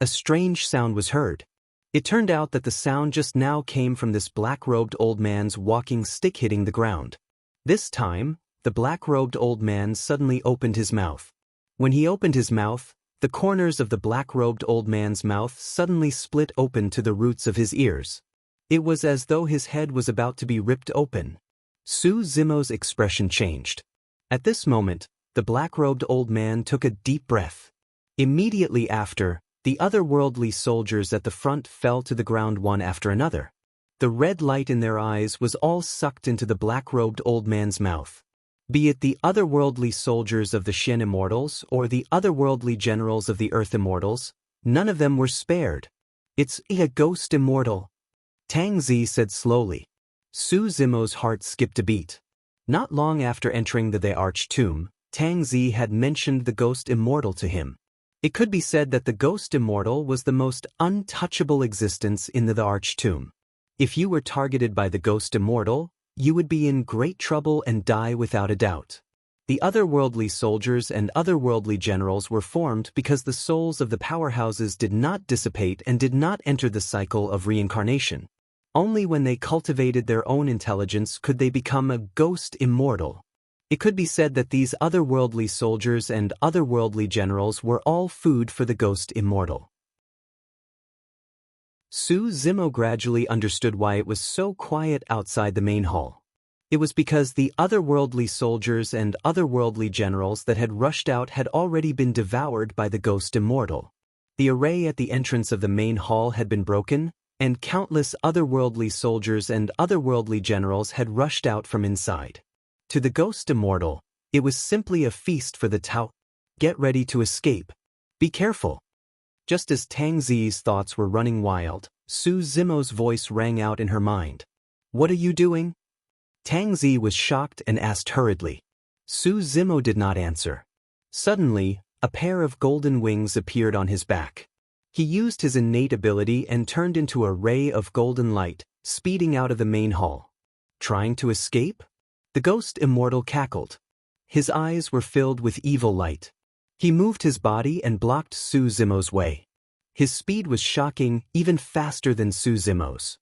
A strange sound was heard. It turned out that the sound just now came from this black-robed old man's walking stick hitting the ground. This time, the black-robed old man suddenly opened his mouth. When he opened his mouth, the corners of the black-robed old man's mouth suddenly split open to the roots of his ears. It was as though his head was about to be ripped open. Su Zimo's expression changed. At this moment, the black-robed old man took a deep breath. Immediately after, the otherworldly soldiers at the front fell to the ground one after another. The red light in their eyes was all sucked into the black-robed old man's mouth. Be it the otherworldly soldiers of the Shen Immortals or the otherworldly generals of the Earth Immortals, None of them were spared. It's a ghost immortal, Tang Zi said slowly. Su Zimo's heart skipped a beat. Not long after entering the arch tomb, Tang Zi had mentioned the ghost immortal to him. It could be said that the ghost immortal was the most untouchable existence in the arch tomb. If you were targeted by the ghost immortal, you would be in great trouble and die without a doubt. The otherworldly soldiers and otherworldly generals were formed because the souls of the powerhouses did not dissipate and did not enter the cycle of reincarnation. Only when they cultivated their own intelligence could they become a ghost immortal. It could be said that these otherworldly soldiers and otherworldly generals were all food for the ghost immortal. Su Zimo gradually understood why it was so quiet outside the main hall. It was because the otherworldly soldiers and otherworldly generals that had rushed out had already been devoured by the ghost immortal. The array at the entrance of the main hall had been broken, and countless otherworldly soldiers and otherworldly generals had rushed out from inside. To the ghost immortal, it was simply a feast for the Tao. Get ready to escape. Be careful. Just as Tang Zi's thoughts were running wild, Su Zimo's voice rang out in her mind. What are you doing? Tang Zi was shocked and asked hurriedly. Su Zimo did not answer. Suddenly, a pair of golden wings appeared on his back. He used his innate ability and turned into a ray of golden light, speeding out of the main hall. Trying to escape? The ghost immortal cackled. His eyes were filled with evil light. He moved his body and blocked Su Zimo's way. His speed was shocking, even faster than Su Zimo's.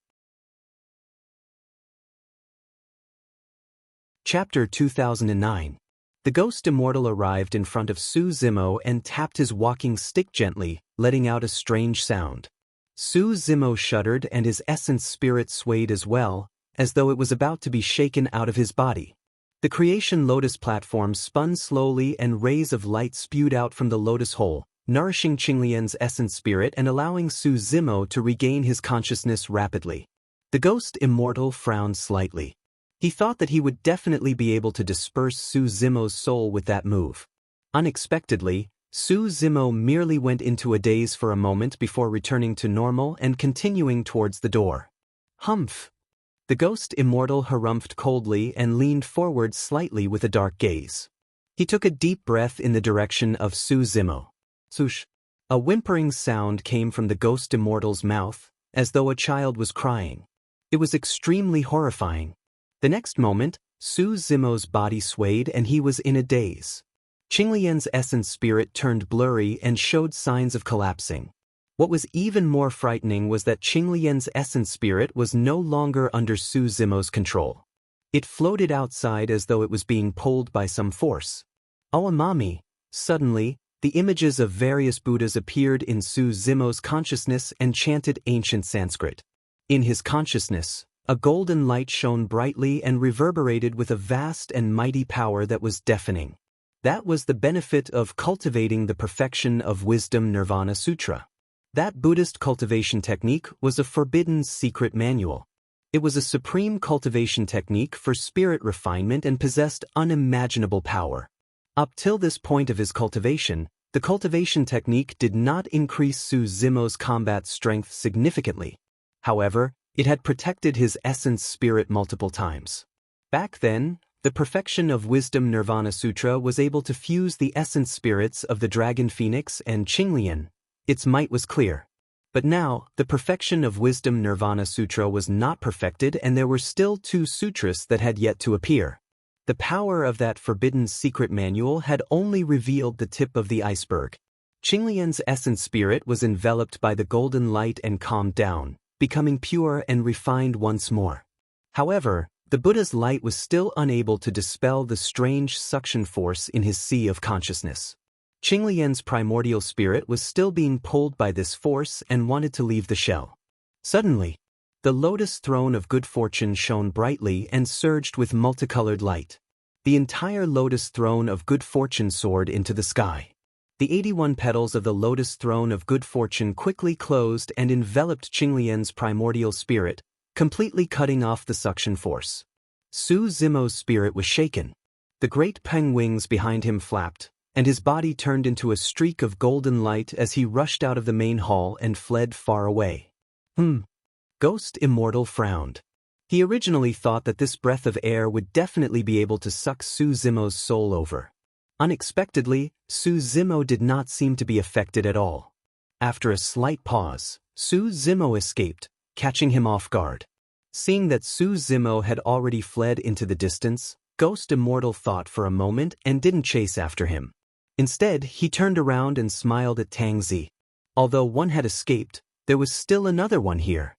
Chapter 2009. The ghost immortal arrived in front of Su Zimo and tapped his walking stick gently, letting out a strange sound. Su Zimo shuddered and his essence spirit swayed as well, as though it was about to be shaken out of his body. The creation lotus platform spun slowly and rays of light spewed out from the lotus hole, nourishing Qinglian's essence spirit and allowing Su Zimo to regain his consciousness rapidly. The ghost immortal frowned slightly. He thought that he would definitely be able to disperse Su Zimo's soul with that move. Unexpectedly, Su Zimo merely went into a daze for a moment before returning to normal and continuing towards the door. Humph! The ghost immortal harumphed coldly and leaned forward slightly with a dark gaze. He took a deep breath in the direction of Su Zimo. Swoosh! A whimpering sound came from the ghost immortal's mouth, as though a child was crying. It was extremely horrifying. The next moment, Su Zimo's body swayed and he was in a daze. Qinglian's essence spirit turned blurry and showed signs of collapsing. What was even more frightening was that Qinglian's essence spirit was no longer under Su Zimo's control. It floated outside as though it was being pulled by some force. Awamami! Suddenly, the images of various Buddhas appeared in Su Zimo's consciousness and chanted ancient Sanskrit. In his consciousness, a golden light shone brightly and reverberated with a vast and mighty power that was deafening. That was the benefit of cultivating the perfection of Wisdom Nirvana Sutra. That Buddhist cultivation technique was a forbidden secret manual. It was a supreme cultivation technique for spirit refinement and possessed unimaginable power. Up till this point of his cultivation, the cultivation technique did not increase Su Zimo's combat strength significantly. However, it had protected his essence spirit multiple times. Back then, the perfection of Wisdom Nirvana Sutra was able to fuse the essence spirits of the Dragon Phoenix and Qinglian. Its might was clear. But now, the perfection of Wisdom Nirvana Sutra was not perfected and there were still 2 sutras that had yet to appear. The power of that forbidden secret manual had only revealed the tip of the iceberg. Qinglian's essence spirit was enveloped by the golden light and calmed down, becoming pure and refined once more. However, the Buddha's light was still unable to dispel the strange suction force in his sea of consciousness. Qinglian's primordial spirit was still being pulled by this force and wanted to leave the shell. Suddenly, the lotus throne of good fortune shone brightly and surged with multicolored light. The entire lotus throne of good fortune soared into the sky. The 81 petals of the lotus throne of good fortune quickly closed and enveloped Qinglian's primordial spirit, completely cutting off the suction force. Su Zimo's spirit was shaken. The great peng wings behind him flapped, and his body turned into a streak of golden light as he rushed out of the main hall and fled far away. Ghost Immortal frowned. He originally thought that this breath of air would definitely be able to suck Su Zimo's soul over. Unexpectedly, Su Zimo did not seem to be affected at all. After a slight pause, Su Zimo escaped, catching him off guard. Seeing that Su Zimo had already fled into the distance, Ghost Immortal thought for a moment and didn't chase after him. Instead, he turned around and smiled at Tang Zi. Although one had escaped, there was still another one here.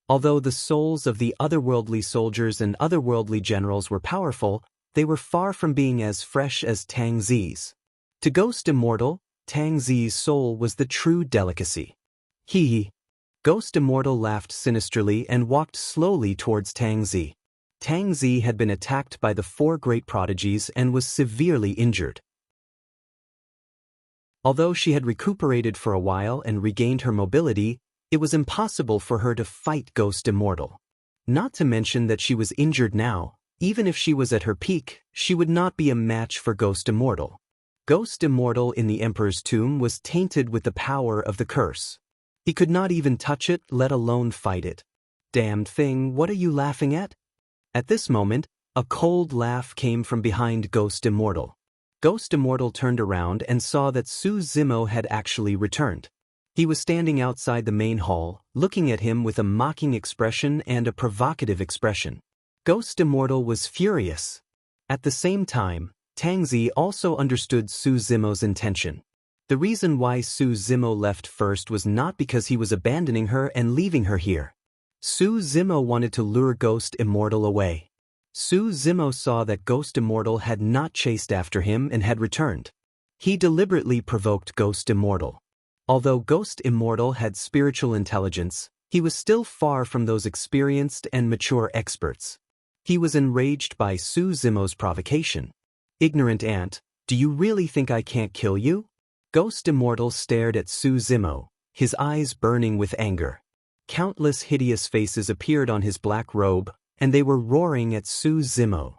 Although the souls of the otherworldly soldiers and otherworldly generals were powerful, they were far from being as fresh as Tang Zi's. To Ghost Immortal, Tang Zi's soul was the true delicacy. Hee. Ghost Immortal laughed sinisterly and walked slowly towards Tang Zi. Tang Zi had been attacked by the 4 great prodigies and was severely injured. Although she had recuperated for a while and regained her mobility, it was impossible for her to fight Ghost Immortal. Not to mention that she was injured now. Even if she was at her peak, she would not be a match for Ghost Immortal. Ghost Immortal in the Emperor's tomb was tainted with the power of the curse. He could not even touch it, let alone fight it. Damned thing, what are you laughing at? At this moment, a cold laugh came from behind Ghost Immortal. Ghost Immortal turned around and saw that Su Zimo had actually returned. He was standing outside the main hall, looking at him with a mocking expression and a provocative expression. Ghost Immortal was furious. At the same time, Tang Zi also understood Su Zimo's intention. The reason why Su Zimo left first was not because he was abandoning her and leaving her here. Su Zimo wanted to lure Ghost Immortal away. Su Zimo saw that Ghost Immortal had not chased after him and had returned. He deliberately provoked Ghost Immortal. Although Ghost Immortal had spiritual intelligence, he was still far from those experienced and mature experts. He was enraged by Su Zimo's provocation. Ignorant ant, do you really think I can't kill you? Ghost Immortal stared at Su Zimo, his eyes burning with anger. Countless hideous faces appeared on his black robe, and they were roaring at Su Zimo.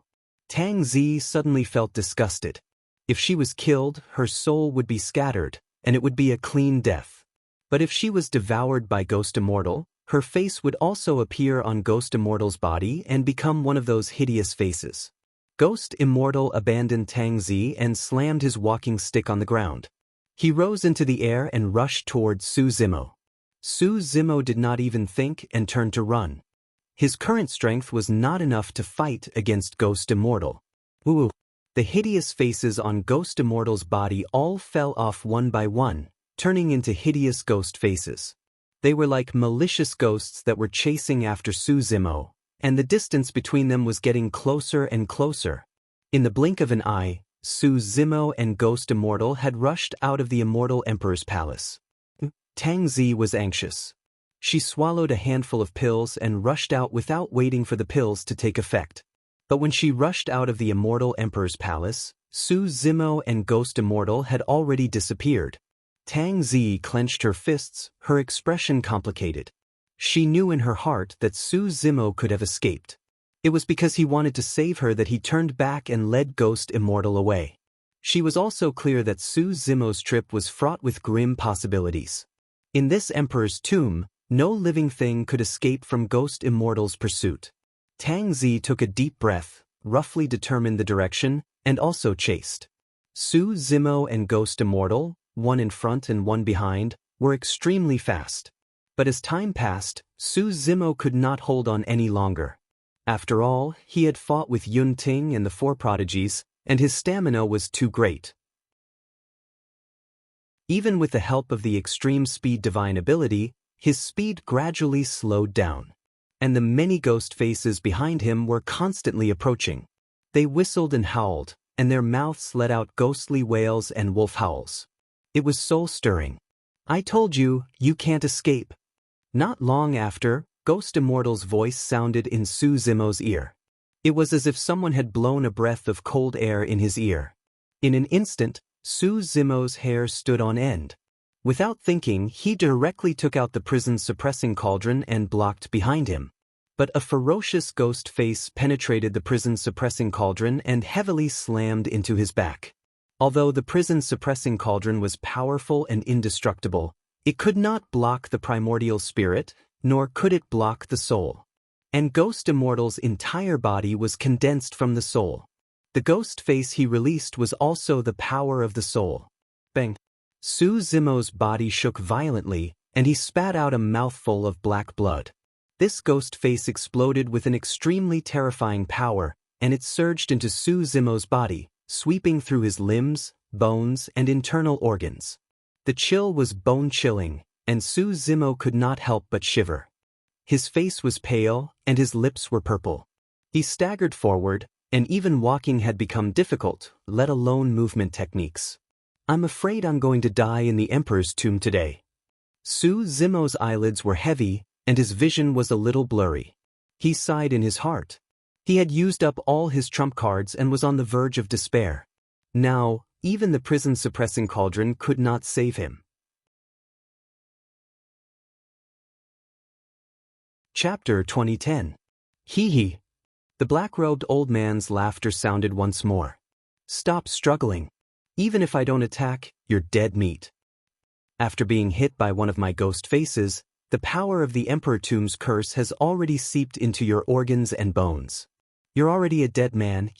Tang Zi suddenly felt disgusted. If she was killed, her soul would be scattered, and it would be a clean death. But if she was devoured by Ghost Immortal, her face would also appear on Ghost Immortal's body and become one of those hideous faces. Ghost Immortal abandoned Tang Zi and slammed his walking stick on the ground. He rose into the air and rushed towards Su Zimo. Su Zimo did not even think and turned to run. His current strength was not enough to fight against Ghost Immortal. Ooh! The hideous faces on Ghost Immortal's body all fell off one by one, turning into hideous ghost faces. They were like malicious ghosts that were chasing after Su Zimo, and the distance between them was getting closer and closer. In the blink of an eye, Su Zimo and Ghost Immortal had rushed out of the Immortal Emperor's palace. Tang Zi was anxious. She swallowed a handful of pills and rushed out without waiting for the pills to take effect. But when she rushed out of the Immortal Emperor's palace, Su Zimo and Ghost Immortal had already disappeared. Tang Zi clenched her fists, her expression complicated. She knew in her heart that Su Zimo could have escaped. It was because he wanted to save her that he turned back and led Ghost Immortal away. She was also clear that Su Zimo's trip was fraught with grim possibilities. In this Emperor's tomb, no living thing could escape from Ghost Immortal's pursuit. Tang Zi took a deep breath, roughly determined the direction, and also chased. Su Zimo and Ghost Immortal, one in front and one behind, were extremely fast. But as time passed, Su Zimo could not hold on any longer. After all, he had fought with Yun Ting and the 4 prodigies, and his stamina was too great. Even with the help of the extreme speed divine ability, his speed gradually slowed down. And the many ghost faces behind him were constantly approaching. They whistled and howled, and their mouths let out ghostly wails and wolf howls. It was soul-stirring. I told you, you can't escape. Not long after, Ghost Immortal's voice sounded in Su Zimo's ear. It was as if someone had blown a breath of cold air in his ear. In an instant, Su Zimo's hair stood on end. Without thinking, he directly took out the prison's suppressing cauldron and blocked behind him. But a ferocious ghost face penetrated the prison's suppressing cauldron and heavily slammed into his back. Although the prison-suppressing cauldron was powerful and indestructible, it could not block the primordial spirit, nor could it block the soul. And Ghost Immortal's entire body was condensed from the soul. The ghost face he released was also the power of the soul. Bang! Su Zimo's body shook violently, and he spat out a mouthful of black blood. This ghost face exploded with an extremely terrifying power, and it surged into Su Zimo's body, sweeping through his limbs, bones, and internal organs. The chill was bone-chilling, and Su Zimo could not help but shiver. His face was pale, and his lips were purple. He staggered forward, and even walking had become difficult, let alone movement techniques. "I'm afraid I'm going to die in the Emperor's tomb today." Su Zimo's eyelids were heavy, and his vision was a little blurry. He sighed in his heart. He had used up all his trump cards and was on the verge of despair. Now, even the prison-suppressing cauldron could not save him. Chapter 2010. Hee hee. The black-robed old man's laughter sounded once more. "Stop struggling. Even if I don't attack, you're dead meat. After being hit by one of my ghost faces, the power of the Emperor Tomb's curse has already seeped into your organs and bones. You're already a dead man."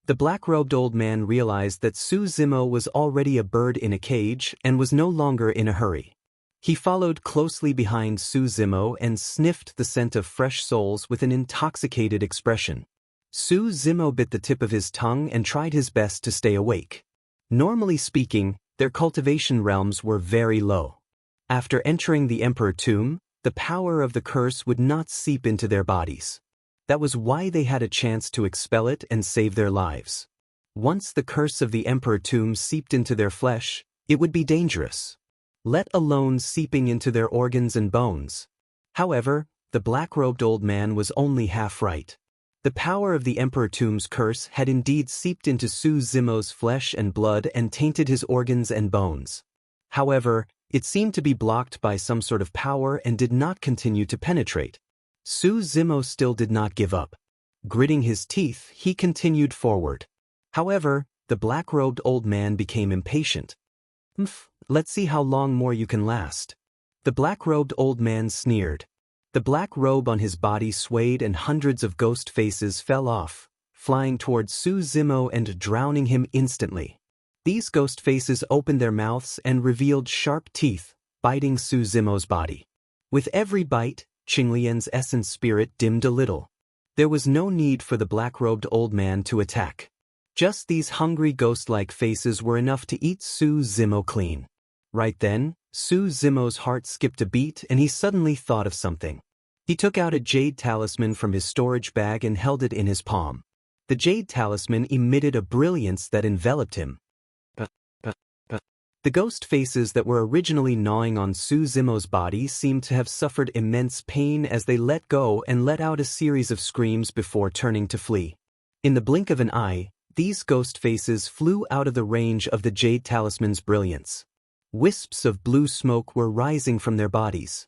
The black-robed old man realized that Su Zimo was already a bird in a cage and was no longer in a hurry. He followed closely behind Su Zimo and sniffed the scent of fresh souls with an intoxicated expression. Su Zimo bit the tip of his tongue and tried his best to stay awake. Normally speaking, their cultivation realms were very low. After entering the Emperor Tomb, the power of the curse would not seep into their bodies. That was why they had a chance to expel it and save their lives. Once the curse of the Emperor Tomb seeped into their flesh, it would be dangerous, let alone seeping into their organs and bones. However, the black-robed old man was only half right. The power of the Emperor Tomb's curse had indeed seeped into Su Zimo's flesh and blood and tainted his organs and bones. However, it seemed to be blocked by some sort of power and did not continue to penetrate. Su Zimo still did not give up. Gritting his teeth, he continued forward. However, the black-robed old man became impatient. Let's see how long more you can last." The black-robed old man sneered. The black robe on his body swayed and hundreds of ghost faces fell off, flying towards Su Zimo and drowning him instantly. These ghost faces opened their mouths and revealed sharp teeth, biting Su Zimo's body. With every bite, Qinglian's essence spirit dimmed a little. There was no need for the black-robed old man to attack. Just these hungry ghost-like faces were enough to eat Su Zimo clean. Right then, Su Zimo's heart skipped a beat and he suddenly thought of something. He took out a jade talisman from his storage bag and held it in his palm. The jade talisman emitted a brilliance that enveloped him. The ghost faces that were originally gnawing on Su Zimo's body seemed to have suffered immense pain as they let go and let out a series of screams before turning to flee. In the blink of an eye, these ghost faces flew out of the range of the jade talisman's brilliance. Wisps of blue smoke were rising from their bodies.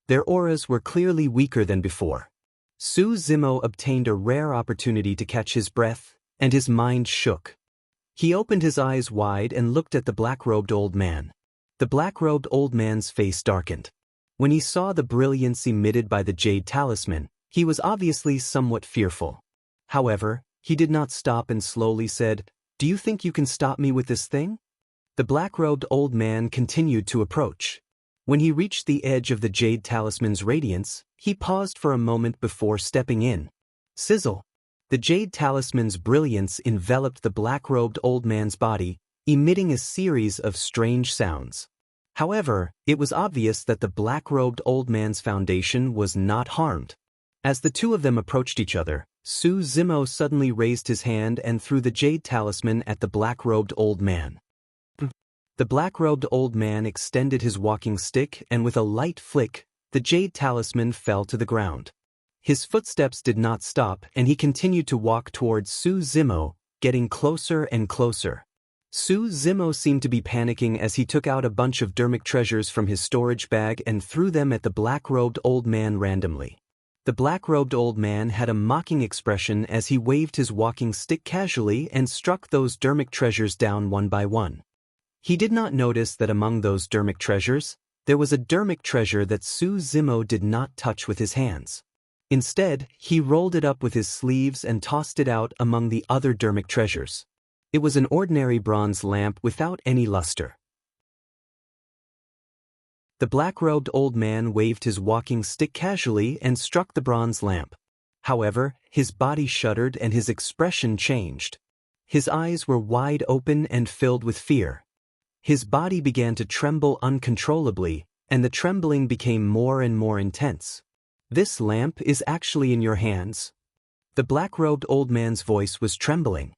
Their auras were clearly weaker than before. Su Zimo obtained a rare opportunity to catch his breath, and his mind shook. He opened his eyes wide and looked at the black-robed old man. The black-robed old man's face darkened. When he saw the brilliance emitted by the jade talisman, he was obviously somewhat fearful. However, he did not stop and slowly said, "Do you think you can stop me with this thing?" The black-robed old man continued to approach. When he reached the edge of the jade talisman's radiance, he paused for a moment before stepping in. Sizzle! The jade talisman's brilliance enveloped the black-robed old man's body, emitting a series of strange sounds. However, it was obvious that the black-robed old man's foundation was not harmed. As the two of them approached each other, Su Zimo suddenly raised his hand and threw the jade talisman at the black-robed old man. The black-robed old man extended his walking stick and with a light flick, the jade talisman fell to the ground. His footsteps did not stop and he continued to walk towards Su Zimo, getting closer and closer. Su Zimo seemed to be panicking as he took out a bunch of dermic treasures from his storage bag and threw them at the black-robed old man randomly. The black-robed old man had a mocking expression as he waved his walking stick casually and struck those dermic treasures down one by one. He did not notice that among those dermic treasures, there was a dermic treasure that Su Zimo did not touch with his hands. Instead, he rolled it up with his sleeves and tossed it out among the other dermic treasures. It was an ordinary bronze lamp without any luster. The black-robed old man waved his walking stick casually and struck the bronze lamp. However, his body shuddered and his expression changed. His eyes were wide open and filled with fear. His body began to tremble uncontrollably, and the trembling became more and more intense. "This lamp is actually in your hands." The black-robed old man's voice was trembling.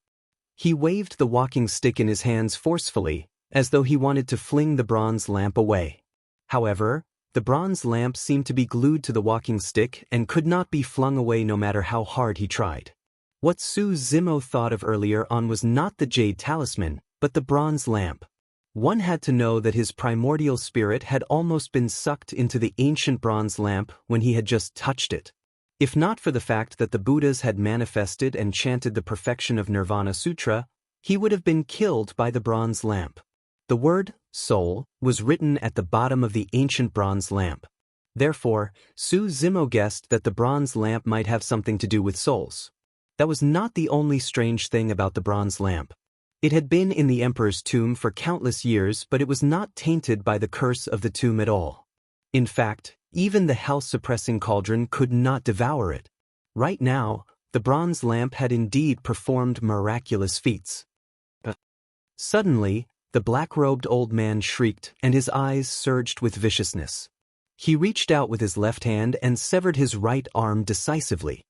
He waved the walking stick in his hands forcefully, as though he wanted to fling the bronze lamp away. However, the bronze lamp seemed to be glued to the walking stick and could not be flung away no matter how hard he tried. What Su Zimo thought of earlier on was not the jade talisman, but the bronze lamp. One had to know that his primordial spirit had almost been sucked into the ancient bronze lamp when he had just touched it. If not for the fact that the Buddhas had manifested and chanted the perfection of Nirvana Sutra, he would have been killed by the bronze lamp. The word, soul, was written at the bottom of the ancient bronze lamp. Therefore, Su Zimo guessed that the bronze lamp might have something to do with souls. That was not the only strange thing about the bronze lamp. It had been in the emperor's tomb for countless years, but it was not tainted by the curse of the tomb at all. In fact, even the health-suppressing cauldron could not devour it. Right now, the bronze lamp had indeed performed miraculous feats. But suddenly, the black-robed old man shrieked, and his eyes surged with viciousness. He reached out with his left hand and severed his right arm decisively.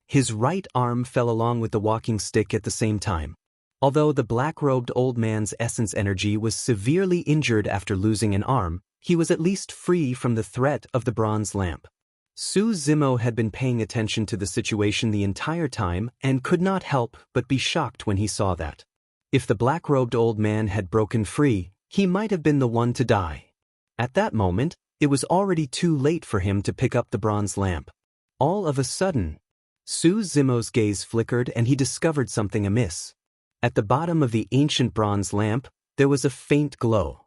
His right arm fell along with the walking stick at the same time. Although the black-robed old man's essence energy was severely injured after losing an arm, he was at least free from the threat of the bronze lamp. Su Zimo had been paying attention to the situation the entire time and could not help but be shocked when he saw that. If the black-robed old man had broken free, he might have been the one to die. At that moment, it was already too late for him to pick up the bronze lamp. All of a sudden, Su Zimo's gaze flickered and he discovered something amiss. At the bottom of the ancient bronze lamp, there was a faint glow.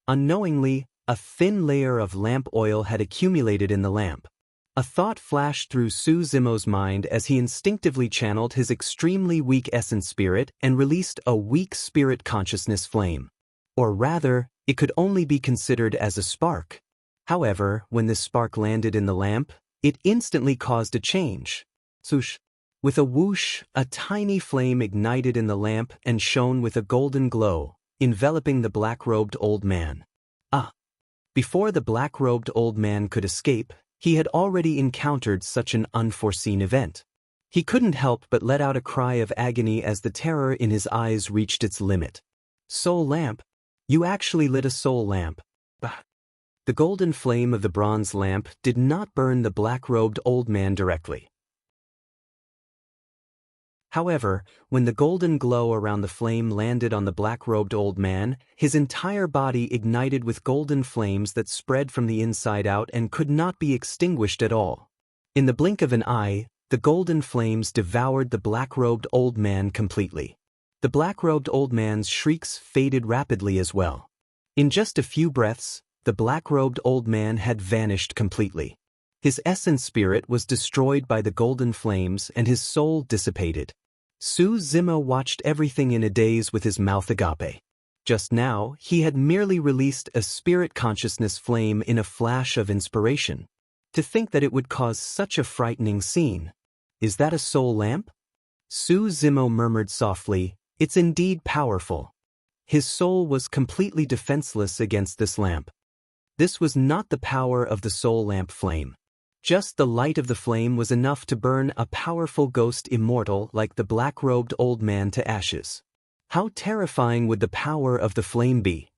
Unknowingly, a thin layer of lamp oil had accumulated in the lamp. A thought flashed through Su Zimo's mind as he instinctively channeled his extremely weak essence spirit and released a weak spirit consciousness flame. Or rather, it could only be considered as a spark. However, when this spark landed in the lamp, it instantly caused a change. Swoosh. With a whoosh, a tiny flame ignited in the lamp and shone with a golden glow, enveloping the black-robed old man. Before the black-robed old man could escape, he had already encountered such an unforeseen event. He couldn't help but let out a cry of agony as the terror in his eyes reached its limit. "Soul lamp? You actually lit a soul lamp." Bah! The golden flame of the bronze lamp did not burn the black-robed old man directly. However, when the golden glow around the flame landed on the black-robed old man, his entire body ignited with golden flames that spread from the inside out and could not be extinguished at all. In the blink of an eye, the golden flames devoured the black-robed old man completely. The black-robed old man's shrieks faded rapidly as well. In just a few breaths, the black-robed old man had vanished completely. His essence spirit was destroyed by the golden flames and his soul dissipated. Su Zimo watched everything in a daze with his mouth agape. Just now, he had merely released a spirit consciousness flame in a flash of inspiration. To think that it would cause such a frightening scene. "Is that a soul lamp?" Su Zimo murmured softly, "It's indeed powerful." His soul was completely defenseless against this lamp. This was not the power of the soul lamp flame. Just the light of the flame was enough to burn a powerful ghost immortal like the black-robed old man to ashes. How terrifying would the power of the flame be?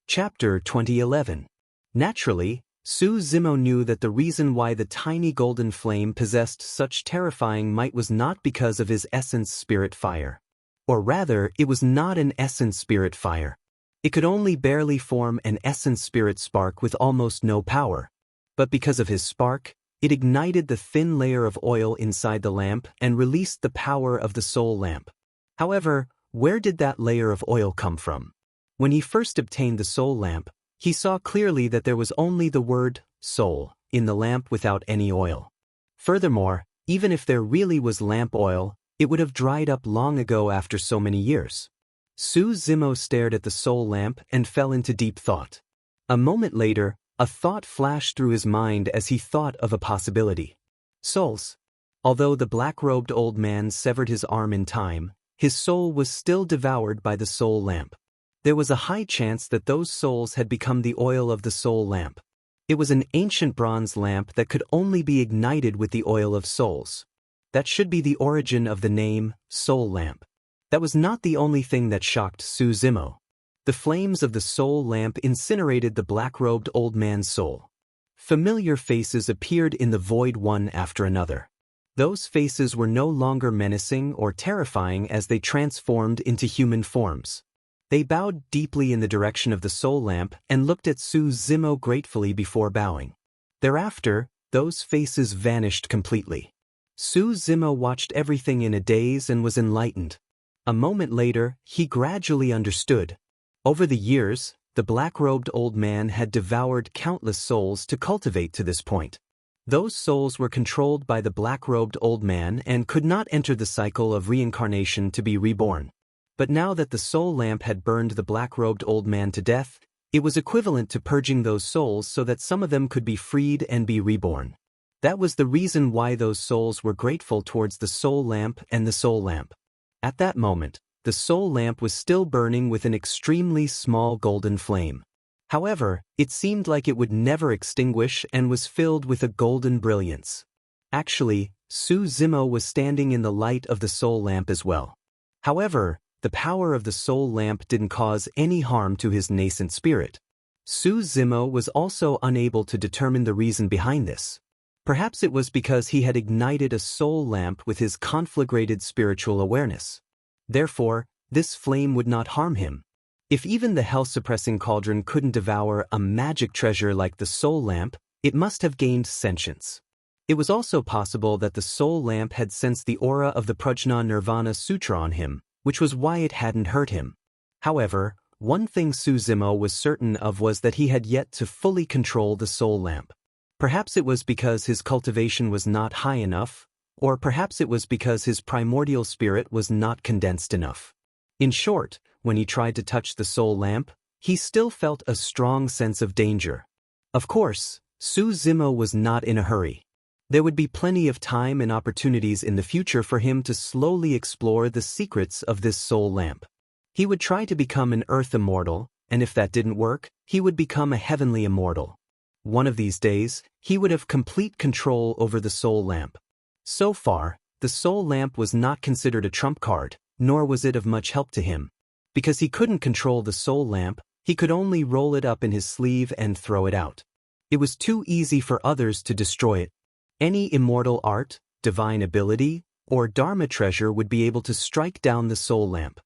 Chapter 2011. Naturally, Su Zimo knew that the reason why the tiny golden flame possessed such terrifying might was not because of his essence spirit fire. Or rather, it was not an essence spirit fire. It could only barely form an essence spirit spark with almost no power. But because of his spark, it ignited the thin layer of oil inside the lamp and released the power of the soul lamp. However, where did that layer of oil come from? When he first obtained the soul lamp, he saw clearly that there was only the word soul in the lamp without any oil. Furthermore, even if there really was lamp oil, it would have dried up long ago after so many years. Su Zimo stared at the soul lamp and fell into deep thought. A moment later, a thought flashed through his mind as he thought of a possibility. Souls. Although the black-robed old man severed his arm in time, his soul was still devoured by the soul lamp. There was a high chance that those souls had become the oil of the soul lamp. It was an ancient bronze lamp that could only be ignited with the oil of souls. That should be the origin of the name, soul lamp. That was not the only thing that shocked Su Zimo. The flames of the soul lamp incinerated the black-robed old man's soul. Familiar faces appeared in the void one after another. Those faces were no longer menacing or terrifying as they transformed into human forms. They bowed deeply in the direction of the soul lamp and looked at Su Zimo gratefully before bowing. Thereafter, those faces vanished completely. Su Zimo watched everything in a daze and was enlightened. A moment later, he gradually understood. Over the years, the black-robed old man had devoured countless souls to cultivate to this point. Those souls were controlled by the black-robed old man and could not enter the cycle of reincarnation to be reborn. But now that the soul lamp had burned the black-robed old man to death, it was equivalent to purging those souls so that some of them could be freed and be reborn. That was the reason why those souls were grateful towards the soul lamp and the soul lamp. At that moment, the soul lamp was still burning with an extremely small golden flame. However, it seemed like it would never extinguish and was filled with a golden brilliance. Actually, Su Zimo was standing in the light of the soul lamp as well. However, the power of the soul lamp didn't cause any harm to his nascent spirit. Su Zimo was also unable to determine the reason behind this. Perhaps it was because he had ignited a soul lamp with his conflagrated spiritual awareness. Therefore, this flame would not harm him. If even the hell-suppressing cauldron couldn't devour a magic treasure like the soul lamp, it must have gained sentience. It was also possible that the soul lamp had sensed the aura of the Prajna Nirvana Sutra on him, which was why it hadn't hurt him. However, one thing Su Zimo was certain of was that he had yet to fully control the soul lamp. Perhaps it was because his cultivation was not high enough, or perhaps it was because his primordial spirit was not condensed enough. In short, when he tried to touch the soul lamp, he still felt a strong sense of danger. Of course, Su Zimo was not in a hurry. There would be plenty of time and opportunities in the future for him to slowly explore the secrets of this soul lamp. He would try to become an earth immortal, and if that didn't work, he would become a heavenly immortal. One of these days, he would have complete control over the soul lamp. So far, the soul lamp was not considered a trump card, nor was it of much help to him. Because he couldn't control the soul lamp, he could only roll it up in his sleeve and throw it out. It was too easy for others to destroy it. Any immortal art, divine ability, or dharma treasure would be able to strike down the soul lamp.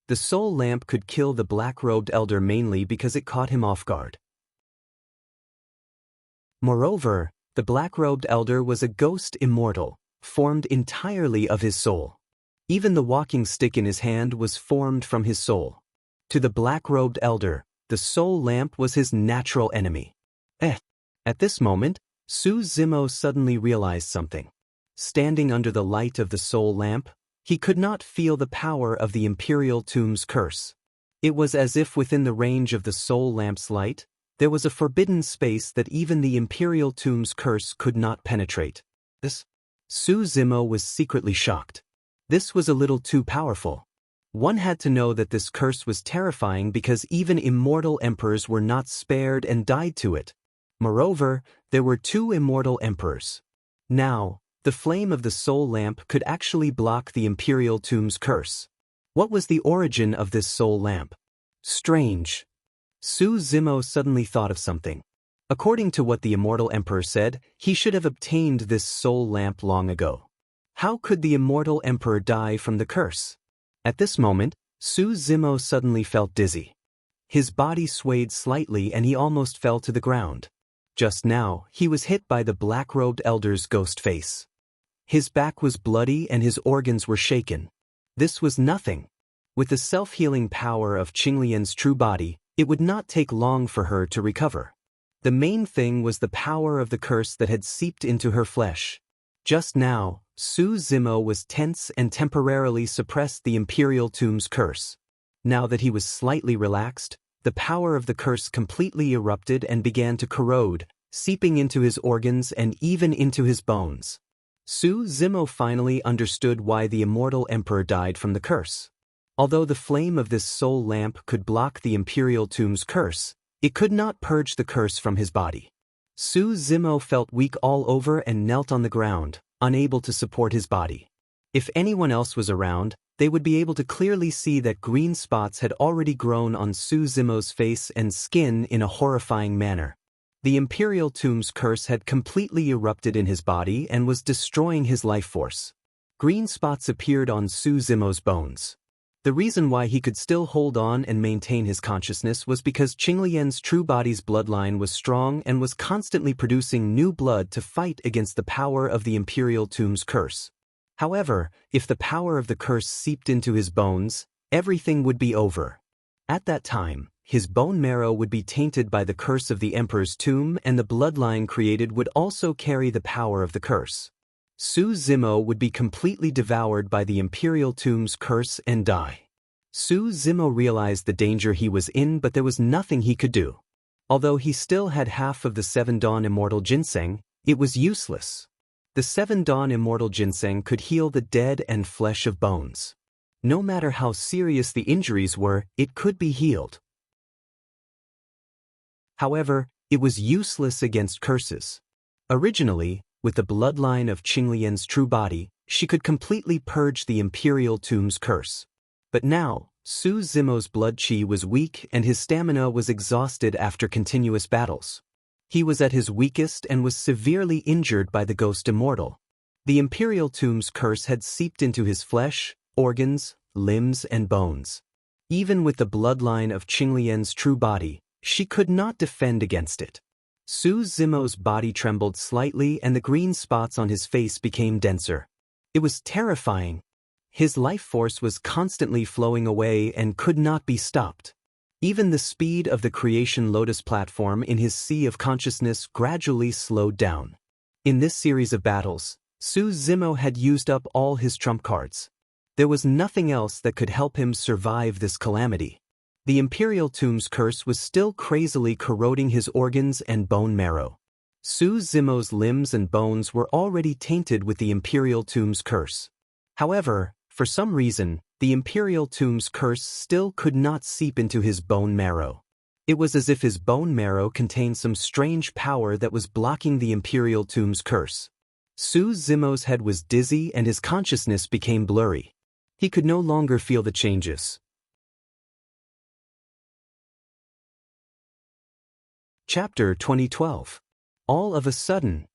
The soul lamp could kill the black-robed elder mainly because it caught him off guard. Moreover, the black-robed elder was a ghost immortal, formed entirely of his soul. Even the walking stick in his hand was formed from his soul. To the black-robed elder, the soul lamp was his natural enemy. At this moment, Su Zimo suddenly realized something. Standing under the light of the soul lamp, he could not feel the power of the Imperial Tomb's curse. It was as if within the range of the soul lamp's light, there was a forbidden space that even the Imperial Tomb's curse could not penetrate. Su Zimo was secretly shocked. This was a little too powerful. One had to know that this curse was terrifying because even immortal emperors were not spared and died to it. Moreover, there were 2 immortal emperors. Now, the flame of the soul lamp could actually block the Imperial Tomb's curse. What was the origin of this soul lamp? Strange. Su Zimo suddenly thought of something. According to what the immortal emperor said, he should have obtained this soul lamp long ago. How could the immortal emperor die from the curse? At this moment, Su Zimo suddenly felt dizzy. His body swayed slightly and he almost fell to the ground. Just now, he was hit by the black-robed elder's ghost face. His back was bloody and his organs were shaken. This was nothing. With the self-healing power of Qinglian's true body, it would not take long for her to recover. The main thing was the power of the curse that had seeped into her flesh. Just now, Su Zimo was tense and temporarily suppressed the Imperial Tomb's curse. Now that he was slightly relaxed, the power of the curse completely erupted and began to corrode, seeping into his organs and even into his bones. Su Zimo finally understood why the immortal emperor died from the curse. Although the flame of this soul lamp could block the Imperial Tomb's curse, it could not purge the curse from his body. Su Zimo felt weak all over and knelt on the ground, unable to support his body. If anyone else was around, they would be able to clearly see that green spots had already grown on Su Zimo's face and skin in a horrifying manner. The Imperial Tomb's curse had completely erupted in his body and was destroying his life force. Green spots appeared on Su Zimo's bones. The reason why he could still hold on and maintain his consciousness was because Qinglian's true body's bloodline was strong and was constantly producing new blood to fight against the power of the Imperial Tomb's curse. However, if the power of the curse seeped into his bones, everything would be over. At that time, his bone marrow would be tainted by the curse of the Emperor's tomb and the bloodline created would also carry the power of the curse. Su Zimo would be completely devoured by the Imperial Tomb's curse and die. Su Zimo realized the danger he was in, but there was nothing he could do. Although he still had half of the 7 Dawn Immortal Ginseng, it was useless. The 7 Dawn Immortal Ginseng could heal the dead and flesh of bones. No matter how serious the injuries were, it could be healed. However, it was useless against curses. Originally, with the bloodline of Qinglian's true body, she could completely purge the Imperial Tomb's curse. But now, Su Zimo's blood qi was weak and his stamina was exhausted after continuous battles. He was at his weakest and was severely injured by the Ghost Immortal. The Imperial Tomb's curse had seeped into his flesh, organs, limbs and bones. Even with the bloodline of Qinglian's true body, she could not defend against it. Su Zimo's body trembled slightly and the green spots on his face became denser. It was terrifying. His life force was constantly flowing away and could not be stopped. Even the speed of the Creation Lotus platform in his sea of consciousness gradually slowed down. In this series of battles, Su Zimo had used up all his trump cards. There was nothing else that could help him survive this calamity. The Imperial Tomb's curse was still crazily corroding his organs and bone marrow. Su Zimo's limbs and bones were already tainted with the Imperial Tomb's curse. However, for some reason, the Imperial Tomb's curse still could not seep into his bone marrow. It was as if his bone marrow contained some strange power that was blocking the Imperial Tomb's curse. Su Zimo's head was dizzy and his consciousness became blurry. He could no longer feel the changes. Chapter 2012. All of a sudden,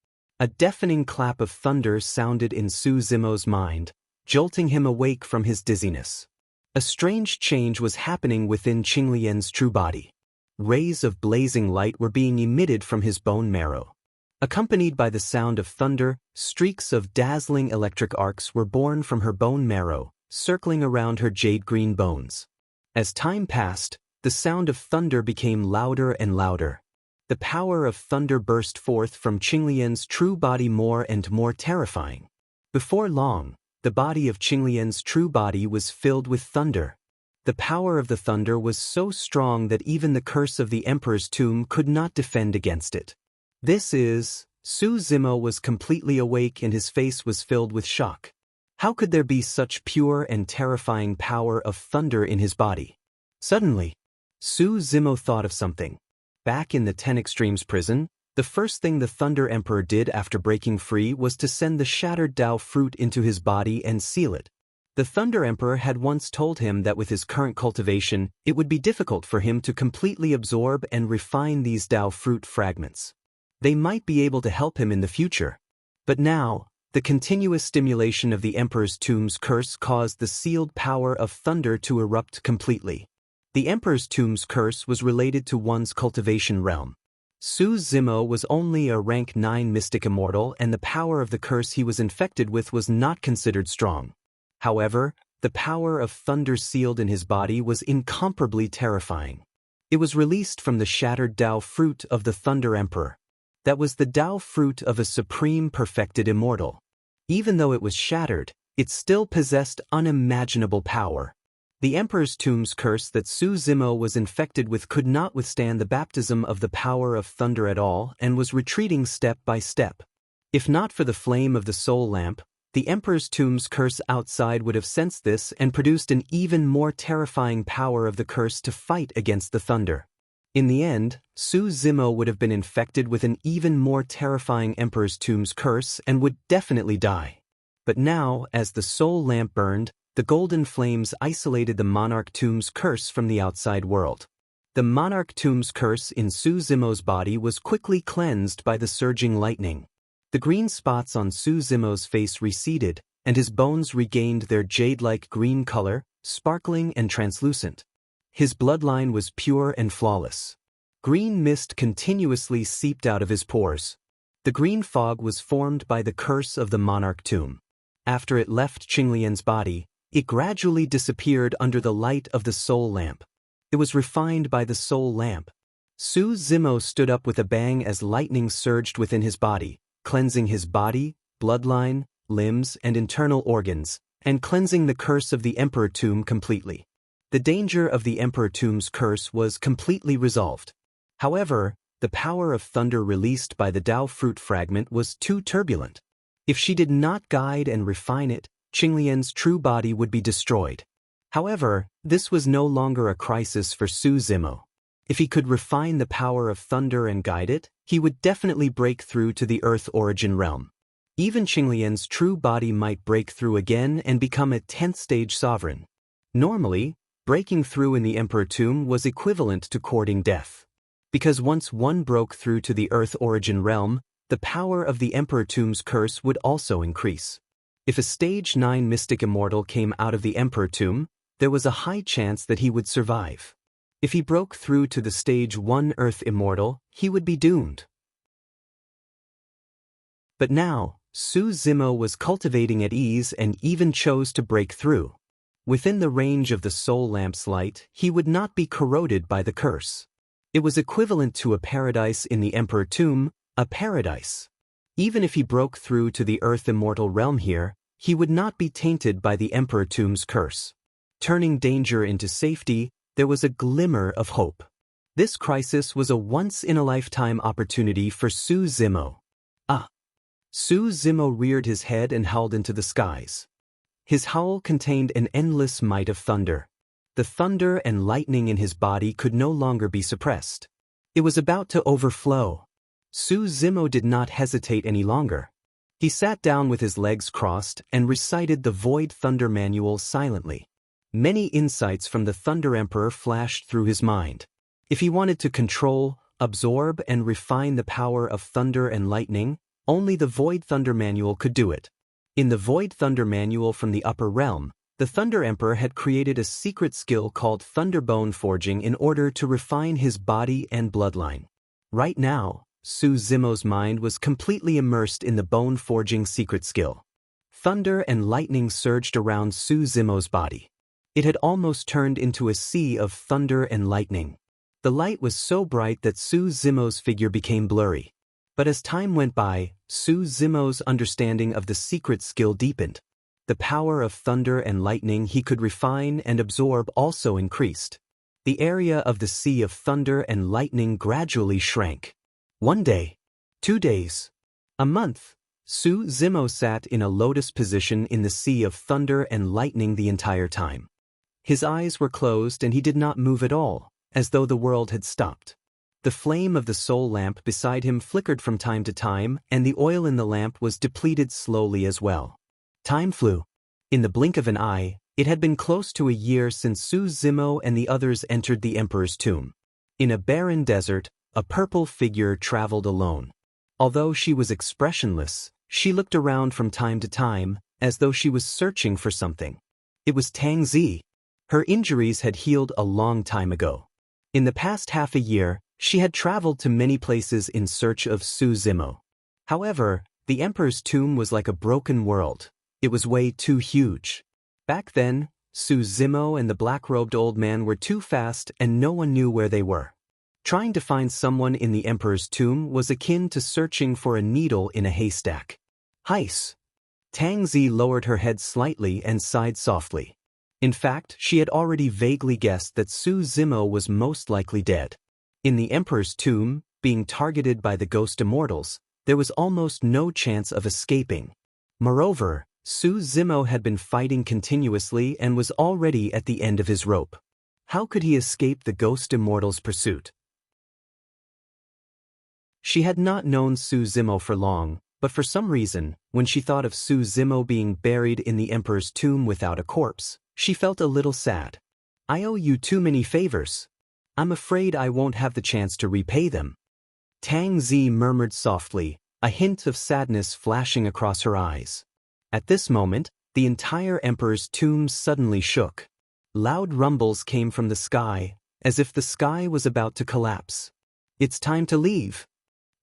a deafening clap of thunder sounded in Su Zimo's mind, jolting him awake from his dizziness. A strange change was happening within Qinglian's true body. Rays of blazing light were being emitted from his bone marrow. Accompanied by the sound of thunder, streaks of dazzling electric arcs were born from her bone marrow, circling around her jade-green bones. As time passed, the sound of thunder became louder and louder. The power of thunder burst forth from Qinglian's true body more and more terrifying. Before long, the body of Qinglian's true body was filled with thunder. The power of the thunder was so strong that even the curse of the Emperor's tomb could not defend against it. Su Zimo was completely awake and his face was filled with shock. How could there be such pure and terrifying power of thunder in his body? Suddenly, Su Zimo thought of something. Back in the 10 Extremes prison, the first thing the Thunder Emperor did after breaking free was to send the shattered Dao fruit into his body and seal it. The Thunder Emperor had once told him that with his current cultivation, it would be difficult for him to completely absorb and refine these Dao fruit fragments. They might be able to help him in the future. But now, the continuous stimulation of the Emperor's tomb's curse caused the sealed power of thunder to erupt completely. The Emperor's Tomb's curse was related to one's cultivation realm. Su Zimo was only a rank 9 mystic immortal, and the power of the curse he was infected with was not considered strong. However, the power of thunder sealed in his body was incomparably terrifying. It was released from the shattered Tao fruit of the Thunder Emperor. That was the Tao fruit of a supreme perfected immortal. Even though it was shattered, it still possessed unimaginable power. The Emperor's Tomb's curse that Su Zimo was infected with could not withstand the baptism of the power of thunder at all and was retreating step by step. If not for the flame of the soul lamp, the Emperor's Tomb's curse outside would have sensed this and produced an even more terrifying power of the curse to fight against the thunder. In the end, Su Zimo would have been infected with an even more terrifying Emperor's Tomb's curse and would definitely die. But now, as the soul lamp burned, the golden flames isolated the Monarch Tomb's curse from the outside world. The Monarch Tomb's curse in Su Zimo's body was quickly cleansed by the surging lightning. The green spots on Su Zimo's face receded, and his bones regained their jade-like green color, sparkling and translucent. His bloodline was pure and flawless. Green mist continuously seeped out of his pores. The green fog was formed by the curse of the Monarch Tomb. After it left Qinglian's body, it gradually disappeared under the light of the soul lamp. It was refined by the soul lamp. Su Zimo stood up with a bang as lightning surged within his body, cleansing his body, bloodline, limbs, and internal organs, and cleansing the curse of the Emperor Tomb completely. The danger of the Emperor Tomb's curse was completely resolved. However, the power of thunder released by the Tao fruit fragment was too turbulent. If she did not guide and refine it, Qinglian's true body would be destroyed. However, this was no longer a crisis for Su Zimo. If he could refine the power of thunder and guide it, he would definitely break through to the Earth origin realm. Even Qinglian's true body might break through again and become a 10th stage sovereign. Normally, breaking through in the Emperor Tomb was equivalent to courting death. Because once one broke through to the Earth origin realm, the power of the Emperor Tomb's curse would also increase. If a stage 9 mystic immortal came out of the Emperor Tomb, there was a high chance that he would survive. If he broke through to the stage 1 Earth immortal, he would be doomed. But now, Su Zimo was cultivating at ease and even chose to break through. Within the range of the soul lamp's light, he would not be corroded by the curse. It was equivalent to a paradise in the Emperor Tomb, a paradise. Even if he broke through to the Earth immortal realm here, he would not be tainted by the Emperor Tomb's curse. Turning danger into safety, there was a glimmer of hope. This crisis was a once-in-a-lifetime opportunity for Su Zimo. Su Zimo reared his head and howled into the skies. His howl contained an endless might of thunder. The thunder and lightning in his body could no longer be suppressed. It was about to overflow. Su Zimo did not hesitate any longer. He sat down with his legs crossed and recited the Void Thunder Manual silently. Many insights from the Thunder Emperor flashed through his mind. If he wanted to control, absorb, and refine the power of thunder and lightning, only the Void Thunder Manual could do it. In the Void Thunder Manual from the Upper Realm, the Thunder Emperor had created a secret skill called Thunderbone Forging in order to refine his body and bloodline. Right now, Su Zimo's mind was completely immersed in the bone forging secret skill. Thunder and lightning surged around Su Zimo's body. It had almost turned into a sea of thunder and lightning. The light was so bright that Su Zimo's figure became blurry. But as time went by, Su Zimo's understanding of the secret skill deepened. The power of thunder and lightning he could refine and absorb also increased. The area of the sea of thunder and lightning gradually shrank. 1 day, 2 days, a month, Su Zimo sat in a lotus position in the sea of thunder and lightning the entire time. His eyes were closed and he did not move at all, as though the world had stopped. The flame of the soul lamp beside him flickered from time to time, and the oil in the lamp was depleted slowly as well. Time flew. In the blink of an eye, it had been close to a year since Su Zimo and the others entered the Emperor's tomb. In a barren desert, a purple figure traveled alone. Although she was expressionless, she looked around from time to time, as though she was searching for something. It was Tang Zi. Her injuries had healed a long time ago. In the past half a year, she had traveled to many places in search of Su Zimo. However, the emperor's tomb was like a broken world. It was way too huge. Back then, Su Zimo and the black-robed old man were too fast and no one knew where they were. Trying to find someone in the emperor's tomb was akin to searching for a needle in a haystack. Heis. Tang Zi lowered her head slightly and sighed softly. In fact, she had already vaguely guessed that Su Zimo was most likely dead. In the emperor's tomb, being targeted by the ghost immortals, there was almost no chance of escaping. Moreover, Su Zimo had been fighting continuously and was already at the end of his rope. How could he escape the ghost immortals' pursuit? She had not known Su Zimo for long, but for some reason, when she thought of Su Zimo being buried in the emperor's tomb without a corpse, she felt a little sad. I owe you too many favors. I'm afraid I won't have the chance to repay them. Tang Zi murmured softly, a hint of sadness flashing across her eyes. At this moment, the entire emperor's tomb suddenly shook. Loud rumbles came from the sky, as if the sky was about to collapse. It's time to leave.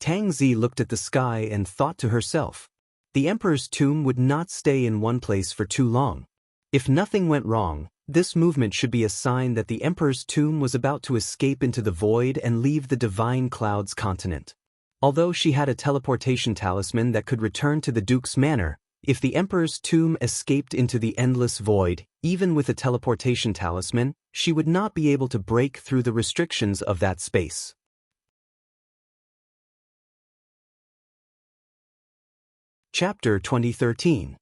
Tang Zi looked at the sky and thought to herself. The emperor's tomb would not stay in one place for too long. If nothing went wrong, this movement should be a sign that the emperor's tomb was about to escape into the void and leave the divine clouds continent. Although she had a teleportation talisman that could return to the Duke's manor, if the emperor's tomb escaped into the endless void, even with a teleportation talisman, she would not be able to break through the restrictions of that space. Chapter 2013.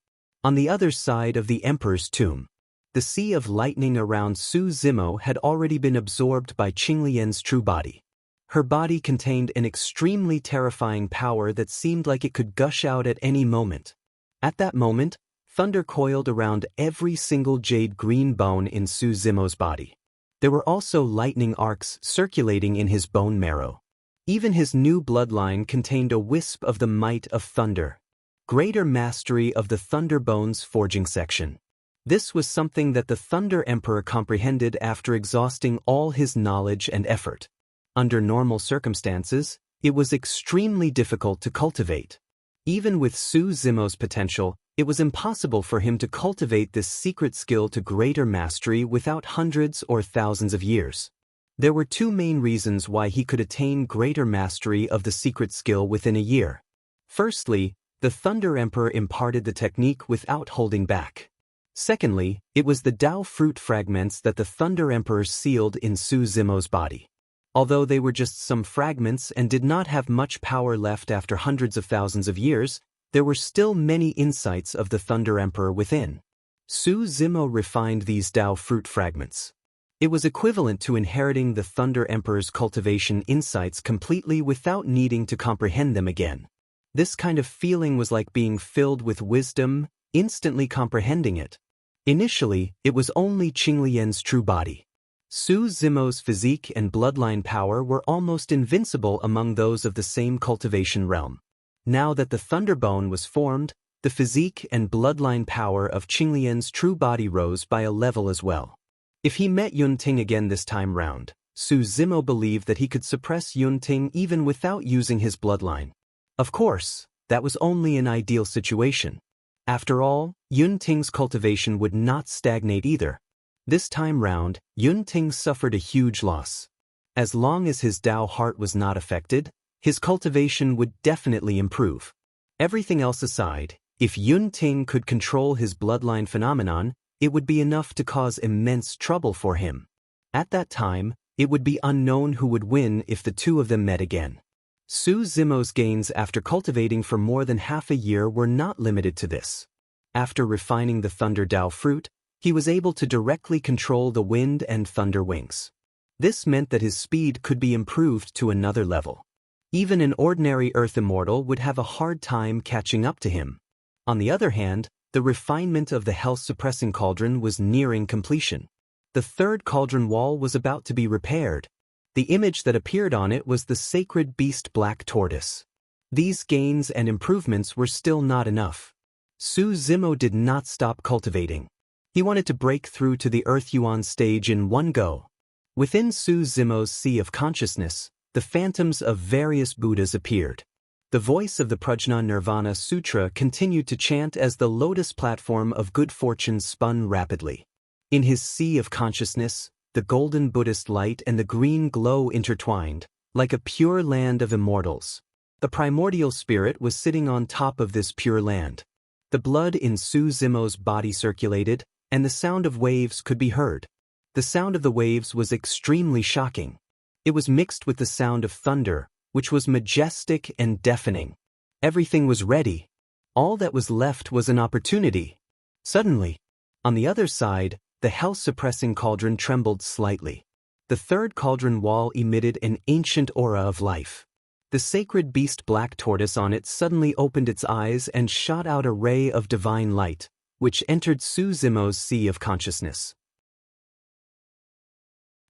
On the other side of the emperor's tomb. The sea of lightning around Su Zimo had already been absorbed by Qinglian's true body. Her body contained an extremely terrifying power that seemed like it could gush out at any moment. At that moment, thunder coiled around every single jade-green bone in Su Zimo's body. There were also lightning arcs circulating in his bone marrow. Even his new bloodline contained a wisp of the might of thunder. Greater mastery of the Thunder Bones forging section. This was something that the Thunder Emperor comprehended after exhausting all his knowledge and effort. Under normal circumstances, it was extremely difficult to cultivate. Even with Su Zimo's potential, it was impossible for him to cultivate this secret skill to greater mastery without hundreds or thousands of years. There were two main reasons why he could attain greater mastery of the secret skill within a year. Firstly, the Thunder Emperor imparted the technique without holding back. Secondly, it was the Dao fruit fragments that the Thunder Emperor sealed in Su Zimo's body. Although they were just some fragments and did not have much power left after hundreds of thousands of years, there were still many insights of the Thunder Emperor within. Su Zimo refined these Dao fruit fragments. It was equivalent to inheriting the Thunder Emperor's cultivation insights completely without needing to comprehend them again. This kind of feeling was like being filled with wisdom, instantly comprehending it. Initially, it was only Qinglian's true body. Su Zimo's physique and bloodline power were almost invincible among those of the same cultivation realm. Now that the Thunderbone was formed, the physique and bloodline power of Qinglian's true body rose by a level as well. If he met Yunting again this time round, Su Zimo believed that he could suppress Yunting even without using his bloodline. Of course, that was only an ideal situation. After all, Yunting's cultivation would not stagnate either. This time round, Yunting suffered a huge loss. As long as his Dao heart was not affected, his cultivation would definitely improve. Everything else aside, if Yunting could control his bloodline phenomenon, it would be enough to cause immense trouble for him. At that time, it would be unknown who would win if the two of them met again. Su Zimo's gains after cultivating for more than half a year were not limited to this. After refining the Thunder Dao fruit, he was able to directly control the wind and thunder wings. This meant that his speed could be improved to another level. Even an ordinary Earth Immortal would have a hard time catching up to him. On the other hand, the refinement of the health-suppressing cauldron was nearing completion. The third cauldron wall was about to be repaired. The image that appeared on it was the sacred beast black tortoise. These gains and improvements were still not enough. Su Zimo did not stop cultivating. He wanted to break through to the Earth Yuan stage in one go. Within Su Zimo's sea of consciousness, the phantoms of various Buddhas appeared. The voice of the Prajna Nirvana Sutra continued to chant as the lotus platform of good fortune spun rapidly. In his sea of consciousness, the golden Buddhist light and the green glow intertwined, like a pure land of immortals. The primordial spirit was sitting on top of this pure land. The blood in Su Zimo's body circulated, and the sound of waves could be heard. The sound of the waves was extremely shocking. It was mixed with the sound of thunder, which was majestic and deafening. Everything was ready. All that was left was an opportunity. Suddenly, on the other side, the hell-suppressing cauldron trembled slightly. The third cauldron wall emitted an ancient aura of life. The sacred beast black tortoise on it suddenly opened its eyes and shot out a ray of divine light, which entered Su Zimo's sea of consciousness.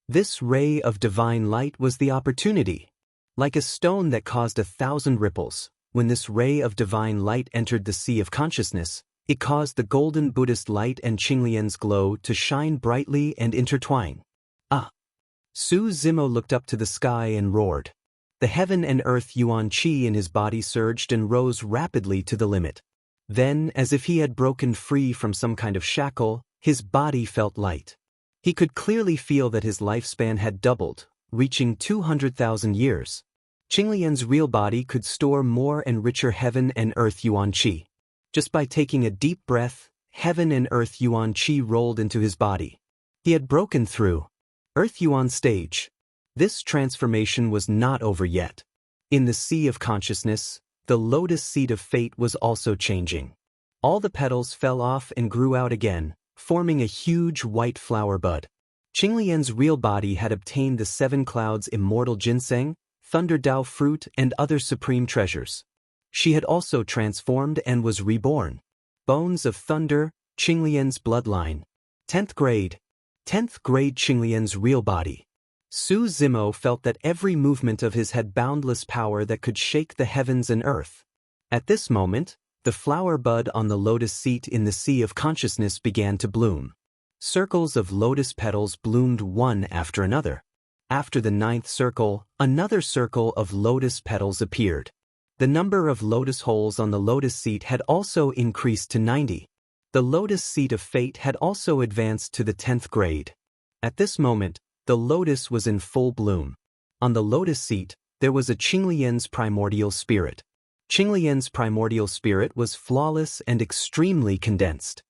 This ray of divine light was the opportunity. Like a stone that caused 1,000 ripples, when this ray of divine light entered the sea of consciousness, it caused the golden Buddhist light and Qinglian's glow to shine brightly and intertwine. Ah! Su Zimo looked up to the sky and roared. The heaven and earth yuan qi in his body surged and rose rapidly to the limit. Then, as if he had broken free from some kind of shackle, his body felt light. He could clearly feel that his lifespan had doubled, reaching 200,000 years. Qinglian's real body could store more and richer heaven and earth yuan qi. Just by taking a deep breath, heaven and earth yuan qi rolled into his body. He had broken through. Earth yuan stage. This transformation was not over yet. In the sea of consciousness, the lotus seed of fate was also changing. All the petals fell off and grew out again, forming a huge white flower bud. Qinglian's real body had obtained the 7 clouds immortal ginseng, thunder Dao fruit and other supreme treasures. She had also transformed and was reborn. Bones of thunder, Qinglian's bloodline. 10th grade. 10th grade Qinglian's real body. Su Zimo felt that every movement of his had boundless power that could shake the heavens and earth. At this moment, the flower bud on the lotus seat in the sea of consciousness began to bloom. Circles of lotus petals bloomed one after another. After the 9th circle, another circle of lotus petals appeared. The number of lotus holes on the lotus seat had also increased to 90. The lotus seat of fate had also advanced to the 10th grade. At this moment, the lotus was in full bloom. On the lotus seat, there was a Qinglian's primordial spirit. Qinglian's primordial spirit was flawless and extremely condensed.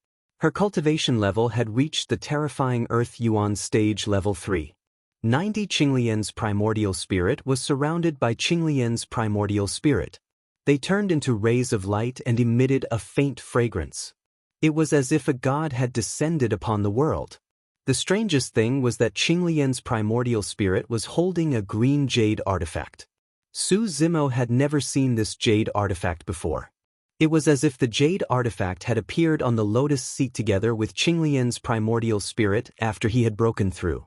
Her cultivation level had reached the terrifying Earth Yuan stage level 3. 90 Qinglian's primordial spirit was surrounded by Qinglian's primordial spirit. They turned into rays of light and emitted a faint fragrance. It was as if a god had descended upon the world. The strangest thing was that Qinglian's primordial spirit was holding a green jade artifact. Su Zimo had never seen this jade artifact before. It was as if the jade artifact had appeared on the lotus seat together with Qinglian's primordial spirit after he had broken through.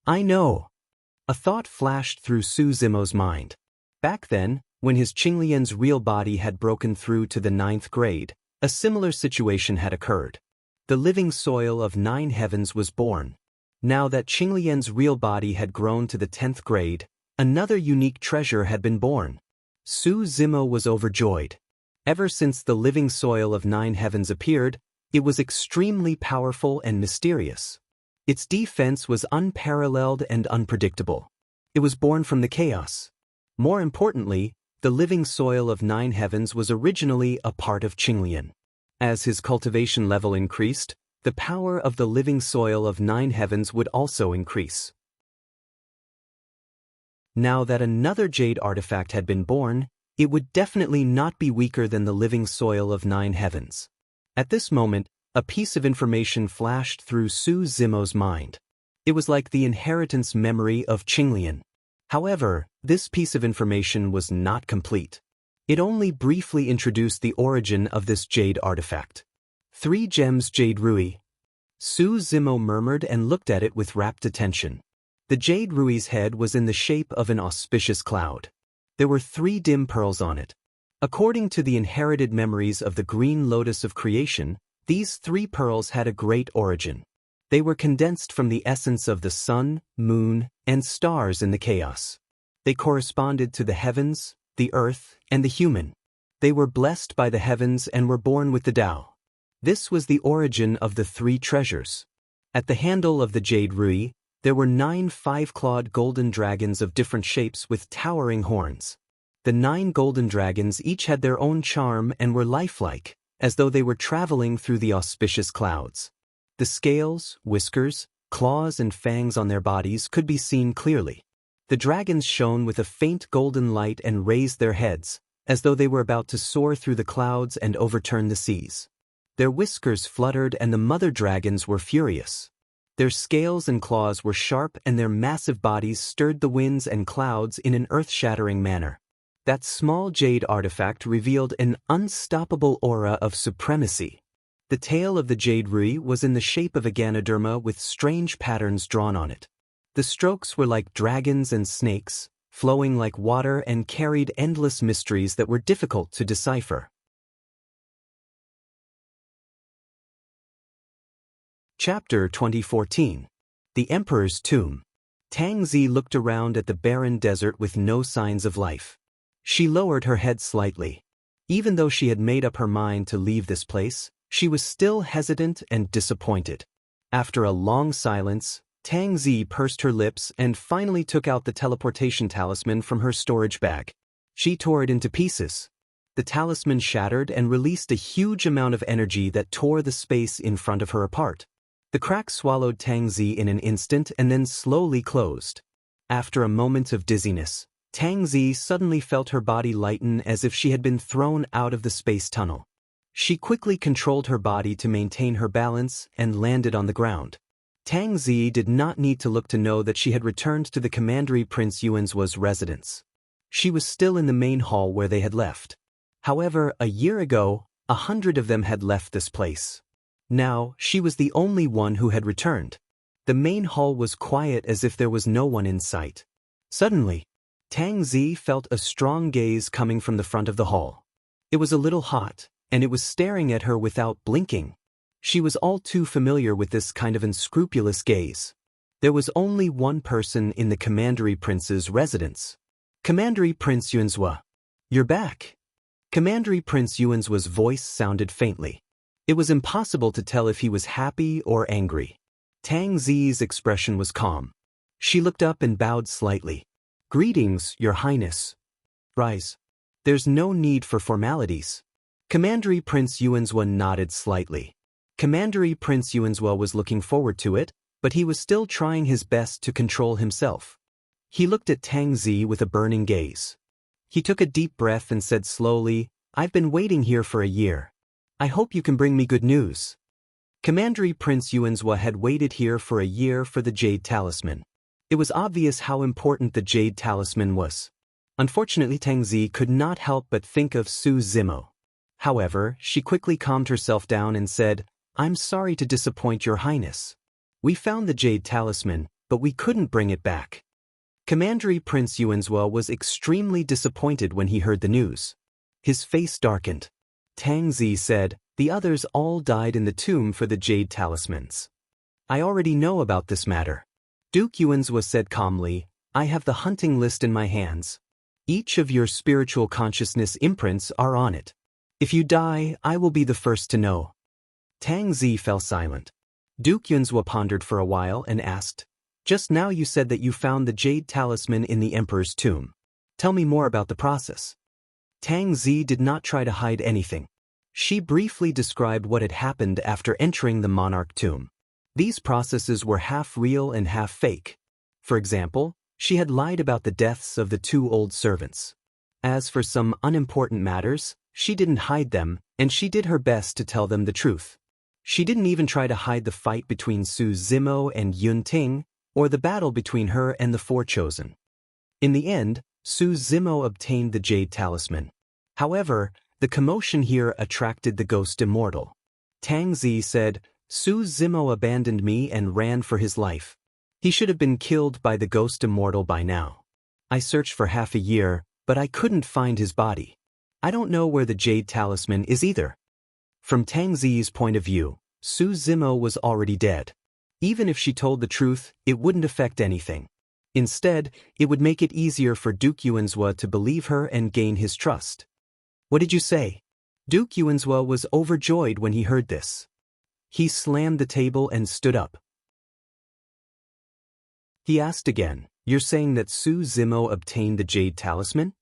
I know. A thought flashed through Su Zimo's mind. Back then, when his Qinglian's real body had broken through to the 9th grade, a similar situation had occurred. The living soil of 9 heavens was born. Now that Qinglian's real body had grown to the 10th grade, another unique treasure had been born. Su Zimo was overjoyed. Ever since the living soil of 9 heavens appeared, it was extremely powerful and mysterious. Its defense was unparalleled and unpredictable. It was born from the chaos. More importantly, the living soil of 9 heavens was originally a part of Qinglian. As his cultivation level increased, the power of the living soil of 9 heavens would also increase. Now that another jade artifact had been born, it would definitely not be weaker than the living soil of 9 heavens. At this moment, a piece of information flashed through Su Zimo's mind. It was like the inheritance memory of Qinglian. However, this piece of information was not complete. It only briefly introduced the origin of this jade artifact. 3 gems jade rui. Su Zimo murmured and looked at it with rapt attention. The jade rui's head was in the shape of an auspicious cloud. There were 3 dim pearls on it. According to the inherited memories of the green lotus of creation, These 3 pearls had a great origin. They were condensed from the essence of the sun, moon, and stars in the chaos. They corresponded to the heavens, the earth, and the human. They were blessed by the heavens and were born with the Tao. This was the origin of the 3 treasures. At the handle of the jade rui, there were 9 5-clawed golden dragons of different shapes with towering horns. The 9 golden dragons each had their own charm and were lifelike, as though they were traveling through the auspicious clouds. The scales, whiskers, claws and fangs on their bodies could be seen clearly. The dragons shone with a faint golden light and raised their heads, as though they were about to soar through the clouds and overturn the seas. Their whiskers fluttered and the mother dragons were furious. Their scales and claws were sharp and their massive bodies stirred the winds and clouds in an earth-shattering manner. That small jade artifact revealed an unstoppable aura of supremacy. The tail of the jade rui was in the shape of a ganoderma with strange patterns drawn on it. The strokes were like dragons and snakes, flowing like water and carried endless mysteries that were difficult to decipher. Chapter 2014. The Emperor's Tomb. Tang Zi looked around at the barren desert with no signs of life. She lowered her head slightly. Even though she had made up her mind to leave this place, she was still hesitant and disappointed. After a long silence, Tang Zi pursed her lips and finally took out the teleportation talisman from her storage bag. She tore it into pieces. The talisman shattered and released a huge amount of energy that tore the space in front of her apart. The crack swallowed Tang Zi in an instant and then slowly closed. After a moment of dizziness, Tang Zi suddenly felt her body lighten as if she had been thrown out of the space tunnel. She quickly controlled her body to maintain her balance and landed on the ground. Tang Zi did not need to look to know that she had returned to the Commandery Prince Yuanzuo's residence. She was still in the main hall where they had left. However, a year ago, 100 of them had left this place. Now, she was the only one who had returned. The main hall was quiet as if there was no one in sight. Suddenly, Tang Zi felt a strong gaze coming from the front of the hall. It was a little hot, and it was staring at her without blinking. She was all too familiar with this kind of unscrupulous gaze. There was only one person in the Commandery Prince's residence. Commandery Prince Yuanzuo. You're back. Commandery Prince Yuanzuo's voice sounded faintly. It was impossible to tell if he was happy or angry. Tang Zi's expression was calm. She looked up and bowed slightly. Greetings, Your Highness. Rise. There's no need for formalities. Commandery Prince Yuanzuo nodded slightly. Commandery Prince Yuanzuo was looking forward to it, but he was still trying his best to control himself. He looked at Tang Zi with a burning gaze. He took a deep breath and said slowly, I've been waiting here for a year. I hope you can bring me good news. Commandery Prince Yuanzuo had waited here for a year for the Jade Talisman. It was obvious how important the Jade Talisman was. Unfortunately, Tang Zi could not help but think of Su Zimo. However, she quickly calmed herself down and said, I'm sorry to disappoint Your Highness. We found the Jade Talisman, but we couldn't bring it back. Commandery Prince Yuanzuo was extremely disappointed when he heard the news. His face darkened. Tang Zi said, the others all died in the tomb for the Jade Talismans. I already know about this matter. Duke Yuanzuo said calmly, I have the hunting list in my hands. Each of your spiritual consciousness imprints are on it. If you die, I will be the first to know. Tang Zi fell silent. Duke Yuanzuo pondered for a while and asked, just now you said that you found the Jade Talisman in the Emperor's tomb. Tell me more about the process. Tang Zi did not try to hide anything. She briefly described what had happened after entering the monarch tomb. These processes were half real and half fake. For example, she had lied about the deaths of the 2 old servants. As for some unimportant matters, she didn't hide them, and she did her best to tell them the truth. She didn't even try to hide the fight between Su Zimo and Yun Ting, or the battle between her and the 4 chosen. In the end, Su Zimo obtained the Jade Talisman. However, the commotion here attracted the Ghost Immortal. Tang Zi said, Su Zimo abandoned me and ran for his life. He should have been killed by the Ghost Immortal by now. I searched for half a year, but I couldn't find his body. I don't know where the Jade Talisman is either. From Tang Zi's point of view, Su Zimo was already dead. Even if she told the truth, it wouldn't affect anything. Instead, it would make it easier for Duke Yuanzhua to believe her and gain his trust. What did you say? Duke Yuanzhua was overjoyed when he heard this. He slammed the table and stood up. He asked again, "You're saying that Su Zimo obtained the jade talisman?"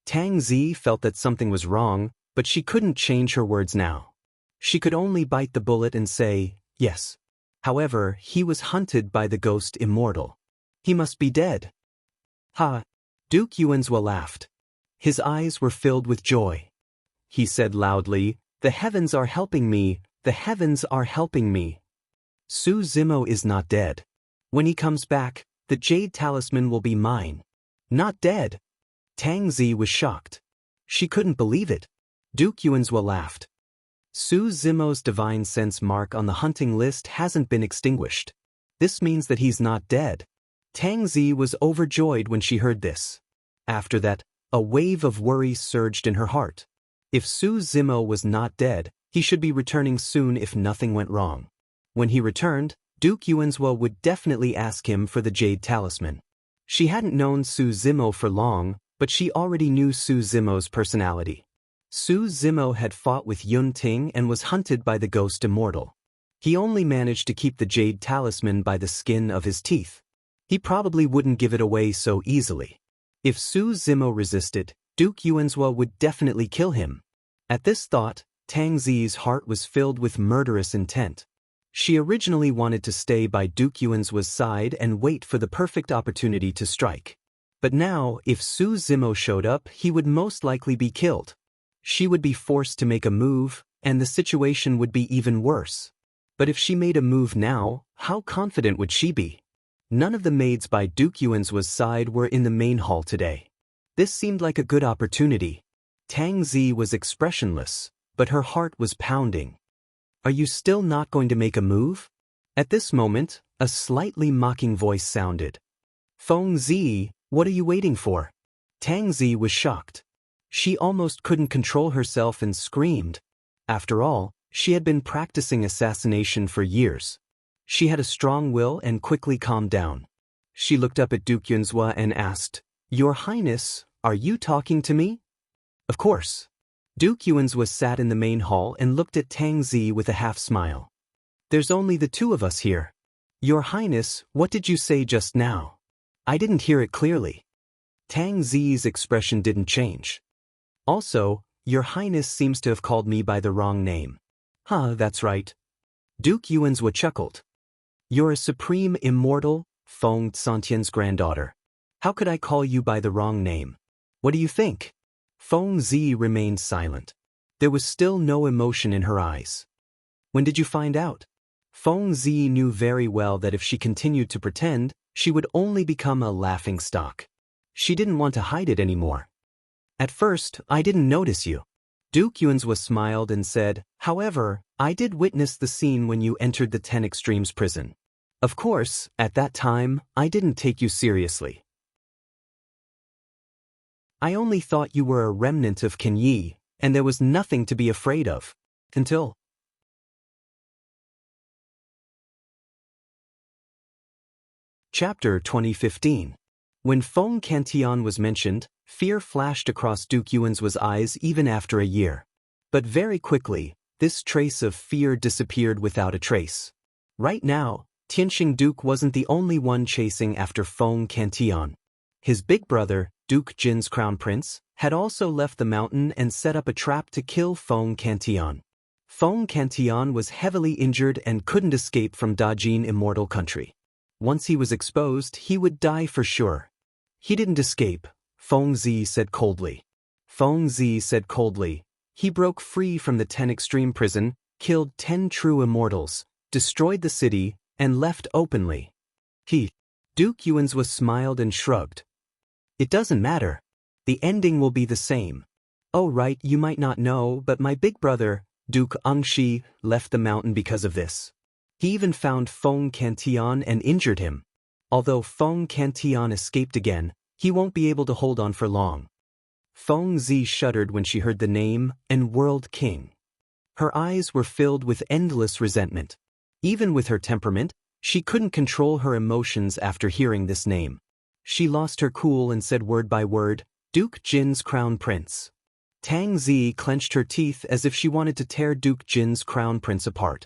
Tang Zi felt that something was wrong, but she couldn't change her words now. She could only bite the bullet and say, yes. However, he was hunted by the ghost immortal. He must be dead. Ha! Duke Yuanzhua laughed. His eyes were filled with joy. He said loudly, "The heavens are helping me, the heavens are helping me. Su Zimo is not dead. When he comes back, the jade talisman will be mine." Not dead? Tang Zi was shocked. She couldn't believe it. Duke Yuanzhua laughed. Su Zimo's divine sense mark on the hunting list hasn't been extinguished. This means that he's not dead. Tang Zi was overjoyed when she heard this. After that, a wave of worry surged in her heart. If Su Zimo was not dead, he should be returning soon if nothing went wrong. When he returned, Duke Yuanzhua would definitely ask him for the jade talisman. She hadn't known Su Zimo for long, but she already knew Su Zimo's personality. Su Zimo had fought with Yun Ting and was hunted by the ghost immortal. He only managed to keep the jade talisman by the skin of his teeth. He probably wouldn't give it away so easily. If Su Zimo resisted, Duke Yuanzhua would definitely kill him. At this thought, Tang Zi's heart was filled with murderous intent. She originally wanted to stay by Duke Yuanzhua's side and wait for the perfect opportunity to strike. But now, if Su Zimo showed up, he would most likely be killed. She would be forced to make a move, and the situation would be even worse. But if she made a move now, how confident would she be? None of the maids by Duke Yuanzhua's side were in the main hall today. This seemed like a good opportunity. Tang Zi was expressionless, but her heart was pounding. Are you still not going to make a move? At this moment, a slightly mocking voice sounded. Feng Zi, what are you waiting for? Tang Zi was shocked. She almost couldn't control herself and screamed. After all, she had been practicing assassination for years. She had a strong will and quickly calmed down. She looked up at Duke Yuanzhua and asked, "Your Highness, are you talking to me?" Of course. Duke Yuanzhua sat in the main hall and looked at Tang Zi with a half-smile. "There's only the two of us here. Your Highness, what did you say just now? I didn't hear it clearly." Tang Zi's expression didn't change. "Also, Your Highness seems to have called me by the wrong name." "Huh, that's right." Duke Yuanzhua chuckled. "You're a supreme immortal, Feng Santian's granddaughter. How could I call you by the wrong name? What do you think?" Feng Zi remained silent. There was still no emotion in her eyes. "When did you find out?" Feng Zi knew very well that if she continued to pretend, she would only become a laughingstock. She didn't want to hide it anymore. "At first, I didn't notice you." Duke Yuanzhua smiled and said, "However, I did witness the scene when you entered the 10 Extremes prison. Of course, at that time, I didn't take you seriously. I only thought you were a remnant of Ken Yi, and there was nothing to be afraid of. Until..." Chapter 2015. When Feng Cantian was mentioned, fear flashed across Duke Yuanzhua's eyes even after a year. But very quickly, this trace of fear disappeared without a trace. Right now, Tianxing Duke wasn't the only one chasing after Feng Cantian. His big brother, Duke Jin's crown prince, had also left the mountain and set up a trap to kill Feng Cantian. Feng Cantian was heavily injured and couldn't escape from Dajin Immortal Country. Once he was exposed, he would die for sure. "He didn't escape," Feng Zi said coldly. Feng Zi said coldly, "He broke free from the 10 Extreme prison, killed 10 true immortals, destroyed the city, and left openly." Duke Yuanzhua smiled and shrugged. "It doesn't matter. The ending will be the same. Oh right, you might not know, but my big brother, Duke Angshi, left the mountain because of this. He even found Feng Cantian and injured him. Although Feng Cantian escaped again, he won't be able to hold on for long." Feng Zi shuddered when she heard the name, and World King. Her eyes were filled with endless resentment. Even with her temperament, she couldn't control her emotions after hearing this name. She lost her cool and said word by word, "Duke Jin's crown prince." Tang Zi clenched her teeth as if she wanted to tear Duke Jin's crown prince apart.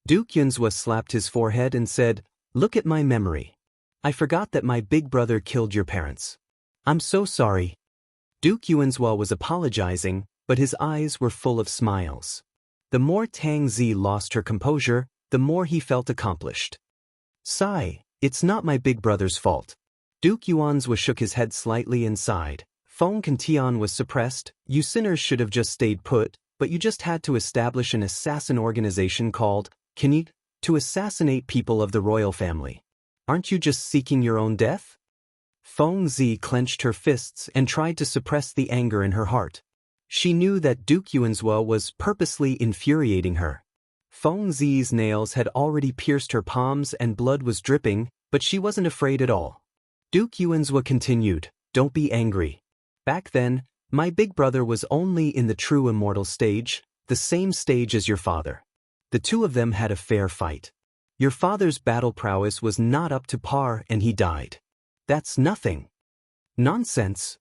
Duke Yunzhua slapped his forehead and said, "Look at my memory. I forgot that my big brother killed your parents. I'm so sorry." Duke Yunzhua was apologizing, but his eyes were full of smiles. The more Tang Zi lost her composure, the more he felt accomplished. "Sigh, it's not my big brother's fault." Duke Yuanzhua shook his head slightly and sighed. Feng Tian was suppressed. "You sinners should have just stayed put, but you just had to establish an assassin organization called Kinyi to assassinate people of the royal family. Aren't you just seeking your own death?" Feng Zi clenched her fists and tried to suppress the anger in her heart. She knew that Duke Yuanzhua was purposely infuriating her. Feng Zi's nails had already pierced her palms and blood was dripping, but she wasn't afraid at all. Duke Yuanzhua continued, "Don't be angry. Back then, my big brother was only in the true immortal stage, the same stage as your father. The two of them had a fair fight. Your father's battle prowess was not up to par and he died. That's nothing." "Nonsense!"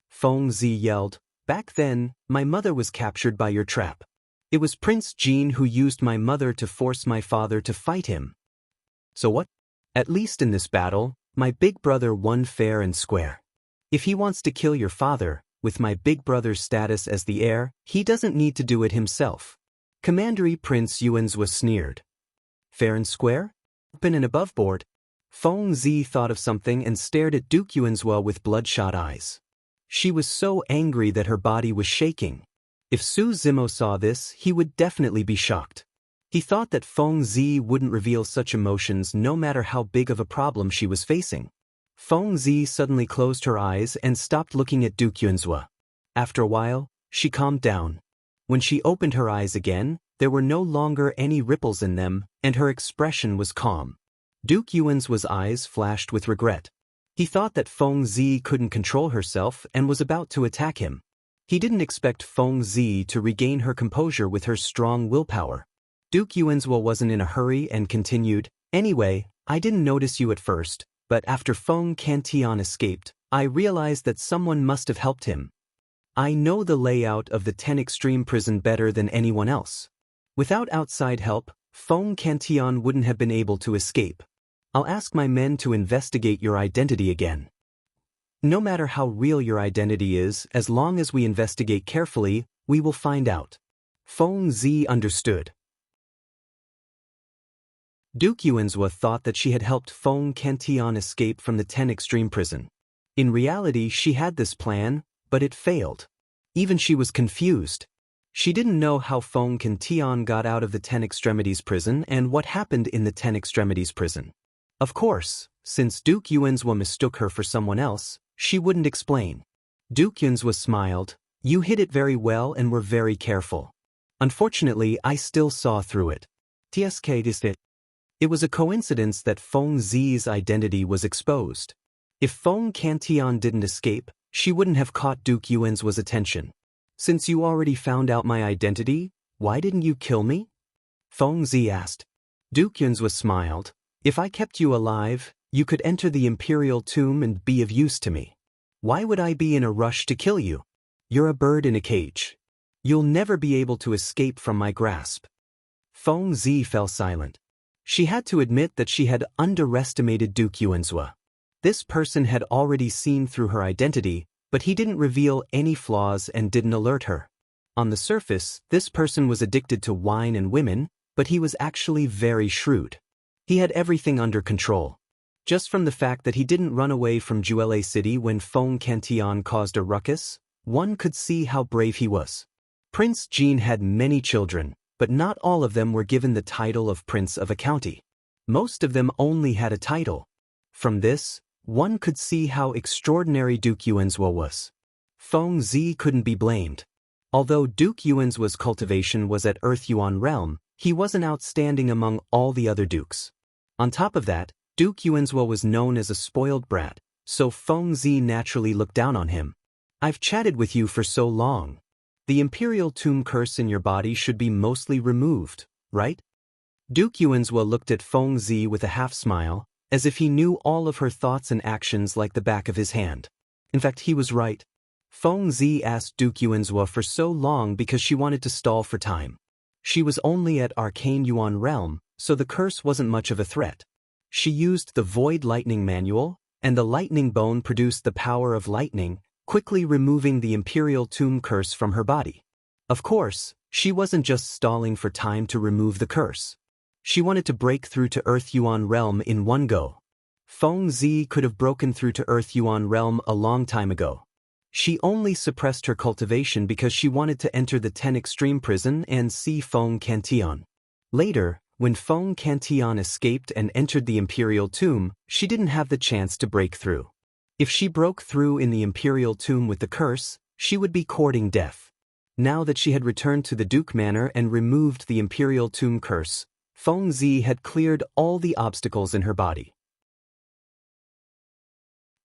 Feng Zi yelled. "Back then, my mother was captured by your trap. It was Prince Jin who used my mother to force my father to fight him. So what? At least in this battle, my big brother won fair and square. If he wants to kill your father, with my big brother's status as the heir, he doesn't need to do it himself." Commandery Prince Yuanzhua sneered. "Fair and square? Open and above board?" Feng Zi thought of something and stared at Duke Yuanzhua with bloodshot eyes. She was so angry that her body was shaking. If Su Zimo saw this, he would definitely be shocked. He thought that Feng Zi wouldn't reveal such emotions no matter how big of a problem she was facing. Feng Zi suddenly closed her eyes and stopped looking at Duke Yuanzhua. After a while, she calmed down. When she opened her eyes again, there were no longer any ripples in them, and her expression was calm. Duke Yuanzhua's eyes flashed with regret. He thought that Feng Zi couldn't control herself and was about to attack him. He didn't expect Feng Zi to regain her composure with her strong willpower. Duke Yuanzhua wasn't in a hurry and continued, "Anyway, I didn't notice you at first, but after Feng Tian escaped, I realized that someone must have helped him. I know the layout of the 10 Extreme prison better than anyone else. Without outside help, Feng Tian wouldn't have been able to escape. I'll ask my men to investigate your identity again. No matter how real your identity is, as long as we investigate carefully, we will find out." Feng Zi understood. Duke Yuanzhua thought that she had helped Feng Tian escape from the 10 Extreme prison. In reality, she had this plan, but it failed. Even she was confused. She didn't know how Feng Tian got out of the 10 Extremities prison and what happened in the 10 Extremities prison. Of course, since Duke Yuanzhua mistook her for someone else, she wouldn't explain. Duke Yuanzhua smiled. "You hid it very well and were very careful. Unfortunately, I still saw through it. It was a coincidence that Feng Zi's identity was exposed. If Feng Tian didn't escape, she wouldn't have caught Duke Yuanzhua's attention. Since you already found out my identity, why didn't you kill me?" Feng Zi asked. Duke Yuanzhua smiled. "If I kept you alive, you could enter the imperial tomb and be of use to me. Why would I be in a rush to kill you? You're a bird in a cage. You'll never be able to escape from my grasp." Feng Zi fell silent. She had to admit that she had underestimated Duke Yuanzhua. This person had already seen through her identity, but he didn't reveal any flaws and didn't alert her. On the surface, this person was addicted to wine and women, but he was actually very shrewd. He had everything under control. Just from the fact that he didn't run away from Juele City when Feng Tian caused a ruckus, one could see how brave he was. Prince Jin had many children, but not all of them were given the title of Prince of a county. Most of them only had a title. From this, one could see how extraordinary Duke Yuanzhua was. Feng Zi couldn't be blamed. Although Duke Yuanzhua's cultivation was at Earth Yuan realm, he wasn't outstanding among all the other dukes. On top of that, Duke Yuanzhua was known as a spoiled brat, so Feng Zi naturally looked down on him. "I've chatted with you for so long. The Imperial Tomb curse in your body should be mostly removed, right? Duke Yuanzhua looked at Feng Zi with a half-smile, as if he knew all of her thoughts and actions like the back of his hand. In fact, he was right. Feng Zi asked Duke Yuanzhua for so long because she wanted to stall for time. She was only at Arcane Yuan realm, so the curse wasn't much of a threat. She used the Void Lightning Manual, and the lightning bone produced the power of lightning, quickly removing the Imperial Tomb curse from her body. Of course, she wasn't just stalling for time to remove the curse. She wanted to break through to Earth Yuan realm in one go. Feng Zi could have broken through to Earth Yuan realm a long time ago. She only suppressed her cultivation because she wanted to enter the 10 Extreme Prison and see Feng Cantillon. Later, when Feng Cantillon escaped and entered the Imperial Tomb, she didn't have the chance to break through. If she broke through in the Imperial Tomb with the curse, she would be courting death. Now that she had returned to the Duke Manor and removed the Imperial Tomb curse, Feng Zi had cleared all the obstacles in her body.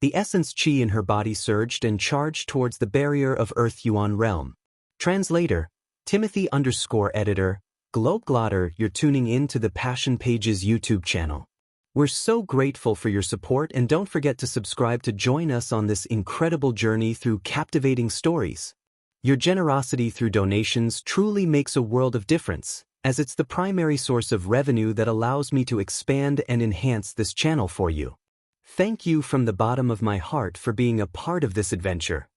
The essence qi in her body surged and charged towards the barrier of Earth Yuan realm. Translator, Timothy_editor, Globeglotter, you're tuning in to the Passion Pages YouTube channel. We're so grateful for your support, and don't forget to subscribe to join us on this incredible journey through captivating stories. Your generosity through donations truly makes a world of difference, as it's the primary source of revenue that allows me to expand and enhance this channel for you. Thank you from the bottom of my heart for being a part of this adventure.